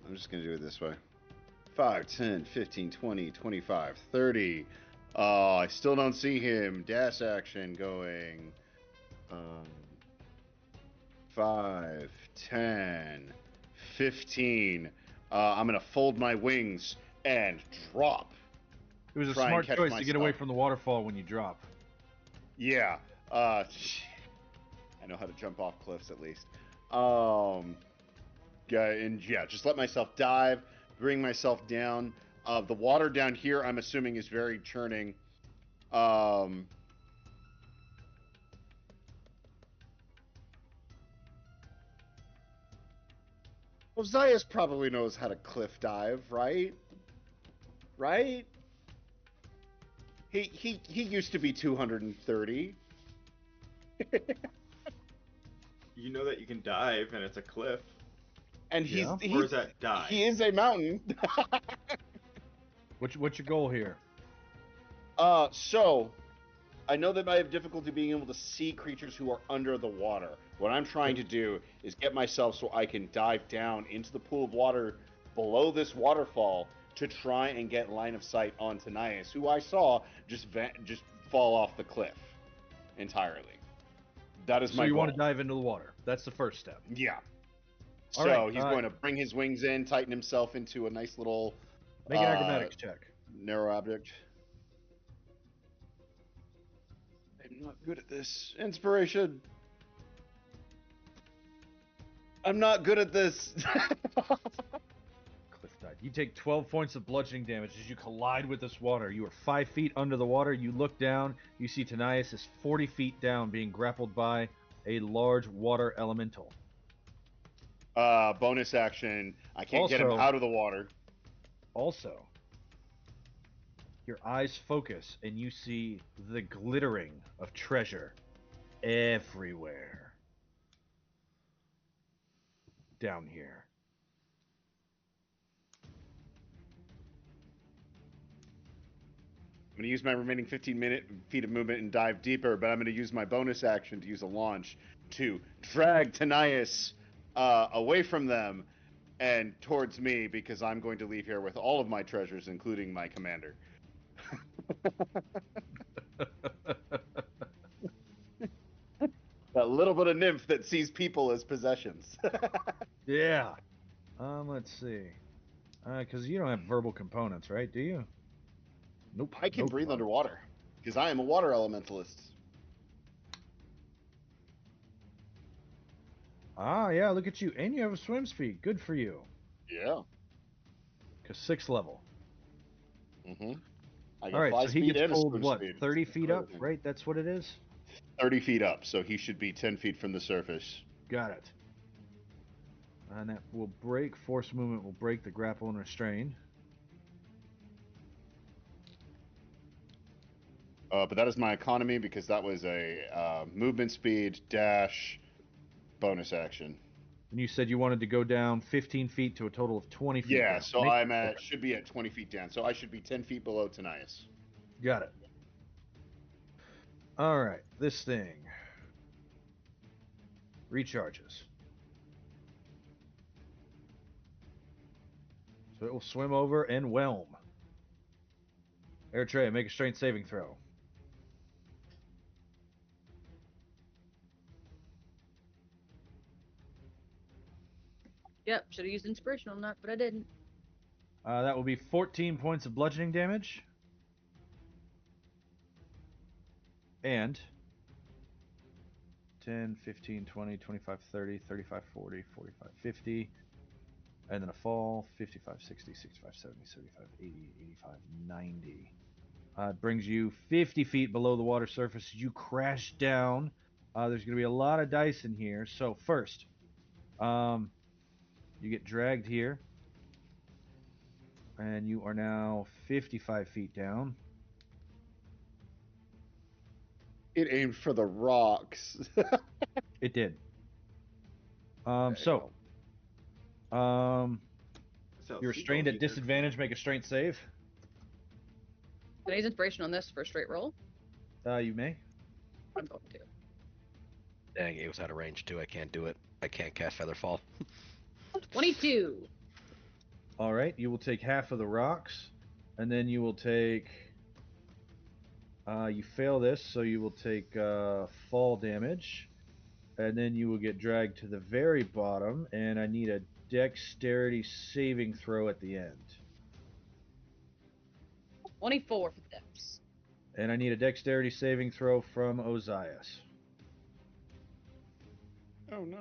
I'm just going to do it this way. 5, 10, 15, 20, 25, 30. Oh, I still don't see him. Dash action going. 5, 10, 15. I'm going to fold my wings and drop. It was a Try and smart catch choice to get away myself. from the waterfall when you drop. Yeah. I know how to jump off cliffs at least. And yeah, just let myself dive, bring myself down. The water down here, I'm assuming, is very churning. Ozias probably knows how to cliff dive, right? Right? He used to be 230. You know that you can dive and it's a cliff. And he's Or is that dive? He is a mountain. What's your goal here? So I know that I have difficulty being able to see creatures who are under the water. What I'm trying to do is get myself so I can dive down into the pool of water below this waterfall to try and get line of sight on Tanias, who I saw just fall off the cliff entirely. That is So my you goal. want to dive into the water. That's the first step. Yeah. All So right, he's going to bring his wings in, tighten himself into a nice little Make an acrobatics check. narrow object. I'm not good at this. Inspiration. I'm not good at this. Cliff dive. You take 12 points of bludgeoning damage as you collide with this water. You are 5 feet under the water. You look down. You see Tanias is 40 feet down, being grappled by a large water elemental. Bonus action. I can't get him Also- out of the water. Also, your eyes focus and you see the glittering of treasure everywhere down here. I'm going to use my remaining 15 feet of movement and dive deeper, but I'm going to use my bonus action to use a launch to drag Tanias away from them and towards me, because I'm going to leave here with all of my treasures, including my commander. That little bit of nymph that sees people as possessions. Yeah. Let's see. Because you don't have verbal components, right? Do you? Nope. I can Nope. breathe underwater, because I am a water elementalist. Ah, yeah, look at you. And you have a swim speed. Good for you. Yeah. Because 6th level. Mm-hmm. I got All right, 5 so he speed gets and a pulled, swim what, speed. 30 feet up, right? That's what it is? 30 feet up, so he should be 10 feet from the surface. Got it. And that will break. Force movement will break the grapple and restrain. But that is my economy, because that was a movement speed dash bonus action. And you said you wanted to go down 15 feet to a total of 20 feet. Yeah, down. so I'm at should be at 20 feet down, so I should be 10 feet below Tanias. Got it. All right, this thing recharges. So it will swim over and whelm. Eritrea, make a strength saving throw. Yep, should have used inspiration on that, but I didn't. That will be 14 points of bludgeoning damage. And 10, 15, 20, 25, 30, 35, 40, 45, 50. And then a fall, 55, 60, 65, 70, 75, 80, 85, 90. It brings you 50 feet below the water surface. You crash down. There's going to be a lot of dice in here. So first, you get dragged here. And you are now 55 feet down. It aimed for the rocks. It did. Sounds You're restrained at disadvantage. Make a strength save. Can I use inspiration on this for a straight roll? You may. I'm going to. Dang, it was out of range too. I can't do it. I can't cast Featherfall. 22. All right. You will take half of the rocks, and then you will take. You fail this, so you will take fall damage, and then you will get dragged to the very bottom. And I need a dexterity saving throw at the end. 24 for dex. And I need a dexterity saving throw from Ozias. Oh no.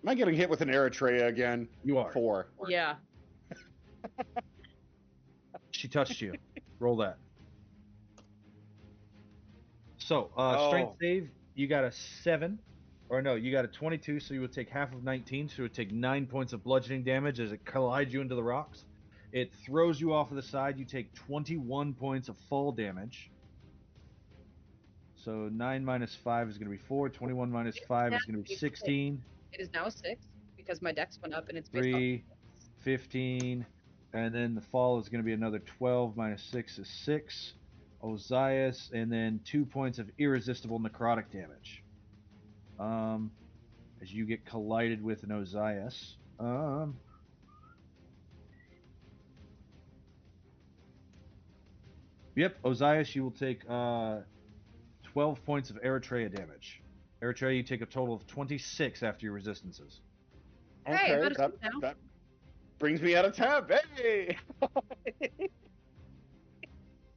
Am I getting hit with an Eritrea again? You are. 4. Yeah. She touched you. Roll that. So, Oh. strength save, you got a 7. Or no, you got a 22, so you would take half of 19, so it would take 9 points of bludgeoning damage as it collides you into the rocks. It throws you off of the side. You take 21 points of fall damage. So 9 minus 5 is going to be 4. 21 minus 5 is going to be 16. It is now a 6 because my dex went up and it's based 3, 15, and then the fall is going to be another 12 minus 6 is 6. Ozias, and then 2 points of irresistible necrotic damage. As you get collided with an Ozias. Yep, Ozias, you will take 12 points of Eritrea damage. Eritrea, you take a total of 26 after your resistances. Hey, I'm Okay, out of that, soup now. that brings me out of temp. Hey!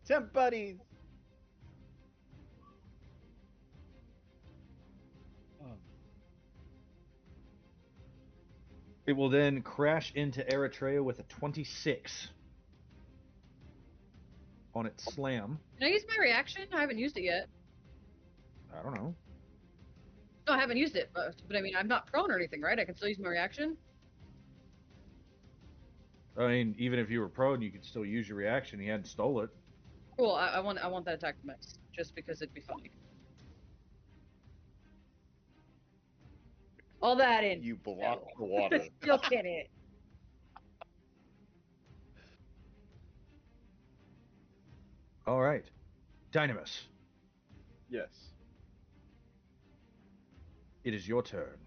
Temp buddies! It will then crash into Eritrea with a 26 on its slam. Can I use my reaction? I haven't used it yet. I don't know. No, I haven't used it, but I mean, I'm not prone or anything, right? I can still use my reaction? I mean, even if you were prone, you could still use your reaction. He hadn't stole it. Cool, I want that attack to miss, just because it'd be funny. All that in. You block the water. Still can't hit. All right. Dynamis, Yes. it is your turn.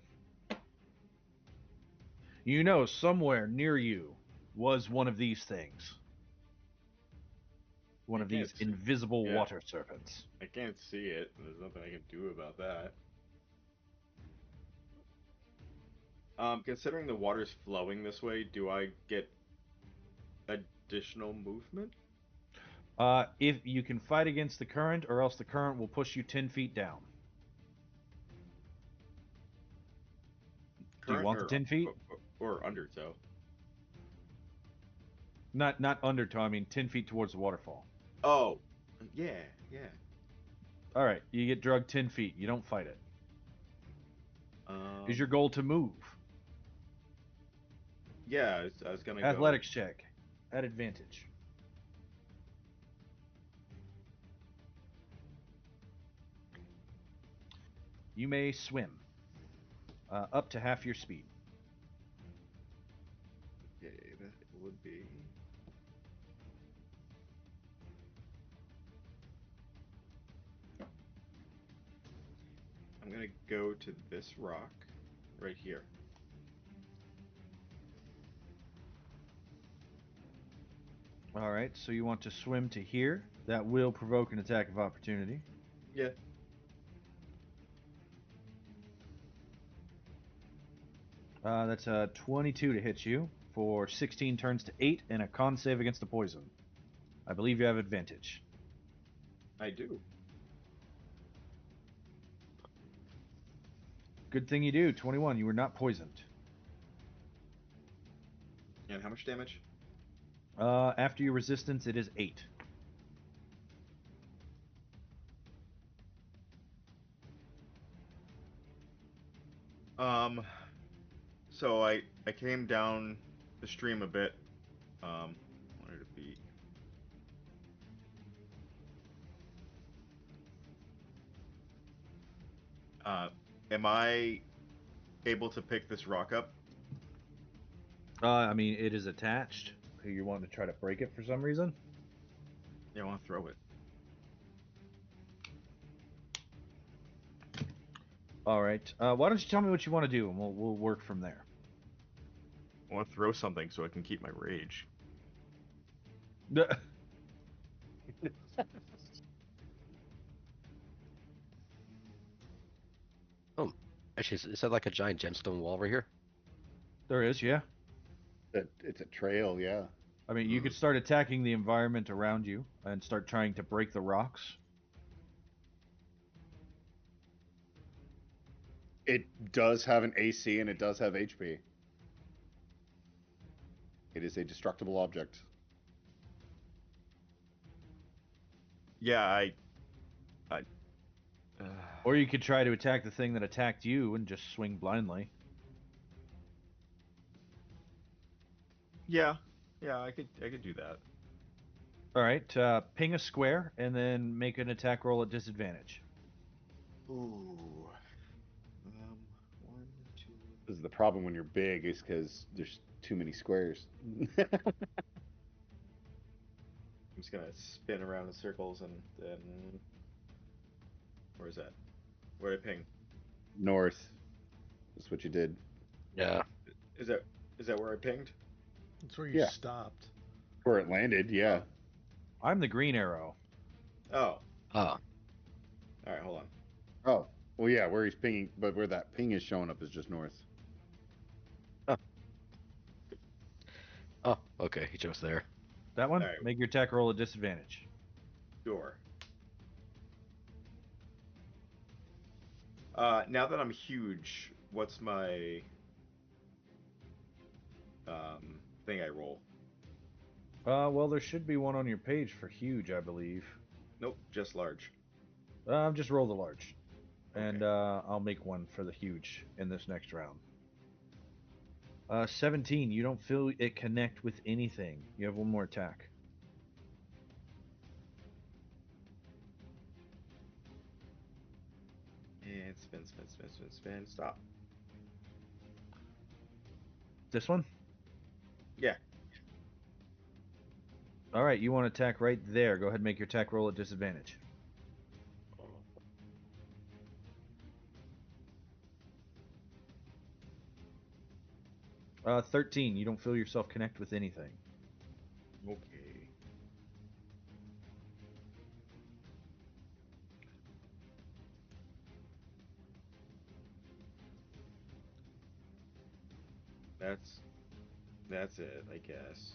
You know, somewhere near you was one of these things. One I of these can't see- invisible yeah. water serpents. I can't see it. There's nothing I can do about that. Considering the water's flowing this way, do I get additional movement? If you can fight against the current, or else the current will push you 10 feet down. Do you want the 10 feet? Or undertow? Not undertow, I mean 10 feet towards the waterfall. Oh, yeah. All right, you get drugged 10 feet. You don't fight it. Is your goal to move? Yeah, I was gonna Athletics check at advantage. You may swim up to half your speed. Okay, that would be. I'm gonna go to this rock right here. All right, so you want to swim to here. That will provoke an attack of opportunity. Yeah. That's a 22 to hit you for 16 turns to 8 and a con save against the poison. I believe you have advantage. I do. Good thing you do. 21. You were not poisoned. And how much damage? After your resistance, it is 8. So I came down the stream a bit. Wanted to be. Am I able to pick this rock up? I mean, it is attached. You want to try to break it for some reason? Yeah, I want to throw it. All right. Why don't you tell me what you want to do, and we'll work from there. I want to throw something so I can keep my rage. Oh, actually, is that like a giant gemstone wall right here? There is, yeah. It's a trail, yeah. I mean, you could start attacking the environment around you and start trying to break the rocks. It does have an AC and it does have HP. It is a destructible object. Yeah, Or you could try to attack the thing that attacked you and just swing blindly. yeah, I could do that. All right, ping a square and then make an attack roll at disadvantage. Ooh. 1, 2. This is the problem when you're big, is because there's too many squares. I'm just gonna spin around in circles and then. Where's that? Where did I ping? North. That's what you did. Yeah. Is that where I pinged? That's where you Yeah. stopped. Where it landed, yeah. I'm the green arrow. Oh. Oh. All right, hold on. Oh. Well, yeah, where he's pinging, but where that ping is showing up is just north. Oh, okay. He chose there. That one? Alright. Make your attack roll a disadvantage. Sure. Now that I'm huge, what's my thing I roll? Well, there should be one on your page for huge, I believe. Nope, just large. Just roll the large. And Okay. I'll make one for the huge in this next round. 17, you don't feel it connect with anything. You have one more attack. And spin, spin, spin, spin, spin. Stop. This one? Yeah. All right, you want to attack right there. Go ahead and make your attack roll at disadvantage. 13, you don't feel yourself connect with anything. Okay. That's it, I guess.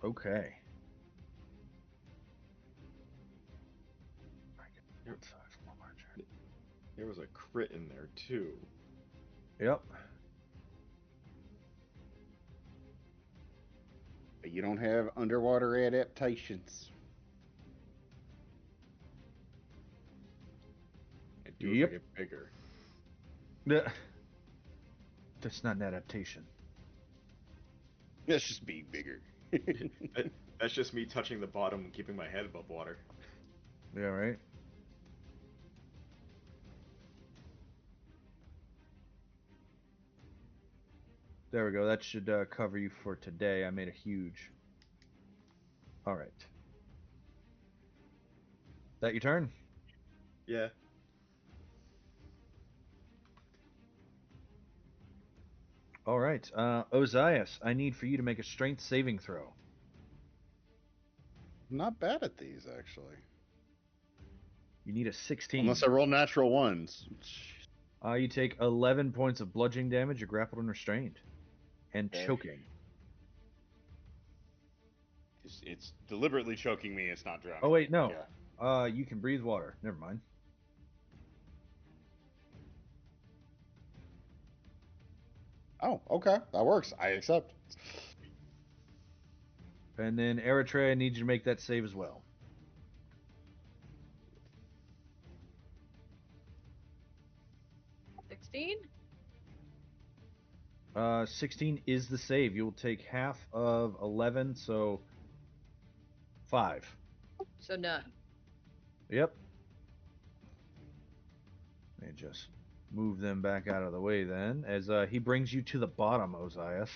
Okay. There was a crit in there too. Yep. But you don't have underwater adaptations. I do Yep. if I get bigger. That's not an adaptation. That's just being bigger. That's just me touching the bottom and keeping my head above water. Yeah, right? There we go. That should cover you for today. I made a huge. All right. That your turn? Yeah. All right. Ozias, I need for you to make a strength saving throw. Not bad at these, actually. You need a 16. Unless I roll natural ones. You take 11 points of bludgeoning damage. You're grappled and restrained. And Okay. choking. It's deliberately choking me. It's not drowning. Oh, wait, no. Yeah. You can breathe water. Never mind. Oh, okay. That works. I accept. And then Eritrea, I need you to make that save as well. $16? 16 is the save. You'll take half of 11, so 5. So none. Yep. Let me just move them back out of the way then, as he brings you to the bottom, Ozias.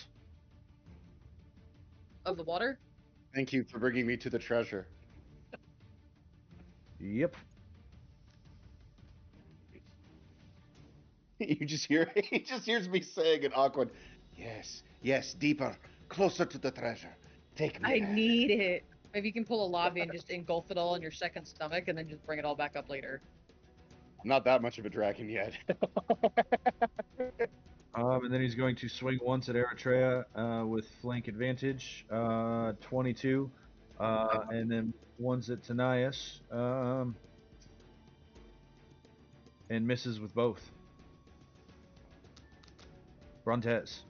Of the water? Thank you for bringing me to the treasure. Yep. You just hear he just hears me saying in awkward, yes, yes, deeper, closer to the treasure. Take me I there." need it. Maybe you can pull a lobby and just engulf it all in your second stomach and then just bring it all back up later. I'm not that much of a dragon yet. And then he's going to swing once at Eritrea with flank advantage, 22. And then once at Tanias, and misses with both. Brontes.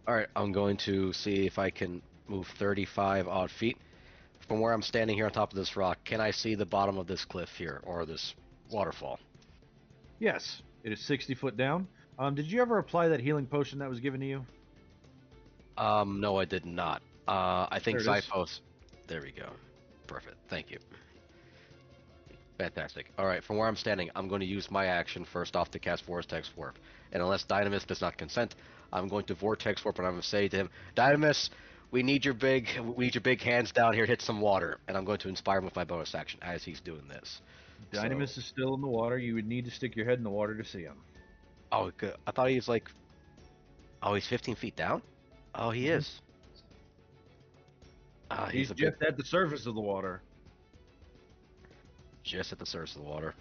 All right, I'm going to see if I can move 35 odd feet from where I'm standing here on top of this rock. Can I see the bottom of this cliff here or this waterfall? Yes, it is 60 foot down. Did you ever apply that healing potion that was given to you? No, I did not. I think There it is. Zyphos. There we go. Perfect. Thank you. Fantastic. All right, from where I'm standing, I'm going to use my action first off to cast Vortex Warp. And unless Dynamis does not consent, I'm going to Vortex Warp and I'm going to say to him, Dynamis, we need your big hands down here to hit some water. And I'm going to inspire him with my bonus action as he's doing this. Dynamis is still in the water. You would need to stick your head in the water to see him. Oh, good. I thought he was like... Oh, he's 15 feet down? Oh, he is. He's just at the surface of the water. Just at the surface of the water.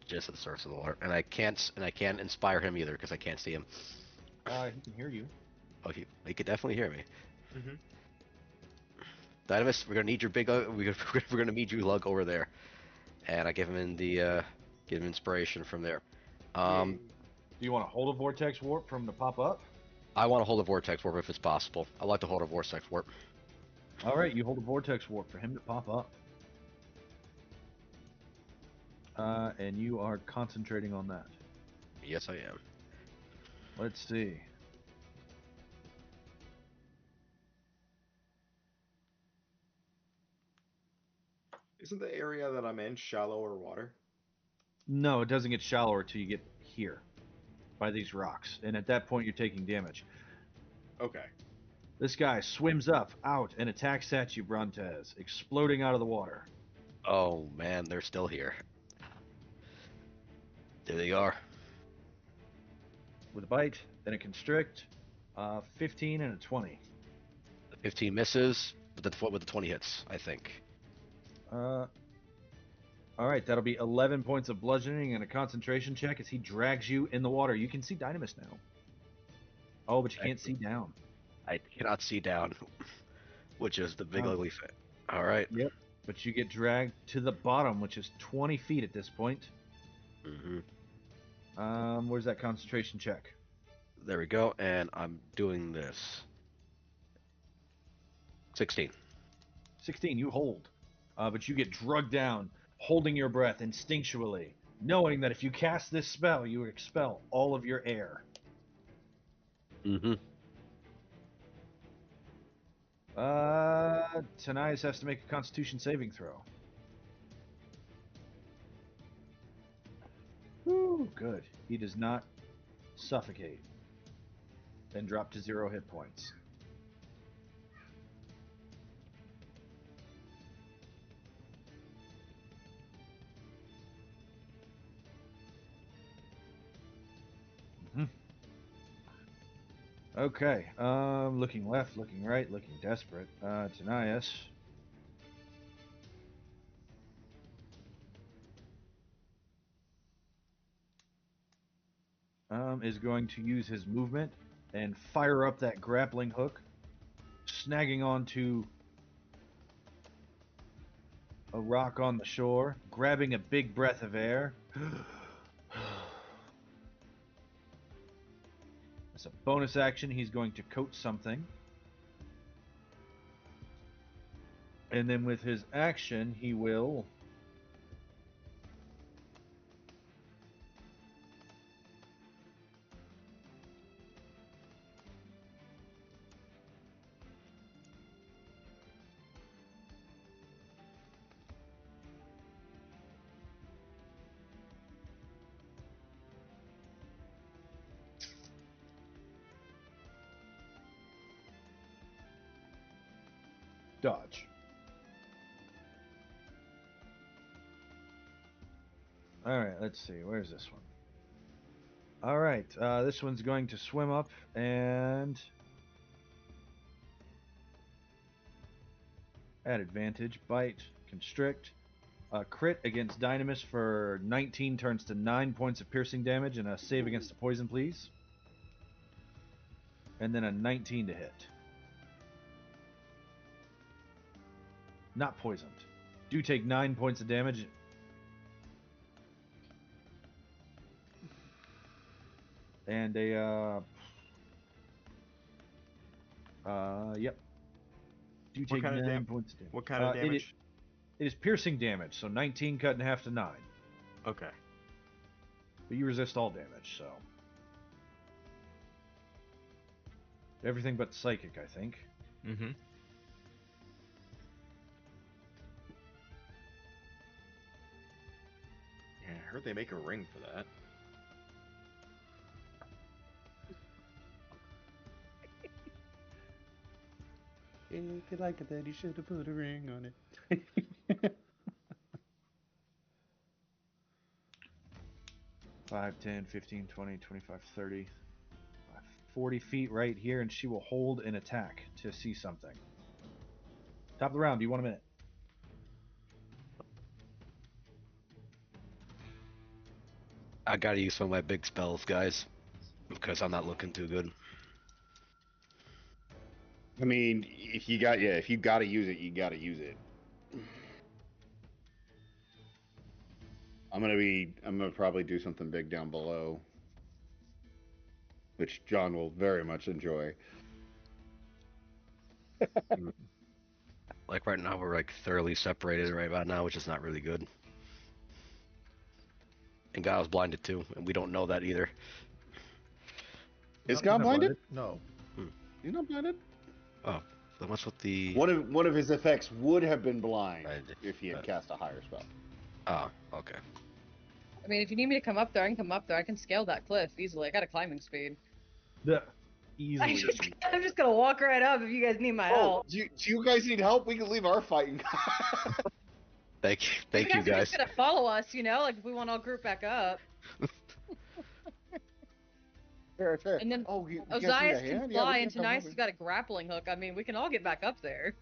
Just at the surface of the water. And I can't inspire him either because I can't see him. He can hear you. Oh, he could definitely hear me. Mm-hmm. Dynamis, we're gonna need your big. We're gonna need you lug over there. And I give him give him inspiration from there. Do you want to hold a vortex warp for him to pop up? I want to hold a vortex warp if it's possible. I'd like to hold a vortex warp. All right, you hold a vortex warp for him to pop up. And you are concentrating on that. Yes, I am. Let's see. Isn't the area that I'm in shallower water? No, it doesn't get shallower until you get here by these rocks. And at that point, you're taking damage. Okay. This guy swims up, out, and attacks at you, Brontez, exploding out of the water. Oh man, they're still here. There they are. With a bite, then a constrict, 15 and a 20. The 15 misses, but with the 20 hits, I think. All right, that'll be 11 points of bludgeoning and a concentration check as he drags you in the water. You can see Dynamis now. Oh, but you can't see down. I cannot see down, which is the big ugly thing. All right. Yep. But you get dragged to the bottom, which is 20 feet at this point. Mm-hmm. Where's that concentration check? There we go, and I'm doing this. 16. 16, you hold. But you get drugged down, holding your breath instinctually, knowing that if you cast this spell, you expel all of your air. Mm-hmm. Tanias has to make a Constitution saving throw. Whew, good. He does not suffocate. Then drop to 0 hit points. Okay, looking left, looking right, looking desperate. Tanias. Is going to use his movement and fire up that grappling hook, snagging onto a rock on the shore, grabbing a big breath of air. As a bonus action, he's going to coat something. And then with his action, he will... dodge. Alright, let's see. Where's this one? Alright, this one's going to swim up and... at advantage, bite, constrict. Crit against Dynamis for 19 turns to 9 points of piercing damage, and a save against a poison, please. And then a 19 to hit. Not poisoned. Do take 9 points of damage. And a, yep. Do take 9 points of damage. What kind of damage? It is piercing damage, so 19 cut in half to 9. Okay. But you resist all damage, so. Everything but psychic, I think. Mm-hmm. I heard they make a ring for that. If you like it, then you should have put a ring on it. 5, 10, 15, 20, 25, 30, 40 feet right here, and she will hold an attack to see something. Top of the round. Do you want a minute? I gotta use some of my big spells, guys, because I'm not looking too good. I mean, if you gotta use it, you gotta use it. I'm gonna probably do something big down below, which John will very much enjoy. Like right now, we're like thoroughly separated right about now, which is not really good. And God was blinded too, and we don't know that either. Is God blinded? No. He's not blinded. Oh, then what's with the... One of his effects would have been blind Right. if he had cast a higher spell. Oh, okay. I mean, if you need me to come up there, I can come up there. I can scale that cliff easily. I got a climbing speed. Yeah. Easily. I'm just gonna walk right up if you guys need my help. Do you guys need help? We can leave our fighting. Thank you Are guys. just gonna follow us, you know, like if we want to all group back up. Fair. And then you Ozias guys need a can hand? fly, Yeah, and Tanice has got a grappling hook. I mean, we can all get back up there.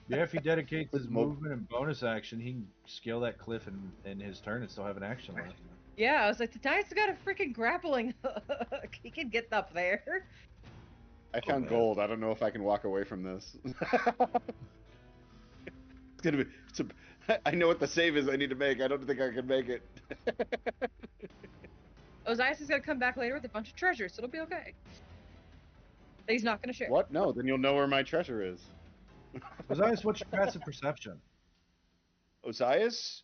Yeah, if he dedicates his With mo- movement and bonus action, he can scale that cliff in his turn and still have an action left. Yeah, I was like, Tanice has got a freaking grappling hook. He can get up there. I found gold. I don't know if I can walk away from this. It's gonna be. I know what the save is I need to make. I don't think I can make it. Ozias is gonna come back later with a bunch of treasures, so it'll be okay. That he's not gonna share. What? No, then you'll know where my treasure is. Ozias, what's your passive perception? Ozias's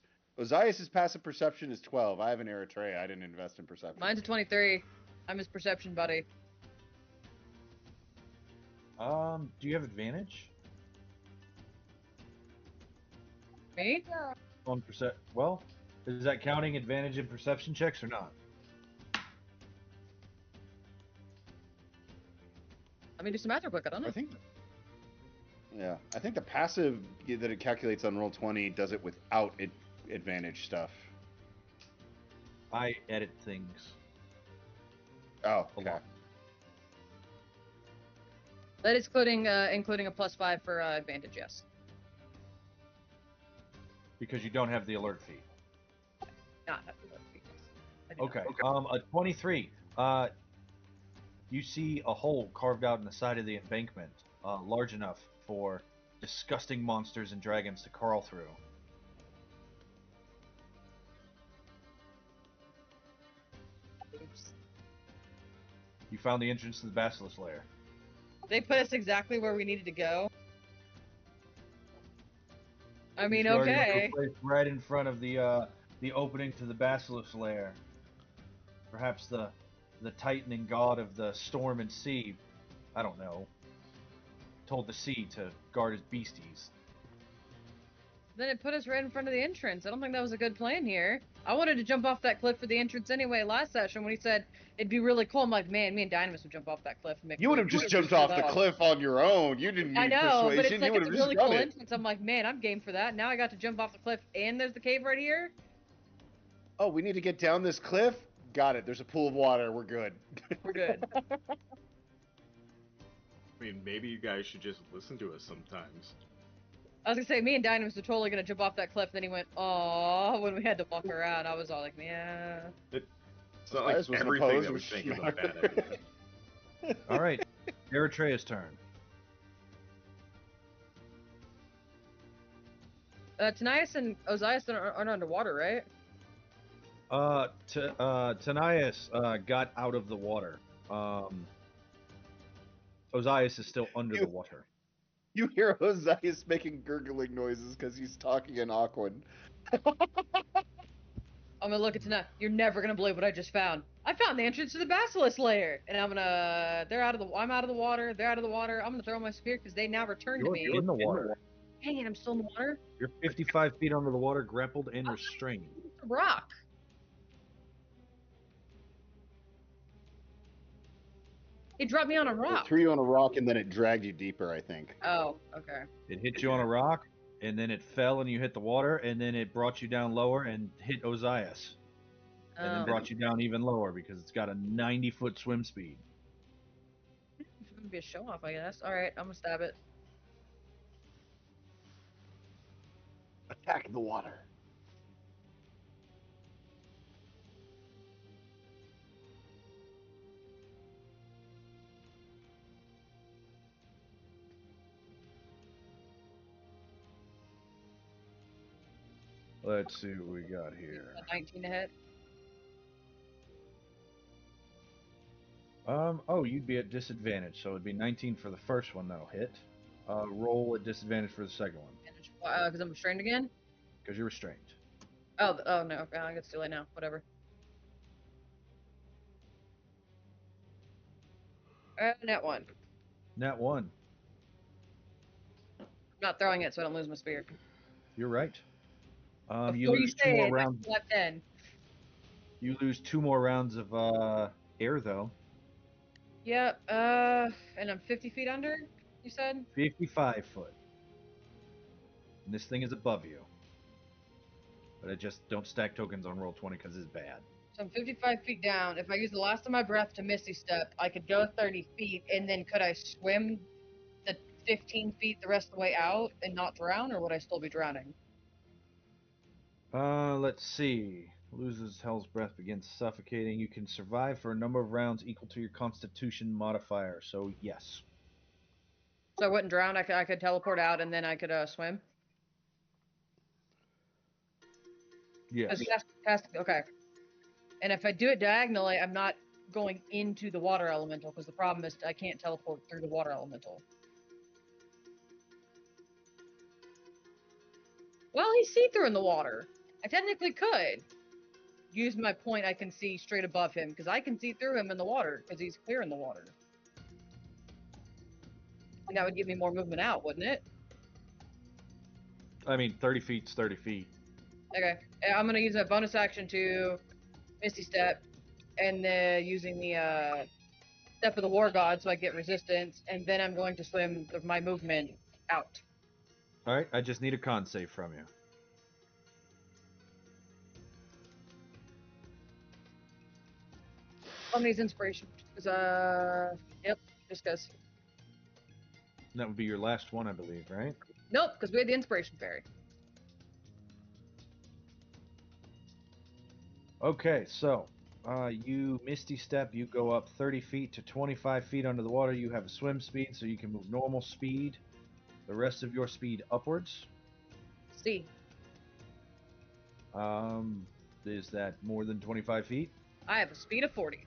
passive perception is 12. I have an Eritrea. I didn't invest in perception. Mine's a 23. I'm his perception buddy. Do you have advantage Me? on Well, is that counting advantage in perception checks or not? Let me do some math real quick. I don't know. I think the passive that it calculates on Roll20 does it without advantage stuff. I edit things. Oh, A okay. lot. That is including a +5 for advantage. Yes. Because you don't have the alert feat. Not have to look, I do not. Okay. A 23. You see a hole carved out in the side of the embankment, large enough for disgusting monsters and dragons to crawl through. Oops. You found the entrance to the Basilisk Lair. They put us exactly where we needed to go. I mean, You already were okay. placed right in front of the opening to the Basilisk Lair. Perhaps the tightening god of the storm and sea, I don't know, told the sea to guard his beasties. Then it put us right in front of the entrance. I don't think that was a good plan here. I wanted to jump off that cliff for the entrance anyway last session when he said it'd be really cool. I'm like, man, me and Dynamis would jump off that cliff and make. You would have just jumped off the cliff on your own. You didn't need I know, persuasion. but it's like You it's would a have really just cool done it. entrance. I'm like, man, I'm game for that. Now I got to jump off the cliff and there's the cave right here. Oh, we need to get down this cliff? Got it. There's a pool of water. We're good. We're good. I mean, maybe you guys should just listen to us sometimes. I was gonna say, me and Dynamis were totally gonna jump off that cliff. Then he went, "Aw," when we had to walk around. I was all like, "Yeah." It's not like Ozias wasn't everything opposed, that we was think she? is a bad idea. All right, Eritrea's turn. Tanias and Ozias aren't underwater, right? Tanias got out of the water. Ozias is still under the water. You hear Ozias making gurgling noises because he's talking in Aquan. I'm gonna look at Tanias. You're never gonna believe what I just found. I found the entrance to the Basilisk Lair, and I'm out of the water. They're out of the water. I'm gonna throw my spear because they now return to me. You're in the water. Dang it, I'm still in the water. You're 55 feet under the water, grappled and restrained. Rock. It dropped me on a It rock. threw you on a rock and then it dragged you deeper, I think. Oh, okay. It hit you on a rock, and then it fell and you hit the water, and then it brought you down lower and hit Ozias. And then Oh. brought you down even lower because it's got a 90-foot swim speed. It's gonna be a show off, I guess. Alright, I'm gonna stab it. Attack the water. Let's see what we got here. 19 to hit. Oh, you'd be at disadvantage, so it'd be 19 for the first one that'll hit. Roll at disadvantage for the second one, Because I'm restrained again? because you're restrained. Oh, no, okay, I guess it's too late now. Whatever. Net one. Nat 1. I'm not throwing it so I don't lose my spear. You're right. You Before you lose two say more it, rounds. I slept in. You lose 2 more rounds of air, though. Yep, and I'm 50 feet under, you said? 55 foot. And this thing is above you. But I just don't stack tokens on roll 20 because it's bad. So I'm 55 feet down. If I use the last of my breath to Misty Step, I could go 30 feet, and then could I swim the 15 feet the rest of the way out and not drown, or would I still be drowning? Let's see. Loses Hell's Breath, begins suffocating. You can survive for a number of rounds equal to your Constitution modifier. So yes. So I wouldn't drown. I could teleport out, and then I could swim. Yes. Okay. And if I do it diagonally, I'm not going into the water elemental, because the problem is I can't teleport through the water elemental. Well, he's see-through in the water. I technically could use my point. I can see straight above him, because I can see through him in the water, because he's clear in the water. And that would give me more movement out, wouldn't it? I mean, 30 feet's 30 feet. Okay. I'm going to use a bonus action to Misty Step, and then using the Step of the War God so I get resistance, and then I'm going to swim my movement out. Alright, I just need a con save from you. Omni's Inspiration. Yep, just because. That would be your last one, I believe, right? Nope, because we had the Inspiration Fairy. Okay, so you Misty Step, you go up 30 feet to 25 feet under the water. You have a swim speed, so you can move normal speed. The rest of your speed upwards. C. Is that more than 25 feet? I have a speed of 40.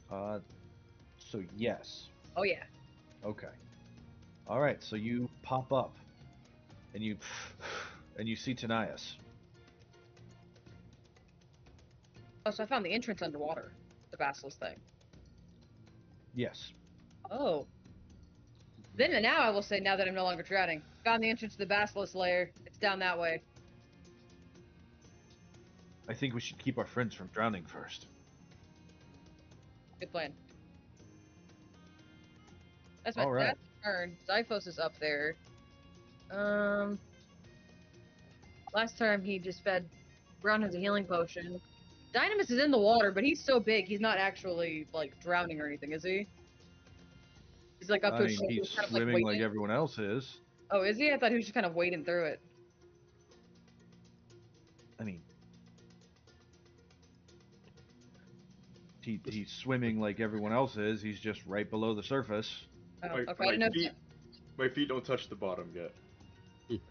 So yes. Oh, yeah. Okay. All right, so you pop up, and you see Tanias. Oh, so I found the entrance underwater. The Basilisk thing. Yes. Oh. Then and now I will say, now that I'm no longer drowning, found the entrance to the Basilisk lair. It's down that way. I think we should keep our friends from drowning first. Good plan. That's my All right. turn. Zyphos is up there. Last time he just fed Brown has a healing potion. Dynamis is in the water, but he's so big he's not actually like drowning or anything, is he? He's like up to his He's shoulders, kind of swimming like waiting. everyone else is. Oh, is he? I thought he was just kind of wading through it. I mean, he's swimming like everyone else is. He's just right below the surface. Oh, My, okay, I my didn't know. feet, my feet don't touch the bottom yet.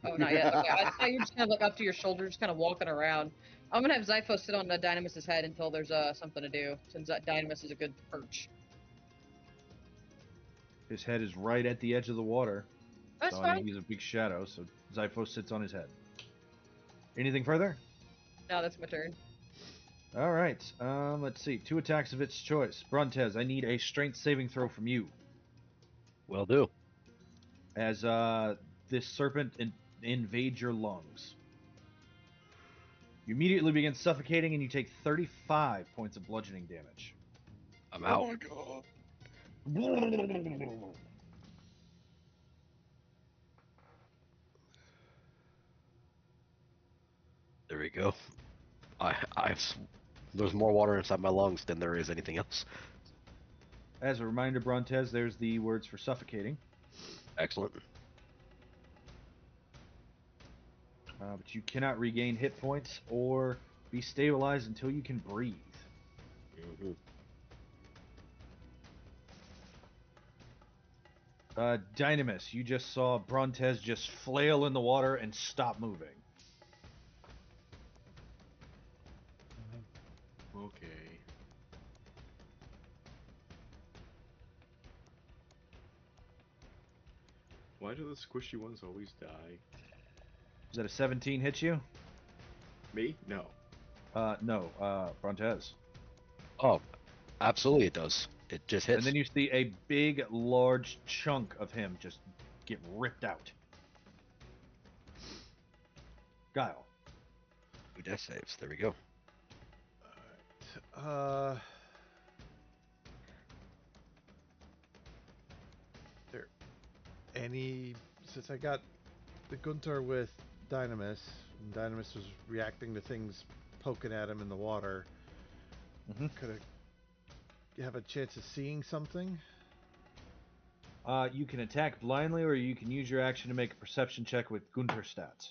Oh, not yet. Okay, I thought you were just kind of like up to your shoulders, just kind of walking around. I'm gonna have Zyphos sit on Dynamis's head until there's something to do, since Dynamis is a good perch. His head is right at the edge of the water. That's so fine. I mean, he's a big shadow, so Zyphos sits on his head. Anything further? No, that's my turn. All right. Let's see. 2 attacks of its choice. Brontez, I need a strength saving throw from you. Will do. As this serpent invade your lungs. You immediately begin suffocating, and you take 35 points of bludgeoning damage. I'm out. Oh my god. There we go. There's more water inside my lungs than there is anything else. As a reminder, Brontez, there's the words for suffocating. Excellent. But you cannot regain hit points or be stabilized until you can breathe. Mm-hmm. Dynamis, you just saw Brontez just flail in the water and stop moving. Okay. Why do the squishy ones always die? Is that a 17 hit you? Me? No. No, Brontez. Oh, absolutely it does. It just hits. And then you see a big, large chunk of him just get ripped out. Guile. 2 death saves. There we go. There any since I got the Gunter with Dynamis, and Dynamis was reacting to things poking at him in the water. Could I have a chance of seeing something? You can attack blindly, or you can use your action to make a perception check with Gunter stats.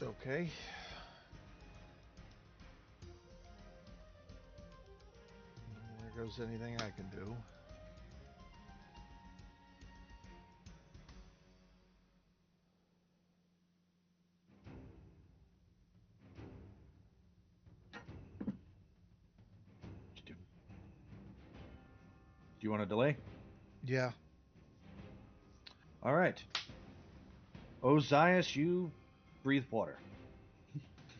Okay. There goes anything I can do. Do you want to delay? Yeah. All right. Ozias, you breathe water.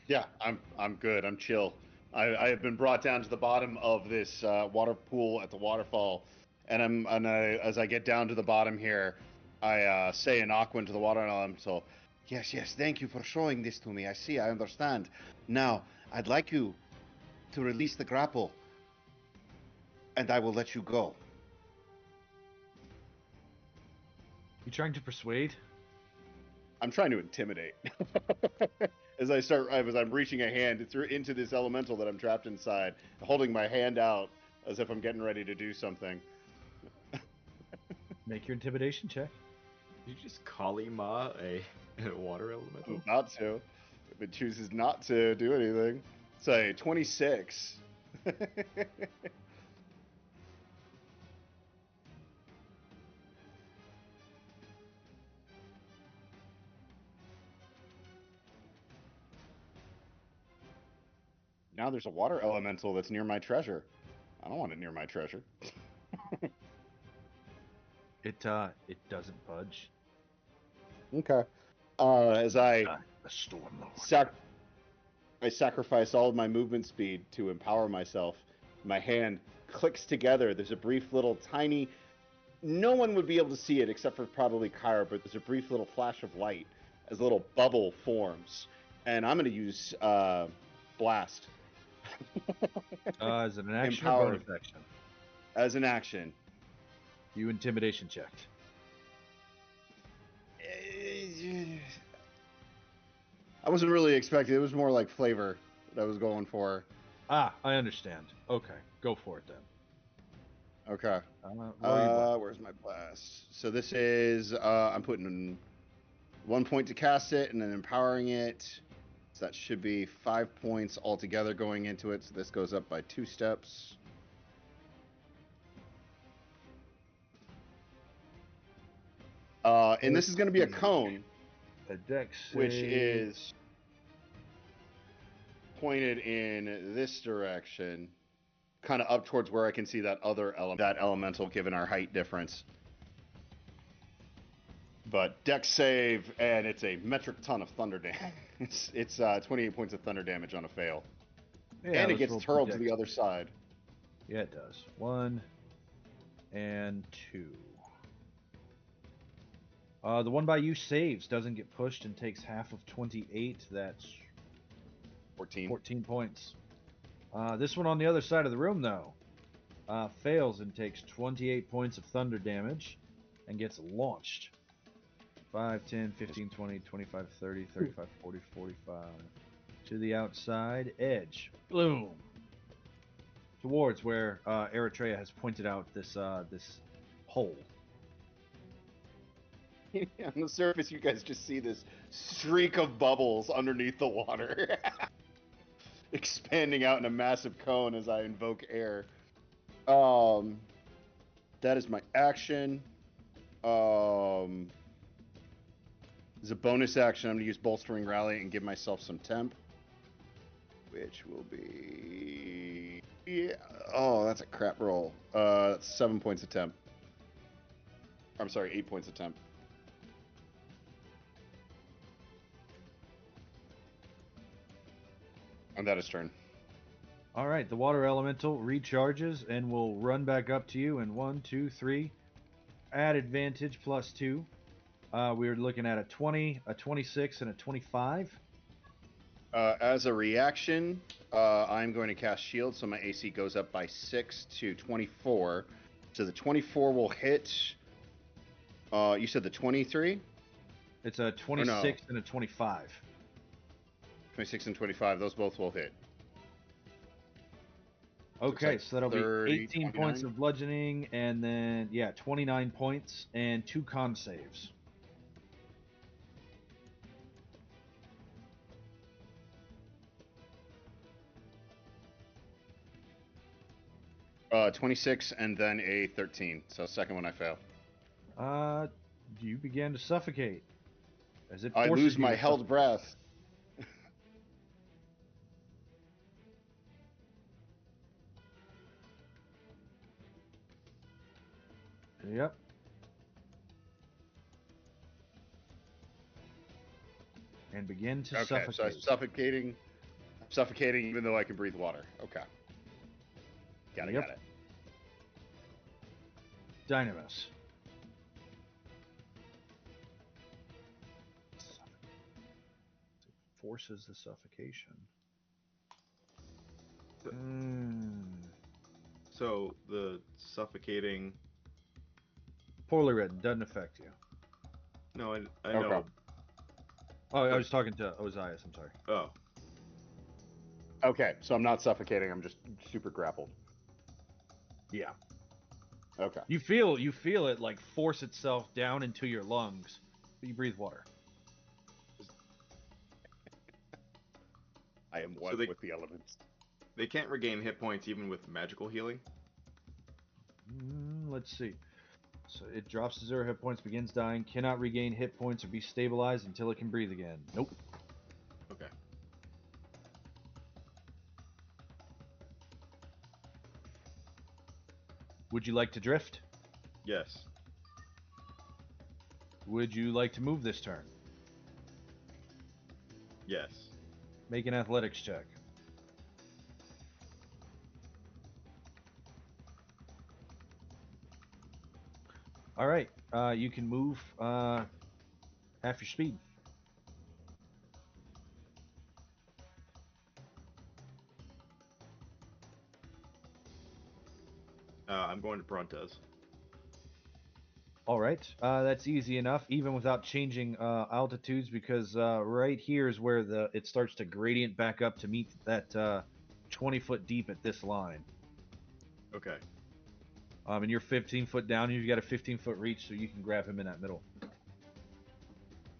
Yeah, I'm good. I'm chill. I have been brought down to the bottom of this water pool at the waterfall, and as I get down to the bottom here, I say in Aquan to the water elemental, yes, thank you for showing this to me. I see, I understand. Now, I'd like you to release the grapple, and I will let you go. You trying to persuade? I'm trying to intimidate. As I'm reaching a hand into this elemental that I'm trapped inside, holding my hand out as if I'm getting ready to do something. Make your intimidation check. Did you just Kali Ma a water elemental? About to. If it chooses not to do anything. Say 26. Now there's a water elemental that's near my treasure. I don't want it near my treasure. It doesn't budge. Okay. As I The Stormlord. I sacrifice all of my movement speed to empower myself. My hand clicks together. There's a brief little tiny... No one would be able to see it except for probably Kyra, but there's a brief little flash of light as a little bubble forms. And I'm going to use Blast. As an action Empowered. or bonus action? As an action. You intimidation checked. I wasn't really expecting. It was more like flavor. that I was going for. Ah, I understand. Okay, go for it then. Okay. Roll your blast. Where's my blast? So this is I'm putting in 1 point to cast it and then empowering it. So that should be 5 points altogether going into it. So this goes up by 2 steps. And this is going to be a cone, A dex which save. is pointed in this direction, kind of up towards where I can see that other that elemental, given our height difference. But dex save, and it's a metric ton of thunder damage. It's 28 points of thunder damage on a fail, Yeah, and it let's gets roll two hurled to dex the other saves. side. Yeah, it does. 1 and 2. The one by you saves, doesn't get pushed, and takes half of 28. That's 14 points. This one on the other side of the room, though, fails and takes 28 points of thunder damage and gets launched. 5, 10, 15, 20, 25, 30, 35, 40, 45. To the outside edge. Bloom. Towards where Eritrea has pointed out this hole. On the surface, you guys just see this streak of bubbles underneath the water, expanding out in a massive cone as I invoke air. That is my action. As a bonus action, I'm going to use Bolstering Rally and give myself some temp, which will be... Yeah. Oh, that's a crap roll. That's 7 points of temp. I'm sorry, 8 points of temp. And that is turn. All right, the water elemental recharges and will run back up to you in 1, 2, 3. Add advantage +2. We're looking at a 20, a 26, and a 25. As a reaction, I'm going to cast Shield, so my AC goes up by 6 to 24. So the 24 will hit. You said the 23? It's a 26 and a 25. 26 and 25, those both will hit. Okay, like so that'll 30, be 18 points 29? of bludgeoning, and then, 29 points and 2 con saves. Uh, 26 and then a 13. So second one I fail. You begin to suffocate. As it I forces lose you my to held suffocate. breath. Yep. And begin to Okay, suffocate. so I'm suffocating even though I can breathe water. Okay. Got it. Dynamis. Forces the suffocation. So the suffocating. Poorly written. Doesn't affect you. No, I Okay. know. Oh, I was talking to Ozias. I'm sorry. Oh, Okay, so I'm not suffocating, I'm just super grappled. Yeah. Okay. You feel it like force itself down into your lungs, but you breathe water. I am one with the elements. They can't regain hit points even with magical healing? Let's see. So it drops to 0 hit points, begins dying, cannot regain hit points or be stabilized until it can breathe again. Nope. Okay. Would you like to drift? Yes. Would you like to move this turn? Yes. Make an athletics check. All right. You can move half your speed. I'm going to Brontes. All right, that's easy enough, even without changing altitudes, because right here is where it starts to gradient back up to meet that 20 foot deep at this line. Okay. And you're 15 foot down. You've got a 15 foot reach, so you can grab him in that middle.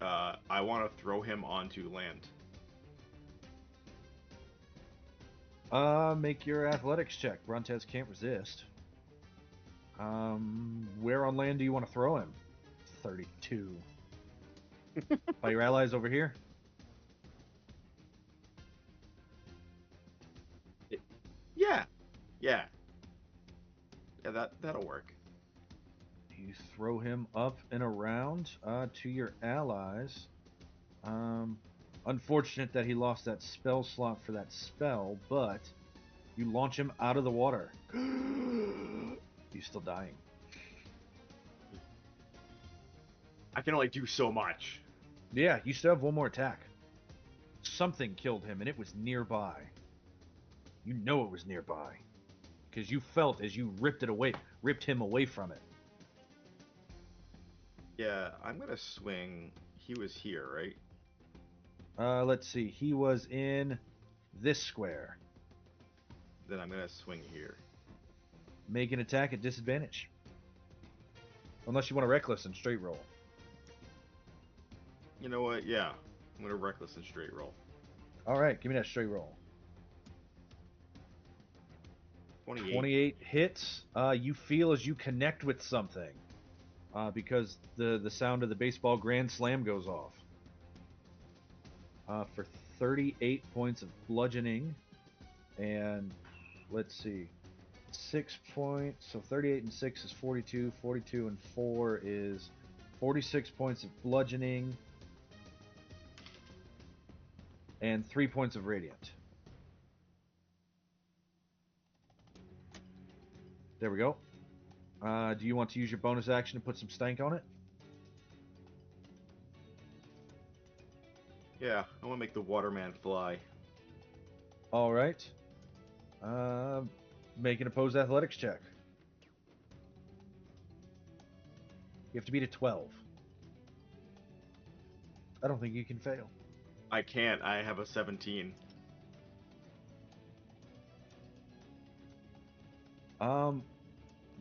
I want to throw him onto land. Make your athletics check. Brontez can't resist. Where on land do you want to throw him? 32. By your allies over here? Yeah. Yeah. Yeah, that'll work. You throw him up and around to your allies. Unfortunate that he lost that spell slot for that spell, but you launch him out of the water. He's still dying. I can only do so much. Yeah, you still have one more attack. Something killed him, and it was nearby. You know it was nearby, because you felt as you ripped him away from it. Yeah, I'm gonna swing. He was here, right? Let's see. He was in this square. Then I'm gonna swing here. Make an attack at disadvantage. Unless you want to reckless and straight roll. You know what? Yeah, I'm gonna reckless and straight roll. All right, give me that straight roll. 28. 28 hits. You feel as you connect with something, because the sound of the baseball grand slam goes off. For 38 points of bludgeoning, and let's see, 6 points. So 38 and 6 is 42. 42 and 4 is 46 points of bludgeoning, and 3 points of radiant. There we go. Do you want to use your bonus action to put some stank on it? Yeah, I want to make the waterman fly. All right. Make an opposed athletics check. You have to beat a 12. I don't think you can fail. I can't. I have a 17.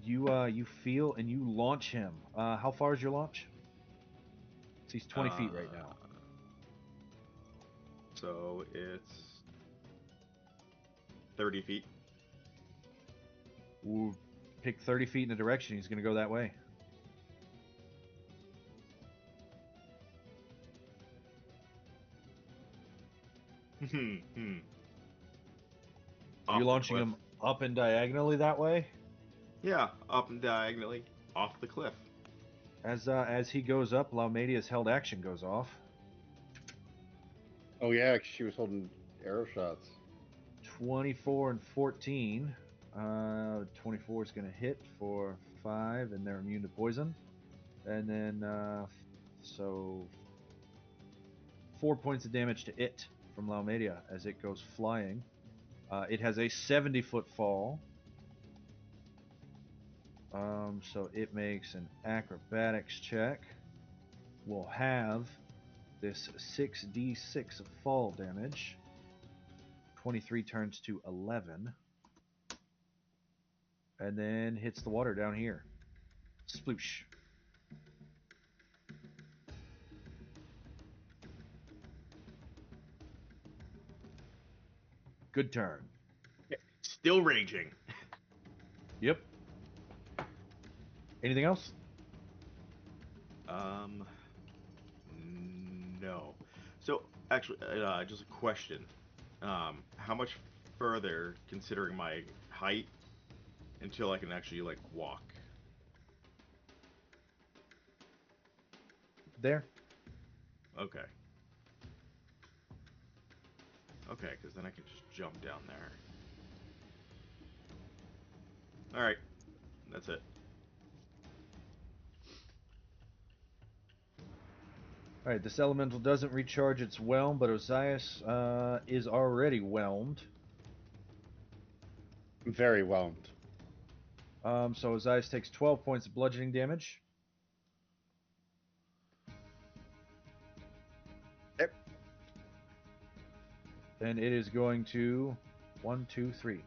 You feel and you launch him. How far is your launch? He's 20 feet right now. So it's 30 feet. We'll pick 30 feet in a direction. He's going to go that way. You're launching him up and diagonally that way? Yeah, up and diagonally off the cliff. As he goes up, Laumedia's held action goes off. Oh yeah, 'cause she was holding arrow shots. 24 and 14. 24 is going to hit for 5, and they're immune to poison. And then, so 4 points of damage to it from Laumedia as it goes flying. It has a 70-foot fall. So it makes an acrobatics check. We'll have this 6d6 of fall damage. 23 turns to 11. And then hits the water down here. Sploosh. Good turn. Still raging. Yep. Anything else? No. So actually, just a question. How much further, considering my height, until I can actually like walk? There. Okay. Okay, because then I can just jump down there. All right, that's it. Alright, this elemental doesn't recharge its whelm, but Osias is already whelmed. Very whelmed. So Osias takes 12 points of bludgeoning damage. Then it is going to 1, 2, 3.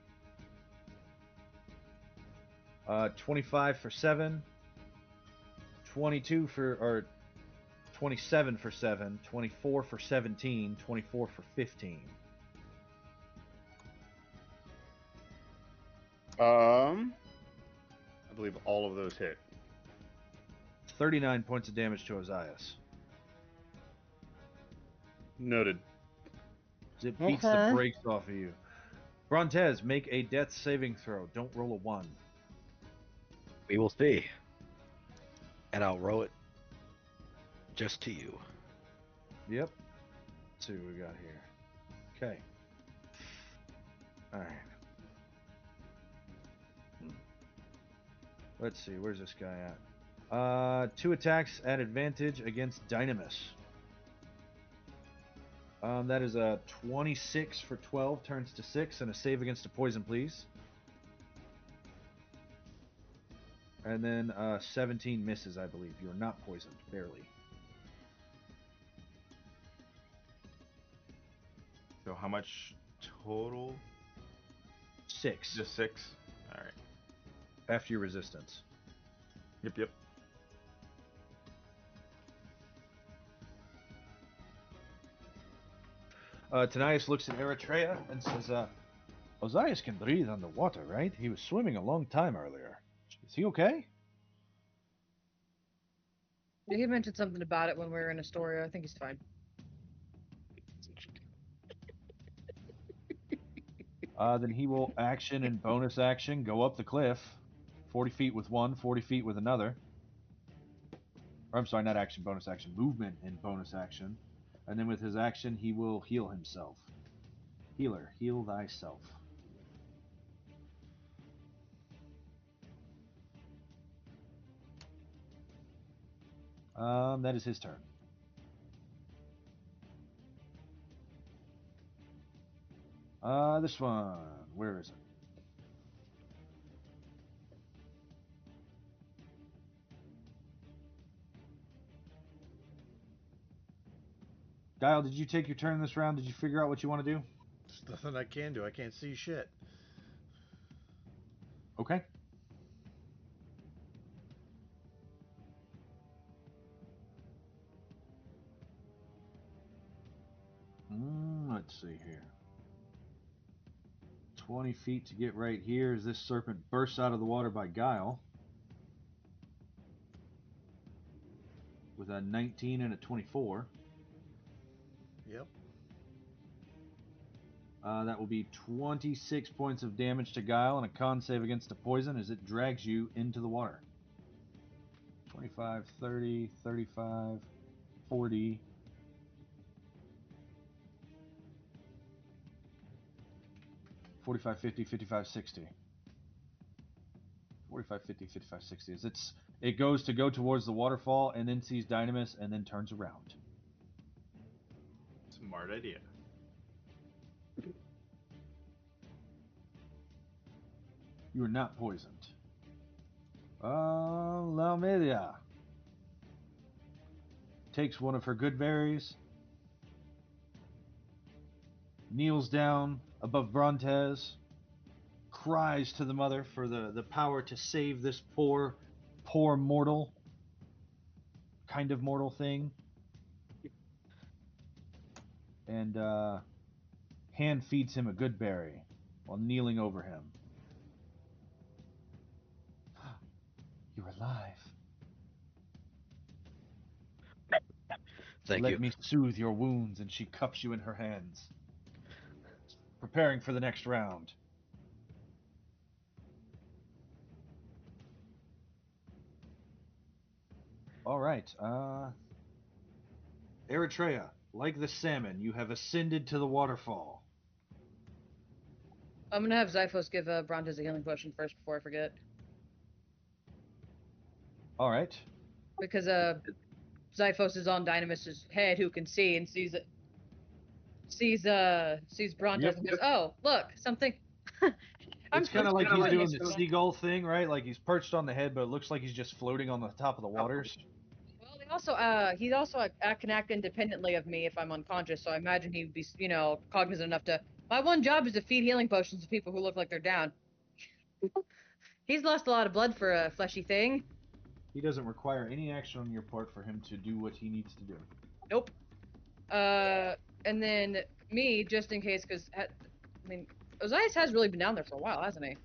25 for 7, 22 for, or 27 for 7, 24 for 17, 24 for 15. I believe all of those hit. 39 points of damage to Ozias. Noted. It beats the brakes off of you. Brontez, make a death saving throw. Don't roll a 1. We will see. And I'll roll it just to you. Yep. Let's see what we got here. Okay. Alright. Let's see, where's this guy at? 2 attacks at advantage against Dynamis. That is a 26 for 12, turns to 6, and a save against a poison, please. And then 17 misses, I believe. You are not poisoned, barely. So how much total? 6. Just 6? Alright. After your resistance. Yep. Tanias looks at Eritrea and says, Ozias can breathe underwater, right? He was swimming a long time earlier. Is he okay? Yeah, he mentioned something about it when we were in Astoria. I think he's fine. Then he will action and bonus action go up the cliff. 40 feet with one, 40 feet with another. Or, I'm sorry, not action, bonus action. Movement and bonus action. And then with his action, he will heal himself. Healer, heal thyself. That is his turn. This one, where is it? Guile, did you take your turn this round? Did you figure out what you want to do? There's nothing I can do. I can't see shit. Okay. Let's see here. 20 feet to get right here as this serpent bursts out of the water by Guile. With a 19 and a 24. Yep. That will be 26 points of damage to Guile and a con save against a poison as it drags you into the water. 25, 30, 35, 40. 45, 50, 55, 60. 45, 50, 55, 60. As it goes to go towards the waterfall and then sees Dynamis and then turns around. Smart idea. You are not poisoned. Lamelia takes one of her good berries, kneels down above Brontez, cries to the mother for the power to save this poor mortal, kind of mortal thing, and hand feeds him a good berry while kneeling over him. You're alive. Thank Let you. me soothe your wounds, and she cups you in her hands, preparing for the next round. All right. Eritrea, like the salmon, you have ascended to the waterfall. I'm gonna have Zyphos give Brontez a healing potion first before I forget. All right. Because Zyphos is on Dynamis's head, who can see and sees Brontez Yep. and goes, "Oh, look, something." It's kind of like he's doing the seagull thing, right? Like he's perched on the head, but it looks like he's just floating on the top of the waters. Well, He's also can act independently of me if I'm unconscious. So I imagine he'd be, cognizant enough to. My one job is to feed healing potions to people who look like they're down. He's lost a lot of blood for a fleshy thing. He doesn't require any action on your part for him to do what he needs to do. Nope. And then me, just in case, because Ozias has really been down there for a while, hasn't he?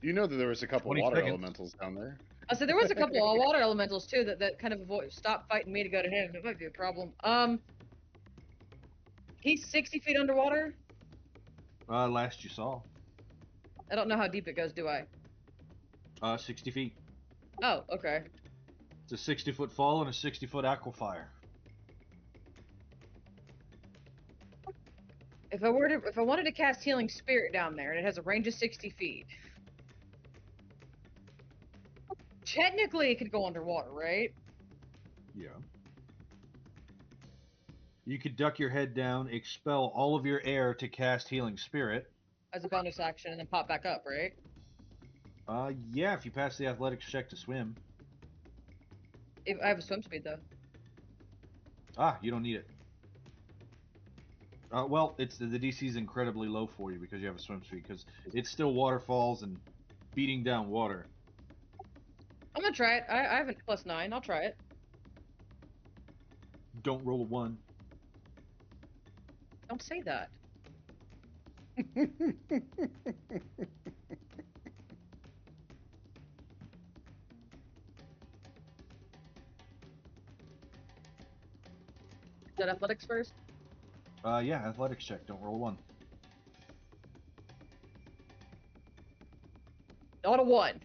You know that there was a couple 20 water seconds. elementals down there. So there was a couple of water elementals too that kind of stopped fighting me to go to him. It might be a problem. He's 60 feet underwater. Last you saw. I don't know how deep it goes, do I? 60 feet. Oh, okay. It's a 60-foot fall and a 60-foot aquifire. If I wanted to cast Healing Spirit down there, and it has a range of 60 feet, technically it could go underwater, right? Yeah. You could duck your head down, expel all of your air to cast Healing Spirit. As a bonus action, and then pop back up, right? Yeah, if you pass the athletics check to swim. If I have a swim speed though. You don't need it. Well, it's the DC is incredibly low for you because you have a swim speed, because it's still waterfalls and beating down water. I'm gonna try it. I have a +9. I'll try it. Don't roll a 1. Don't say that. Is that athletics first? Yeah, athletics check. Don't roll a 1. Not a 1.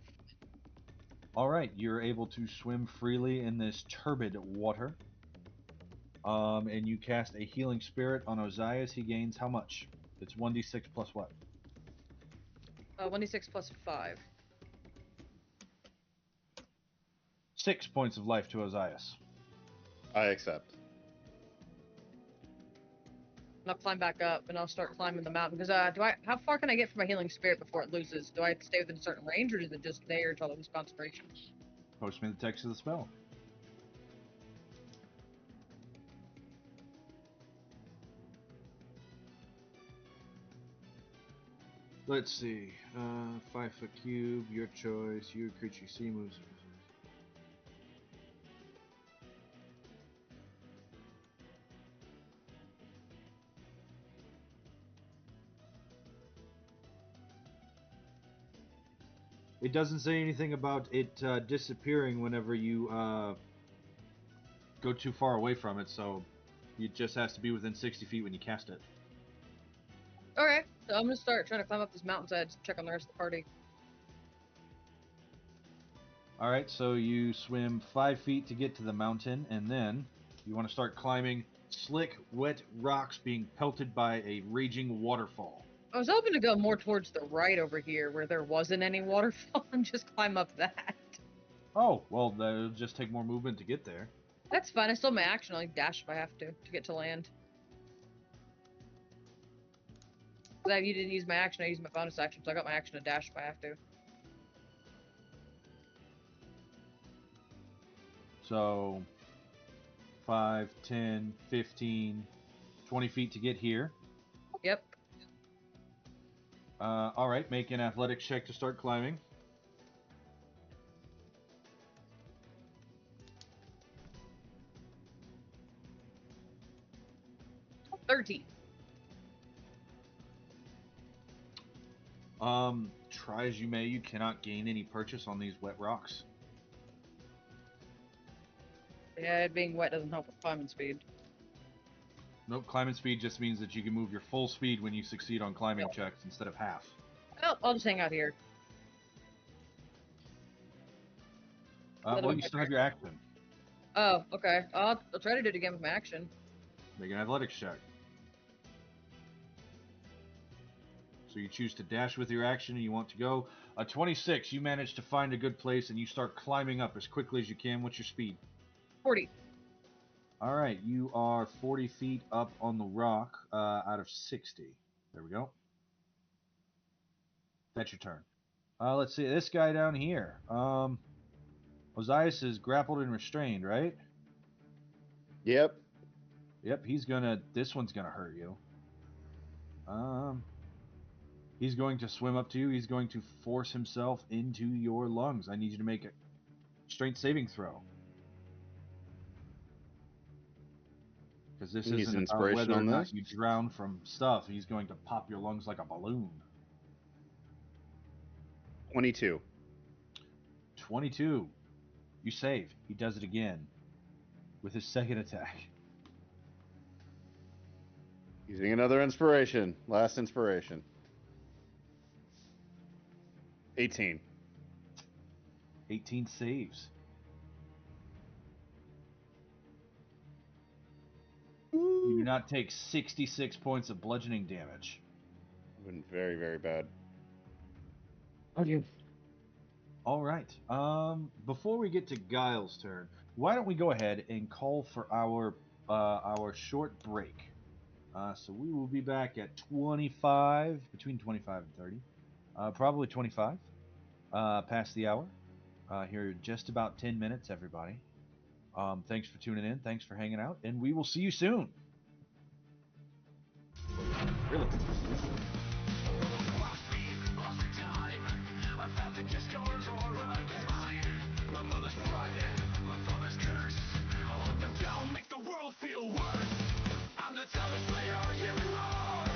All right, you're able to swim freely in this turbid water. And you cast a Healing Spirit on Ozias. He gains how much? It's 1d6 plus what? 1d6 plus 5. 6 points of life to Ozias. I accept. And I'll climb back up, and I'll start climbing the mountain. Because how far can I get from my Healing Spirit before it loses? Do I have to stay within a certain range, or is it just there until it loses concentration? Post me the text of the spell. Let's see. 5-foot cube, your choice. You creature you see moves. It doesn't say anything about it disappearing whenever you go too far away from it, so it just has to be within 60 feet when you cast it. Okay, so I'm gonna start trying to climb up this mountainside to check on the rest of the party. Alright, so you swim 5 feet to get to the mountain, and then you want to start climbing slick, wet rocks being pelted by a raging waterfall. I was hoping to go more towards the right over here, where there wasn't any waterfall, and just climb up that. Oh, well, that'll just take more movement to get there. That's fine. I still have my action. I'll dash if I have to get to land. You didn't use my action. I used my bonus action, so I got my action to dash if I have to. So 5, 10, 15, 20 feet to get here. Yep. Alright, make an athletics check to start climbing. $13. Try as you may, you cannot gain any purchase on these wet rocks. Yeah, it being wet doesn't help with climbing speed. Nope, climbing speed just means that you can move your full speed when you succeed on climbing checks instead of half. Well, I'll just hang out here. Well, you still have your action. Oh, okay. I'll try to do it again with my action. Make an athletics check. So you choose to dash with your action and you want to go. A 26, you manage to find a good place and you start climbing up as quickly as you can. What's your speed? 40. Alright, you are 40 feet up on the rock out of 60. There we go. That's your turn. Let's see, this guy down here. Ozias is grappled and restrained, right? Yep. Yep, this one's gonna hurt you. He's going to swim up to you. He's going to force himself into your lungs. I need you to make a strength saving throw. Because this Use isn't about inspiration whether or on not this? you drown from stuff. He's going to pop your lungs like a balloon. 22. 22. You save. He does it again with his second attack. Using another inspiration. Last inspiration. 18. 18 saves. You do not take 66 points of bludgeoning damage. I've been very, very bad. All right. Before we get to Guile's turn, why don't we go ahead and call for our short break? So we will be back at 25, between 25 and 30, probably 25, past the hour. Here in just about 10 minutes, everybody. Thanks for tuning in. Thanks for hanging out, and we will see you soon. Really? Feel worse. I'm the toughest player you are.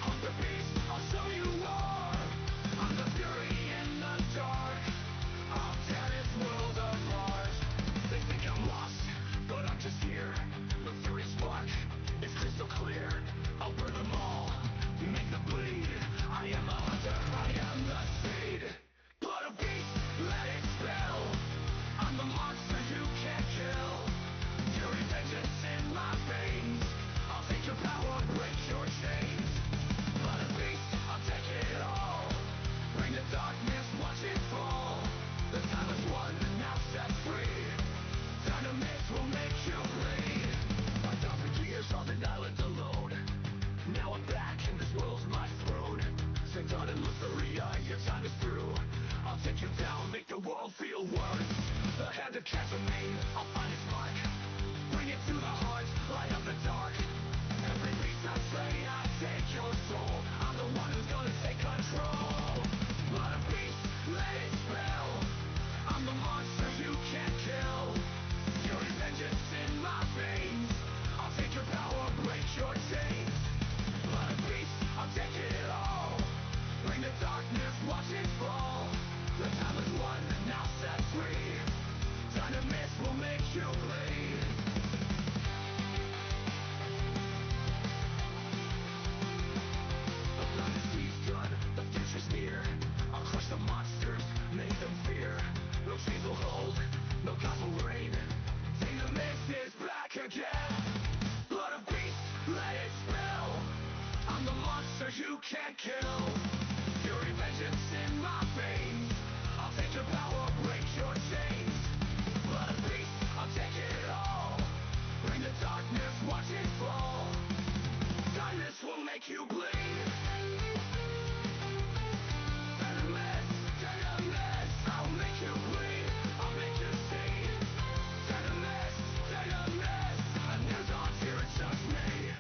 I'm the beast, I'll show you war. I'm the fury in the dark. I'll tear this world apart. They think I'm lost, but I'm just here. The fury spark is crystal clear. I'll burn them all, make them bleed. I am the hunter, I am the seed. Blood of beast, let it spill. I'm the monster you can't kill. Fury vengeance in my veins. I'll take your power, break your chains. Blood of beast, I'll take it all. Bring the darkness, watch it fall. The time is won, now set free. Time to mix will make you bleed. 1,000 years on an island alone. Now I'm back and this world's my throne. Satan and Lutheria, your time is through. I'll take you down, make the world feel worse. The hand of Casamine, I'll find its mark. Bring it to the heart, light up the dark. Every beast I slay, I take your soul. I'm the one who's gonna take control. Blood of beast, let it spill. I'm the monster you can't kill. Fury vengeance in my veins. I'll take your power, break your chains. Blood of beast, I'll take it all. Bring the darkness, watch it fall. The time is won, now set free. Time to miss will make you bleed. The dynasty's done, the future's near. I'll crush the monsters, make them fear. No chains will hold, no gods will reign. Take the mist is back again. Blood of beast, let it spill. I'm the monster you can't kill. Fury vengeance in my veins. I'll take your power, break your chains. Blood of beast, I'll take it all. Bring the darkness, watch it fall. Darkness will make you bleed. I'll make you bleed. I'll make you see. And there's odds here, it's just me.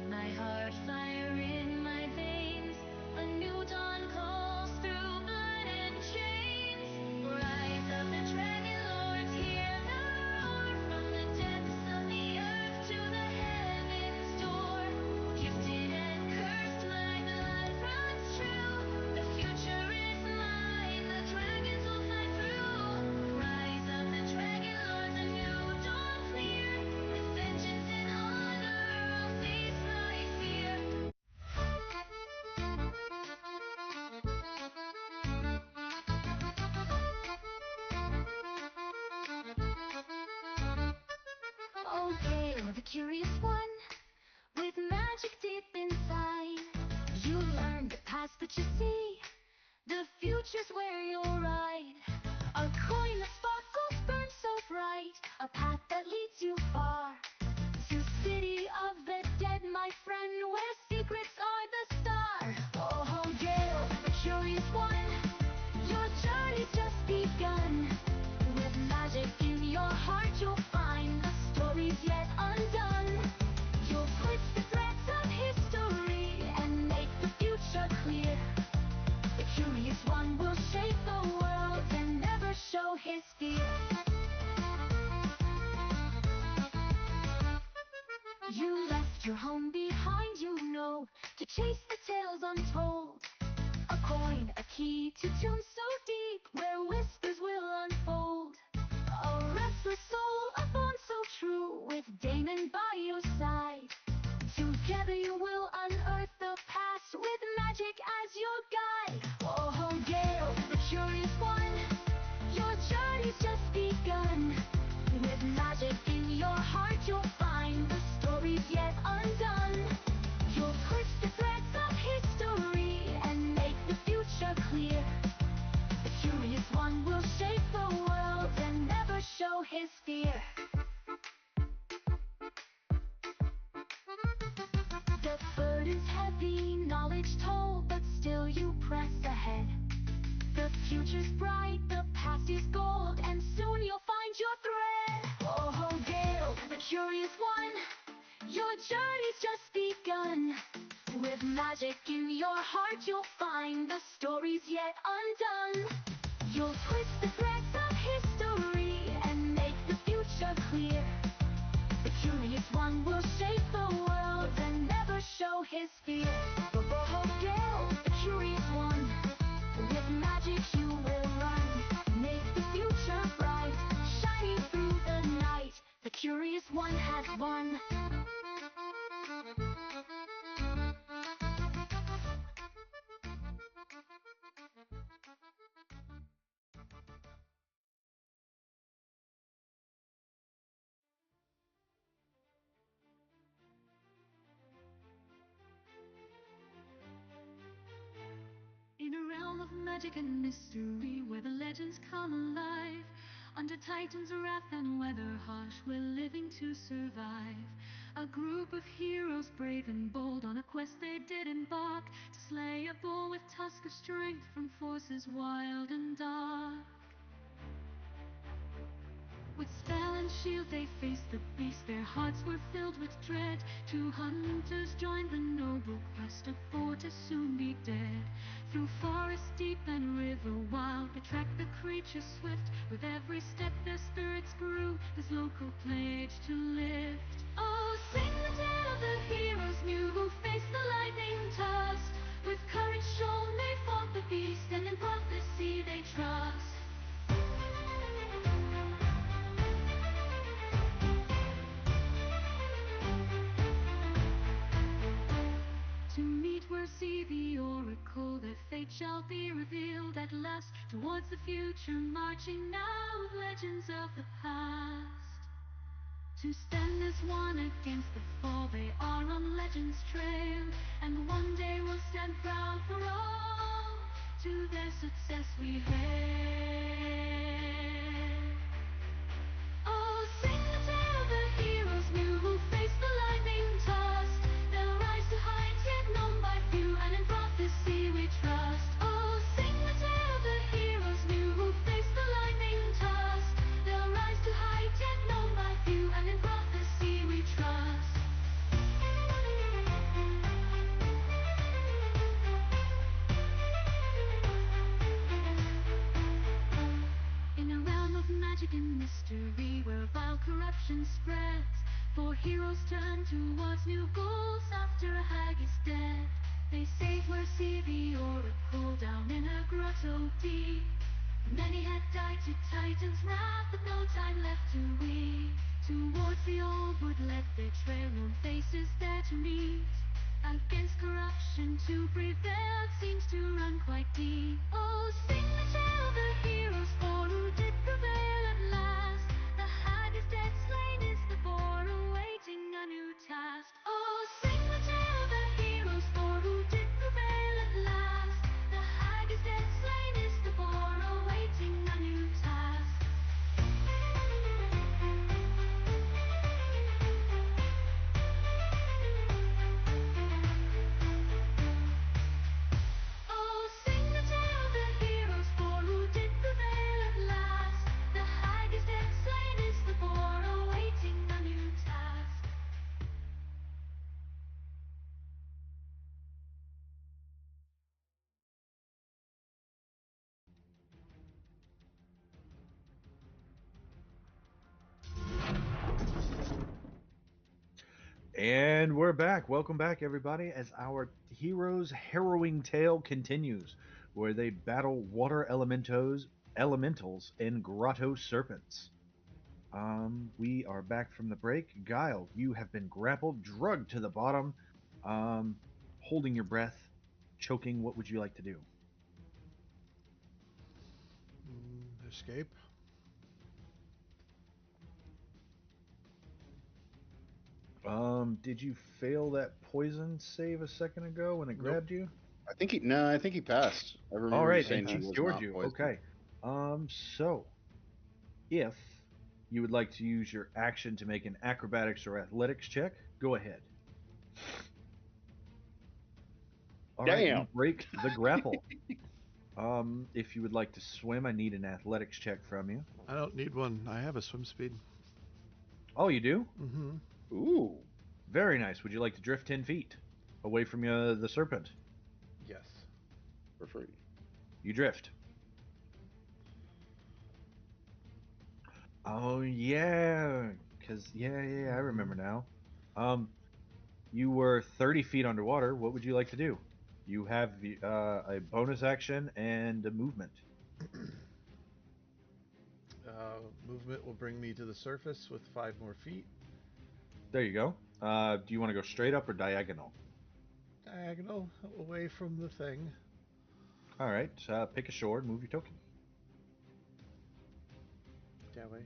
my heart, fire in my veins. A new dawn calls through blood and chains. Rise of the Dragonlords, hear the roar from the depths of the earth to the heavens' door. Gifted and cursed, my blood runs true. The future is mine, the dragons will fly through. Rise of the Dragonlords, a new dawn clear. With vengeance and honor, I'll face my fear. Oh, hail the curious one, with magic deep inside. You learn the past, but you see the future's where you'll ride. A coin that sparkles, burns so bright, a path that leads you far. To city of the dead, my friend, where secrets are the star. Oh, hail the curious one, your journey's just begun. With magic in your heart, you'll find the stories yet undone. You'll twist the threads of history and make the future clear. The curious one will shape the world and never show his fear. You left your home behind, you know, to chase the tales untold. A coin, a key to tunes so deep, where whispers will unfold. A restless soul, a bond so true, with Damon by your side. Together you will unearth the past, with magic as your guide. Oh, Gale, the curious one, your journey's just begun. With magic in your heart, you'll find the stories yet undone. You'll twist the threads of history and make the future clear. The curious one will shape the world and never show his fear. The burden's heavy, knowledge told, but still you press ahead. The future's bright, the past is gold, and soon you'll find your thread. Oh, Gale, the curious one, your journey's just begun. With magic in your heart, you'll find the stories yet undone. You'll twist the threads of history and make the future clear. The curious one will shape the world and never show his fear. Oh, Gale, the curious one, with magic you will run. Make the future bright, shining through the night. The curious one has won. In a realm of magic and mystery, where the legends come alive, under Titan's wrath and weather harsh, we're living to survive. A group of heroes brave and bold, on a quest they did embark, to slay a bull with tusk of strength from forces wild and dark. With spell and shield they faced the beast, their hearts were filled with dread. 2 hunters joined the noble quest, a foe to soon be dead. Through forest deep and river wild, they tracked the creature swift. With every step their spirits grew, this local pledge to lift. Oh, sing the tale of the heroes new, who faced the lightning tusk. With courage shown they fought the beast, and in prophecy they trust. To meet where see the oracle, their fate shall be revealed at last. Towards the future marching now, with legends of the past. To stand as one against the fall, they are on legend's trail. And one day we'll stand proud for all, to their success we hail. Oh, sing the tale of the heroes new, who faced the lightning tusk. They'll rise to heights yet known by few, and in prophecy we trust. Oh, sing the tale of the heroes new, who faced the lightning tusk. They'll rise to heights yet known by few, and in prophecy we trust. to meet. Against corruption to prevail seems to run quite deep. Oh, sing the tale of the heroes, for who did prevail at last. The hag is dead, slain is the boar, awaiting a new task. Oh, sing the tale of the heroes, for who did prevail at last. The hag is dead, slain is the boar, awaiting a new task. Oh, sing the tale of the heroes, for who did prevail at last. The hag is dead, slain is the boar, awaiting a new task. And we're back. Welcome back, everybody, as our hero's harrowing tale continues, where they battle water elementals, and grotto serpents. We are back from the break. Guile, you have been grappled, drugged to the bottom, holding your breath, choking. What would you like to do? Escape. Did you fail that poison save a second ago when it Nope. grabbed you? I think he passed. I All remember you right, saying and he he was cured not you. poisoned. Okay. So if you would like to use your action to make an acrobatics or athletics check, go ahead. All right, you Damn. break the grapple. If you would like to swim, I need an athletics check from you. I don't need one. I have a swim speed. Oh, you do? Mm-hmm. Ooh. Very nice. Would you like to drift 10 feet away from the serpent? Yes. For free. You drift. Oh, yeah. I remember now. You were 30 feet underwater. What would you like to do? You have a bonus action and a movement. Movement will bring me to the surface with 5 more feet. There you go. Do you want to go straight up or diagonal? Diagonal away from the thing. All right. Pick a shore and move your token. That way.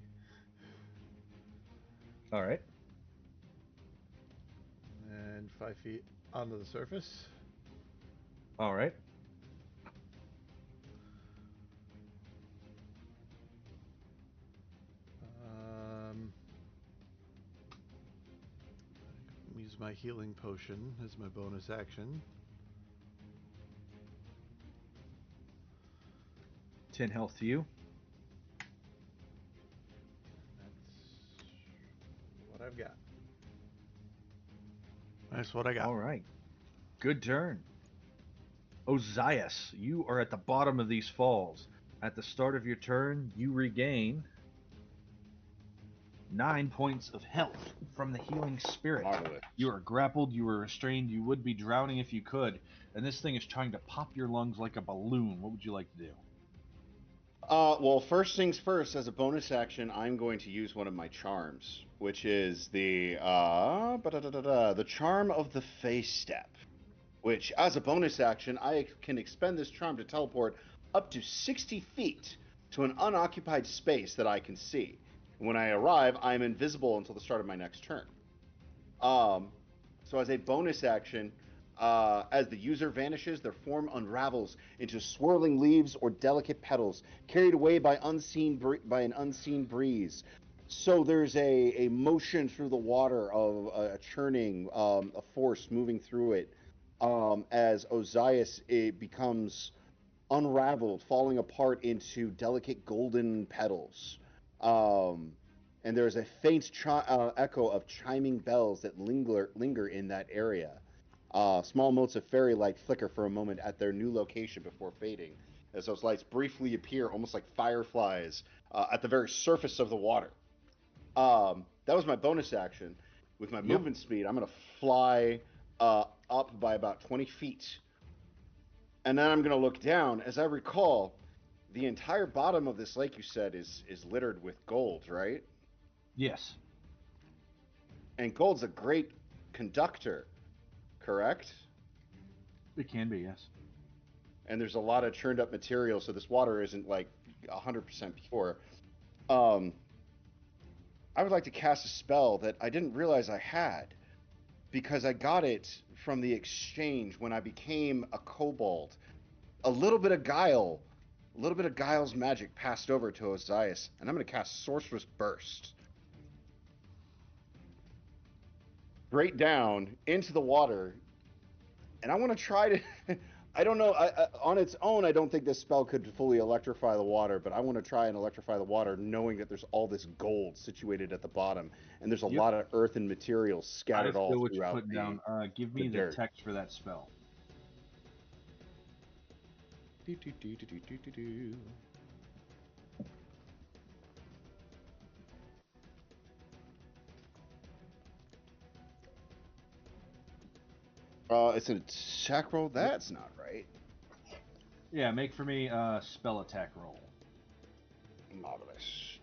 All right. And 5 feet onto the surface. All right. Use my healing potion as my bonus action. 10 health to you. That's what I've got. That's what I got. All right. Good turn. Ozias, you are at the bottom of these falls. At the start of your turn, you regain 9 points of health from the healing spirit. Marvelous. You are grappled, you are restrained, you would be drowning if you could, and this thing is trying to pop your lungs like a balloon. What would you like to do? Well, first things first, as a bonus action, I'm going to use one of my charms, which is the charm of the face step. Which, as a bonus action, I can expend this charm to teleport up to 60 feet to an unoccupied space that I can see. When I arrive, I am invisible until the start of my next turn. So as a bonus action, as the user vanishes, their form unravels into swirling leaves or delicate petals, carried away by an unseen breeze. So there's a motion through the water of a churning, a force moving through it. As Ozias, it becomes unraveled, falling apart into delicate golden petals. Um, and there's a faint echo of chiming bells that linger in that area. Small motes of fairy light flicker for a moment at their new location before fading, as those lights briefly appear, almost like fireflies, at the very surface of the water. That was my bonus action. With my movement speed, I'm going to fly up by about 20 feet. And then I'm going to look down. As I recall, the entire bottom of this lake, you said, is littered with gold, right? Yes. And gold's a great conductor. correct? It can be, yes. And there's a lot of churned up material, so this water isn't like 100% pure. I would like to cast a spell that I didn't realize I had because I got it from the exchange when I became a kobold. A little bit of Guile's magic passed over to Ozias, and I'm going to cast Sorcerous Burst. Straight down into the water, and I want to try to. I don't know. On its own, I don't think this spell could fully electrify the water, but I want to try and electrify the water, knowing that there's all this gold situated at the bottom, and there's a lot of earth and materials scattered all what you're throughout putting down. Give me the dirt. text for that spell. It's an attack roll. That's not right. Yeah, make for me a spell attack roll. Marvelous.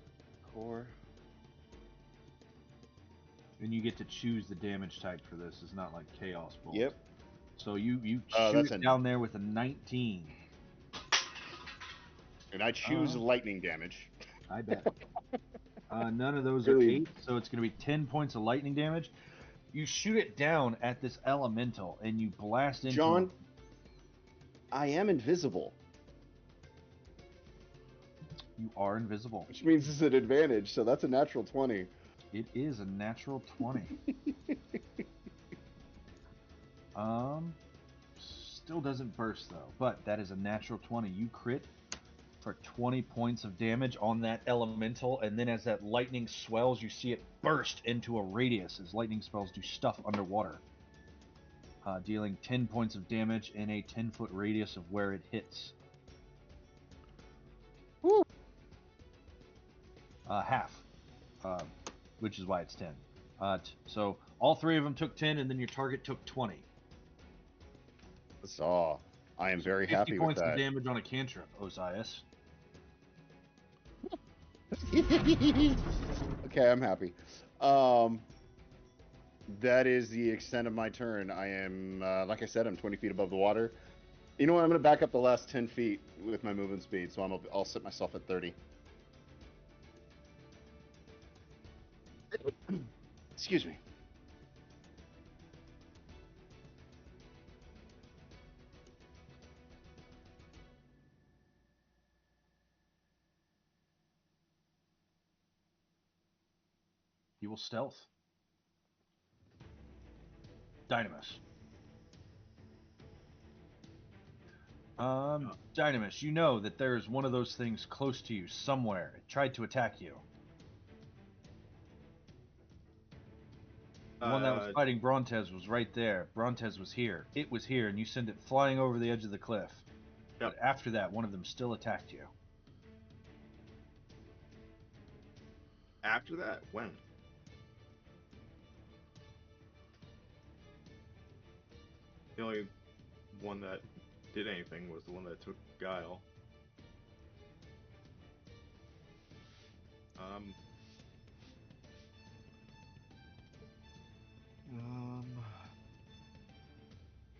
Core. And you get to choose the damage type for this. It's not like Chaos Bolt. Yep. So you that's shoot down there with a 19. And I choose lightning damage. I bet. None of those are 8, so it's going to be 10 points of lightning damage. You shoot it down at this elemental, and you blast into John, it. I am invisible. You are invisible. Which means it's an advantage, so that's a natural 20. It is a natural 20. Still doesn't burst, though, but that is a natural 20. You crit for 20 points of damage on that elemental, and then as that lightning swells, you see it burst into a radius, as lightning spells do stuff underwater, dealing 10 points of damage in a 10-foot radius of where it hits. Woo! Half, which is why it's 10. So all 3 of them took 10, and then your target took 20. I am very happy 50 with points that. of damage on a cantrip, Ozias. Okay, I'm happy. That is the extent of my turn. I am, like I said, I'm 20 feet above the water. You know what? I'm going to back up the last 10 feet with my movement speed, so I'll set myself at 30. Excuse me. He will stealth. Dynamis. Dynamis, you know that there's one of those things close to you somewhere. It tried to attack you. The one that was fighting Brontez was right there. Brontez was here. It was here, and you sent it flying over the edge of the cliff. Yep. But after that, one of them still attacked you. After that? When? The only one that did anything was the one that took Guile.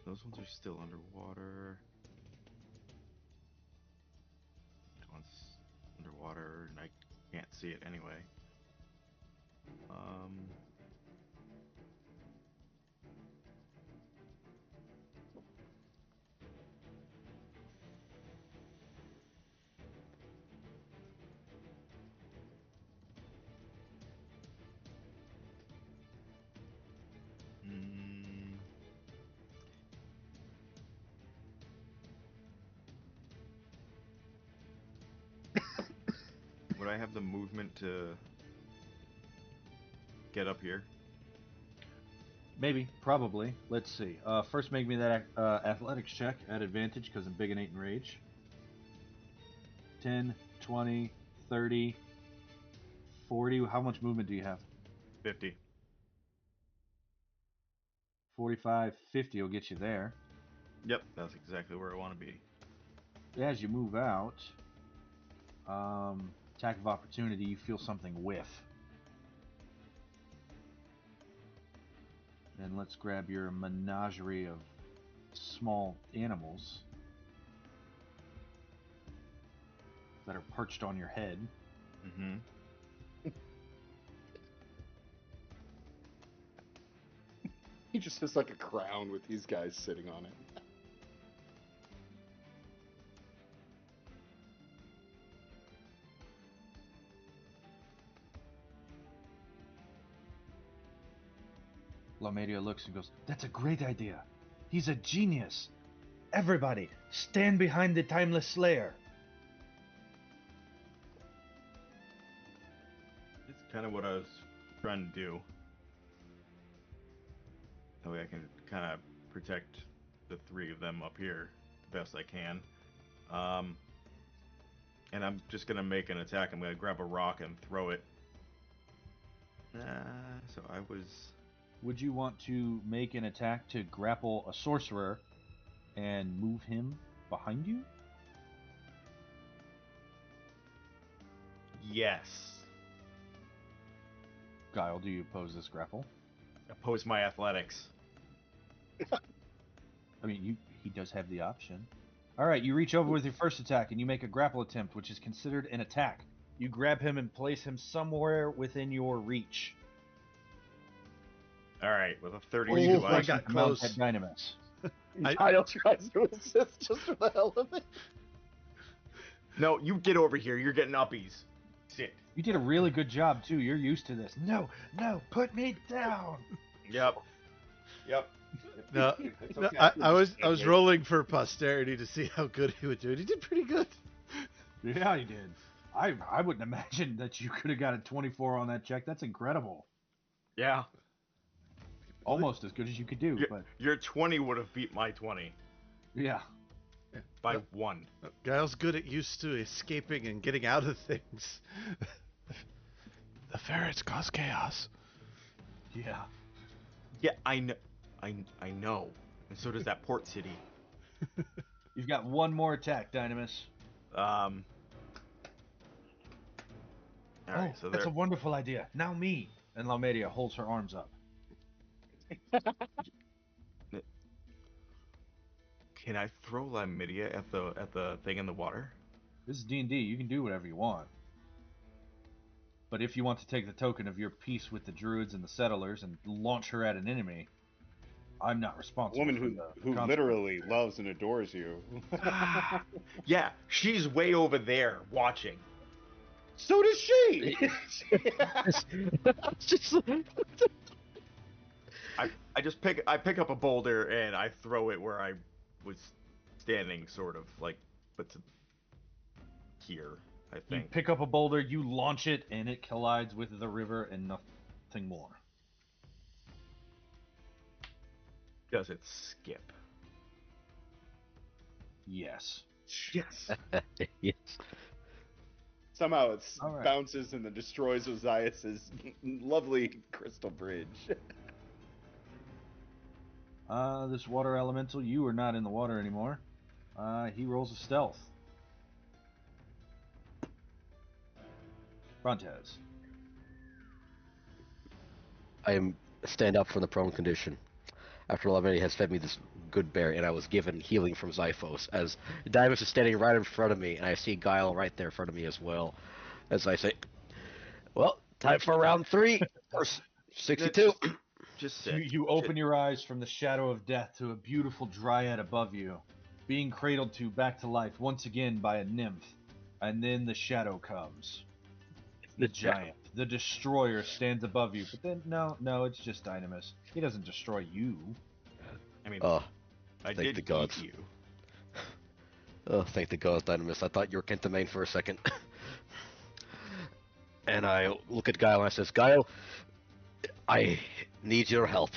Those ones are still underwater. Which one's underwater and I can't see it anyway. Would I have the movement to get up here? Maybe, probably. Let's see. First, make me that athletics check at advantage because I'm big and 8 in rage. 10, 20, 30, 40. How much movement do you have? 50. 45, 50 will get you there. Yep, that's exactly where I want to be. As you move out, attack of opportunity, you feel something whiff. And let's grab your menagerie of small animals that are perched on your head. Mm-hmm. He just has like a crown with these guys sitting on it. Lamedia looks and goes, "That's a great idea. He's a genius. Everybody, stand behind the Timeless Slayer." It's kind of what I was trying to do. That way I can kind of protect the three of them up here the best I can. And I'm just going to make an attack. I'm going to grab a rock and throw it. So I was... Would you want to make an attack to grapple a sorcerer and move him behind you? Yes. Guile, do you oppose this grapple? Oppose my athletics. I mean, he does have the option. All right, you reach over with your first attack and you make a grapple attempt, which is considered an attack. You grab him and place him somewhere within your reach. All right, with a 32, Or you can I place got him mount close. at Dynamis. Kyle tries to assist just for the hell of it. No, you get over here. You're getting uppies. Sit. You did a really good job, too. You're used to this. No, put me down. Yep. Yep. No, It's no, okay. I was rolling for posterity to see how good he would do. He did pretty good. Yeah, you did. I wouldn't imagine that you could have got a 24 on that check. That's incredible. Yeah. Almost as good as you could do, but Your 20 would have beat my 20 yeah. by 1. Guile's good at used to escaping and getting out of things. The ferrets cause chaos. Yeah. Yeah, I know. I know. And so does that port city. You've got one more attack, Dynamis. All right, so that's there. a wonderful idea. Now me. And Lamedia holds her arms up. Can I throw Lamidia at the thing in the water? This is D&D. You can do whatever you want. But if you want to take the token of your peace with the druids and the settlers and launch her at an enemy, I'm not A responsible woman for who the consequences. literally loves and adores you. Yeah, she's way over there watching. So does she. Just I pick up a boulder and I throw it where I was standing, sort of like, but to here, I You think. pick up a boulder, you launch it, and it collides with the river and nothing more. Does it skip? Yes. Yes. yes. Somehow it All right. bounces and then destroys Ozias's lovely crystal bridge. This water elemental, you are not in the water anymore. He rolls a stealth. Brontez. I am stand up from the prone condition. After Lavini has fed me this good berry, and I was given healing from Zyphos, as Dimus is standing right in front of me, and I see Guile right there in front of me as well. As I say, well, time for round 3, or 62. Just sit. You open your eyes from the shadow of death to a beautiful dryad above you, being cradled to back to life once again by a nymph. And then the shadow comes. The giant, the destroyer, stands above you. But then, no, it's just Dynamis. He doesn't destroy you. I mean, Oh, I thank did the gods. eat you. Oh, thank the gods, Dynamis. I thought you were Kentamane for a second. And I look at Guile and I says, Guile, I need your help.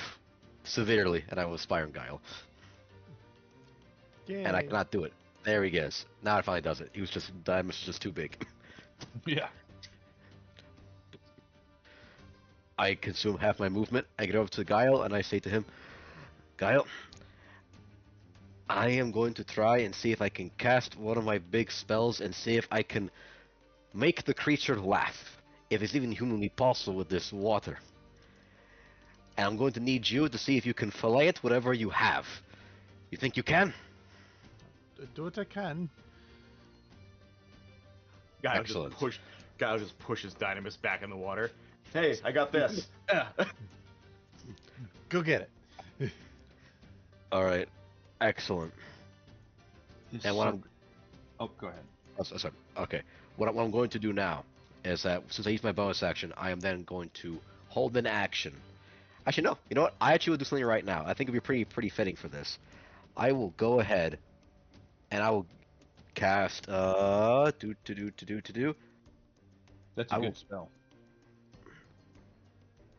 Severely. And I will spire on Guile. And I cannot do it. There he goes. Now it finally does it. Dynamis was just too big. Yeah. I consume half my movement. I get over to Guile and I say to him, Guile, I am going to try and see if I can cast one of my big spells and see if I can make the creature laugh, if it's even humanly possible with this water. and I'm going to need you to see if you can fillet it whatever you have. You think you can? Do what I can. Guy Excellent. just pushes Dynamis back in the water. Hey, I got this. Go get it. All right. Excellent. This And what I'm serpent- Oh, go ahead. Oh, sorry. Okay. What I'm going to do now is that since I used my bonus action, I am then going to hold an action. Actually, no. You know what? I actually will do something right now. I think it'd be pretty fitting for this. I will go ahead and I will cast That's a I good will- spell.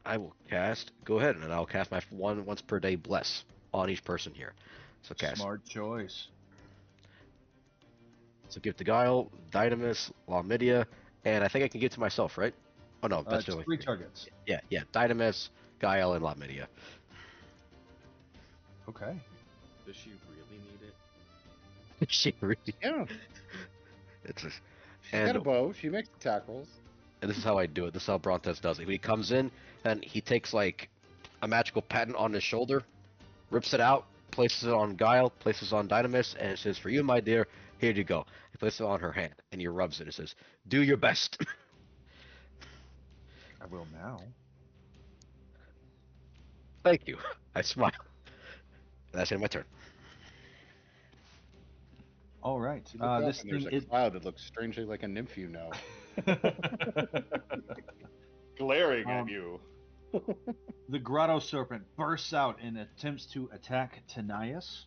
I will cast. Go ahead and I'll cast my once per day bless on each person here. So cast. Smart choice. So give to Guile, Dynamis, Lamidia, and I think I can give to myself, right? Oh no, that's It's only 3 targets. Yeah, Dynamis, Guile, and Lamidia. Okay. Does she really need it? She really. Yeah. It's just, She's got a bow. She makes attack rolls. and this is how I do it. This is how Brontes does it. When he comes in and he takes like a magical patent on his shoulder, rips it out, places it on Guile, places it on Dynamis, and it says, "For you, my dear, here you go." He places it on her hand, and he rubs it. It says, "Do your best." I will now. Thank you. I smile. And that's in my turn. All right. You look up This and there's thing a is cloud that looks strangely like a nymph you know. Glaring at you. The grotto serpent bursts out and attempts to attack Tanias.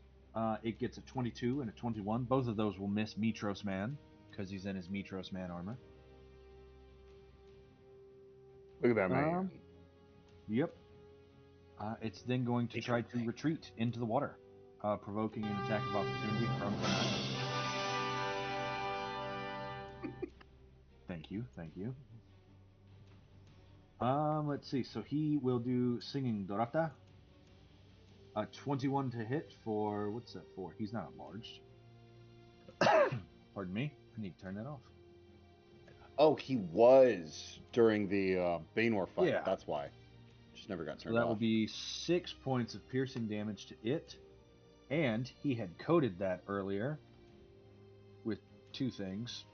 It gets a 22 and a 21. Both of those will miss Mitros Man because he's in his Mitros Man armor. Look at that man. Yep. It's then going to try to retreat into the water, provoking an attack of opportunity from Tanias. Thank you. Let's see. So he will do Singing Dorata. 21 to hit for, what's that for? He's not enlarged. Pardon me. I need to turn that off. Oh, he was during the Baynor fight. Yeah. That's why. Just never got So turned that off. will be 6 points of piercing damage to it. And he had coded that earlier with 2 things.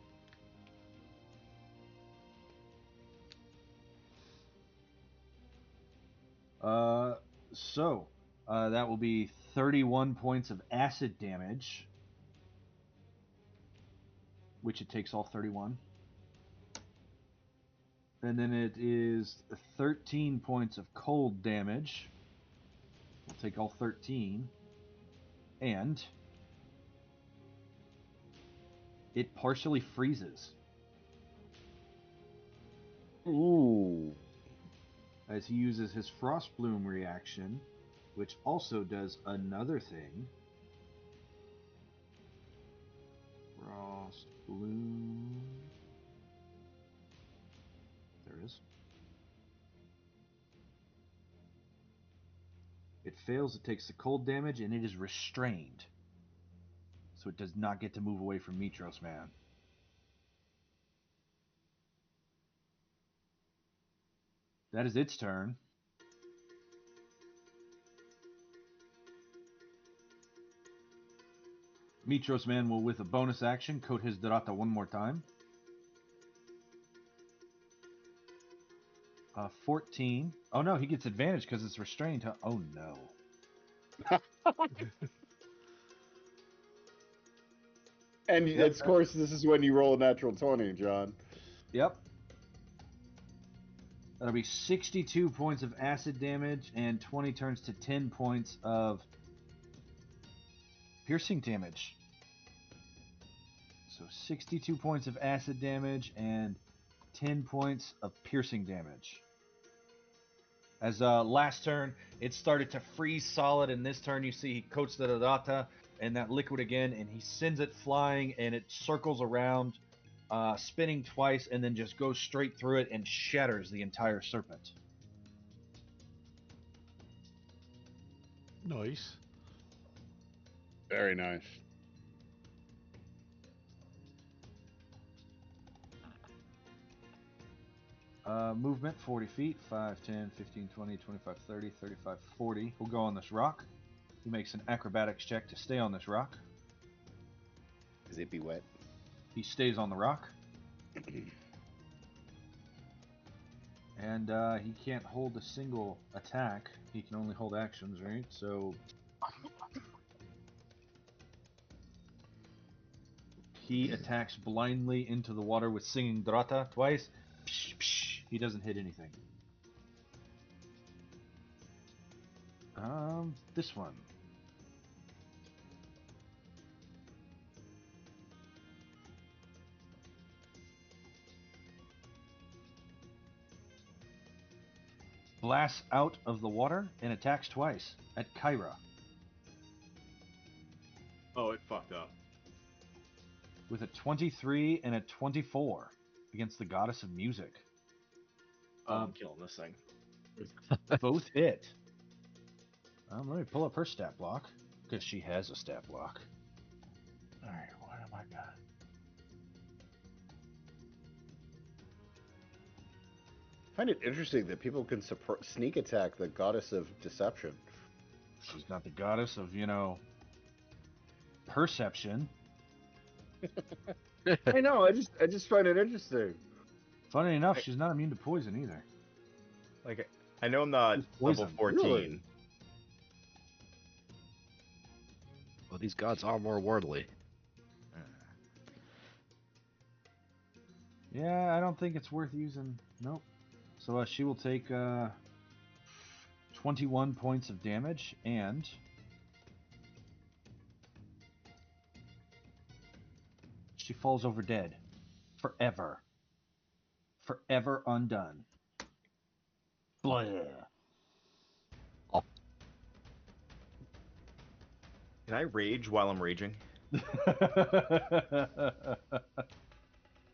That will be 31 points of acid damage, which it takes all 31. And then it is 13 points of cold damage. We'll take all 13. And it partially freezes. Ooh. As he uses his Frost Bloom reaction, which also does another thing. Frost Bloom. There it is. It fails, it takes the cold damage, and it is restrained. So it does not get to move away from Mitros Man. That is its turn. Mitros Man will, with a bonus action, coat his Dorata one more time. 14. Oh no, he gets advantage because it's restrained. Huh? Oh no. And of course, this is when you roll a natural 20, John. Yep. That'll be 62 points of acid damage, and 20 turns to 10 points of piercing damage. So 62 points of acid damage and 10 points of piercing damage. As last turn, it started to freeze solid, and this turn you see he coats the Dorata and that liquid again, and he sends it flying, and it circles around, spinning twice, and then just goes straight through it and shatters the entire serpent. Nice. Very nice. Movement 40 feet, 5, 10, 15, 20, 25, 30, 35, 40. He'll go on this rock. He makes an acrobatics check to stay on this rock. Is it be wet? He stays on the rock. And he can't hold a single attack. He can only hold actions, right? So he attacks blindly into the water with Singing Drata twice. Psh, psh. He doesn't hit anything. This one. Blasts out of the water and attacks twice at Kyra Oh, it fucked up. with a 23 and a 24 against the Goddess of Music. I'm killing this thing. Both hit. Let me pull up her stat block because she has a stat block. All right, what am I got? I find it interesting that people can sneak attack the Goddess of Deception. She's not the goddess of, perception. I know. I just find it interesting. Funny enough, she's not immune to poison either. Like, I know I'm not She's level poisoned. 14. Really? Well, these gods are more worldly. Yeah, I don't think it's worth using. Nope. So she will take 21 points of damage, and she falls over dead. Forever. Forever undone. Blah. Can I rage while I'm raging?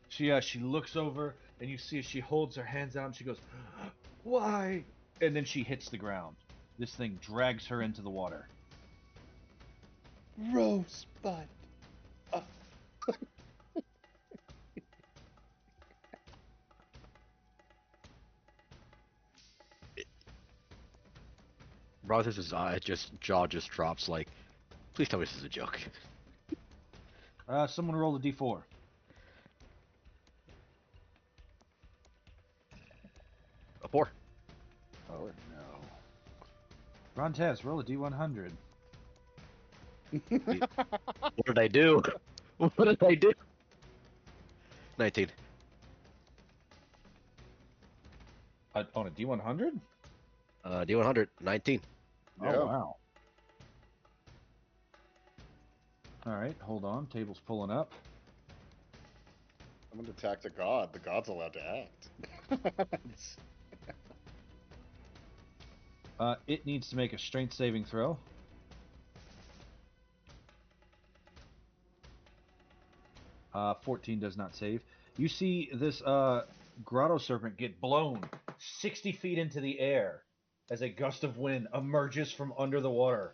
She looks over, and you see she holds her hands out, and she goes, "Why?" And then she hits the ground. This thing drags her into the water. Rosebud. Brothers' jaw just drops like, please tell me this is a joke. Someone roll a d4. A 4. Oh no. Rontez, roll a d100. What did I do? What did I do? 19. On a d100? D100, 19. Yeah. Oh wow. All right, hold on. Table's pulling up. I'm gonna attack the god. The god's allowed to act. It needs to make a strength saving throw. Uh, 14 does not save. You see this grotto serpent get blown 60 feet into the air as a gust of wind emerges from under the water.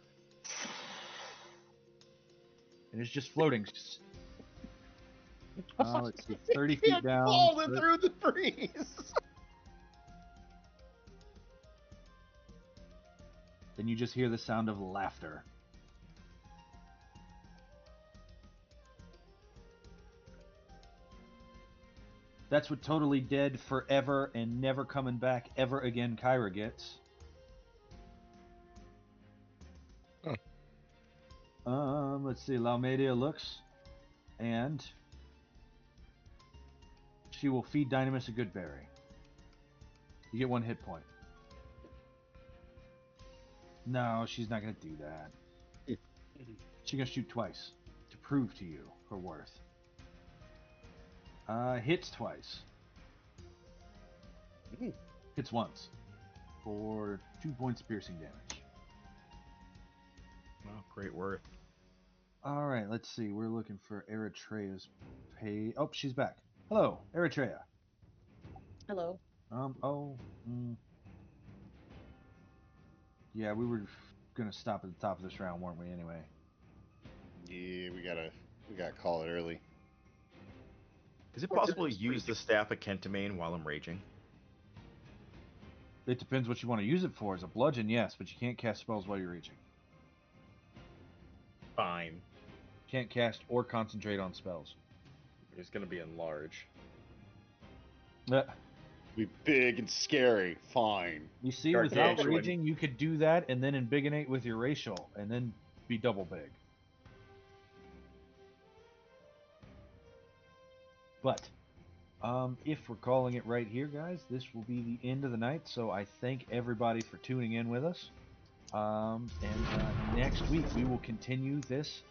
And it's just floating. Let's see, 30 feet down. Falling through the breeze. Then you just hear the sound of laughter. That's what totally dead forever and never coming back ever again Kyra gets. Let's see. Laumedia looks, and she will feed Dynamis a good berry. You get 1 hit point. No, she's not going to do that. She's going to shoot twice to prove to you her worth. Hits twice. Hits once for 2 points of piercing damage. Oh, great worth. All right, let's see. We're looking for Eritrea's pay. Oh, she's back. Hello, Eritrea. Hello. Yeah, we were gonna stop at the top of this round, weren't we? Anyway. Yeah, we gotta call it early. Is it possible to use the staff of Kentamane while I'm raging? It depends what you want to use it for. As a bludgeon, yes, but you can't cast spells while you're reaching. Fine. Can't cast or concentrate on spells. He's gonna be enlarged. Be big and scary. Fine. You see, Gargantuan. without raging, you could do that and then embiggenate with your racial, and then be double big. But, if we're calling it right here, guys, this will be the end of the night. So I thank everybody for tuning in with us. Next week we will continue this,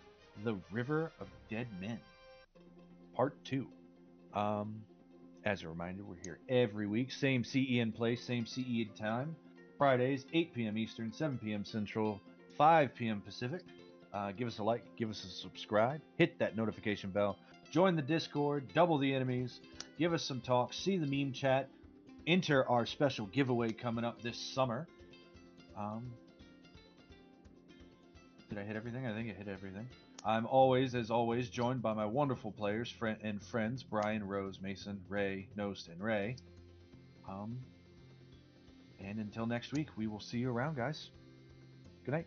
The River of Dead Men, Part 2. As a reminder, we're here every week. Same CEN place, same CEN time. Fridays, 8 p.m. Eastern, 7 p.m. Central, 5 p.m. Pacific. Give us a like, give us a subscribe, hit that notification bell, join the Discord, double the enemies, give us some talk, see the meme chat, enter our special giveaway coming up this summer. Did I hit everything? I think I hit everything. I'm always, as always, joined by my wonderful players and friends, Brian, Rose, Mason, Ray, Nost, and Ray. And until next week, we will see you around, guys. Good night.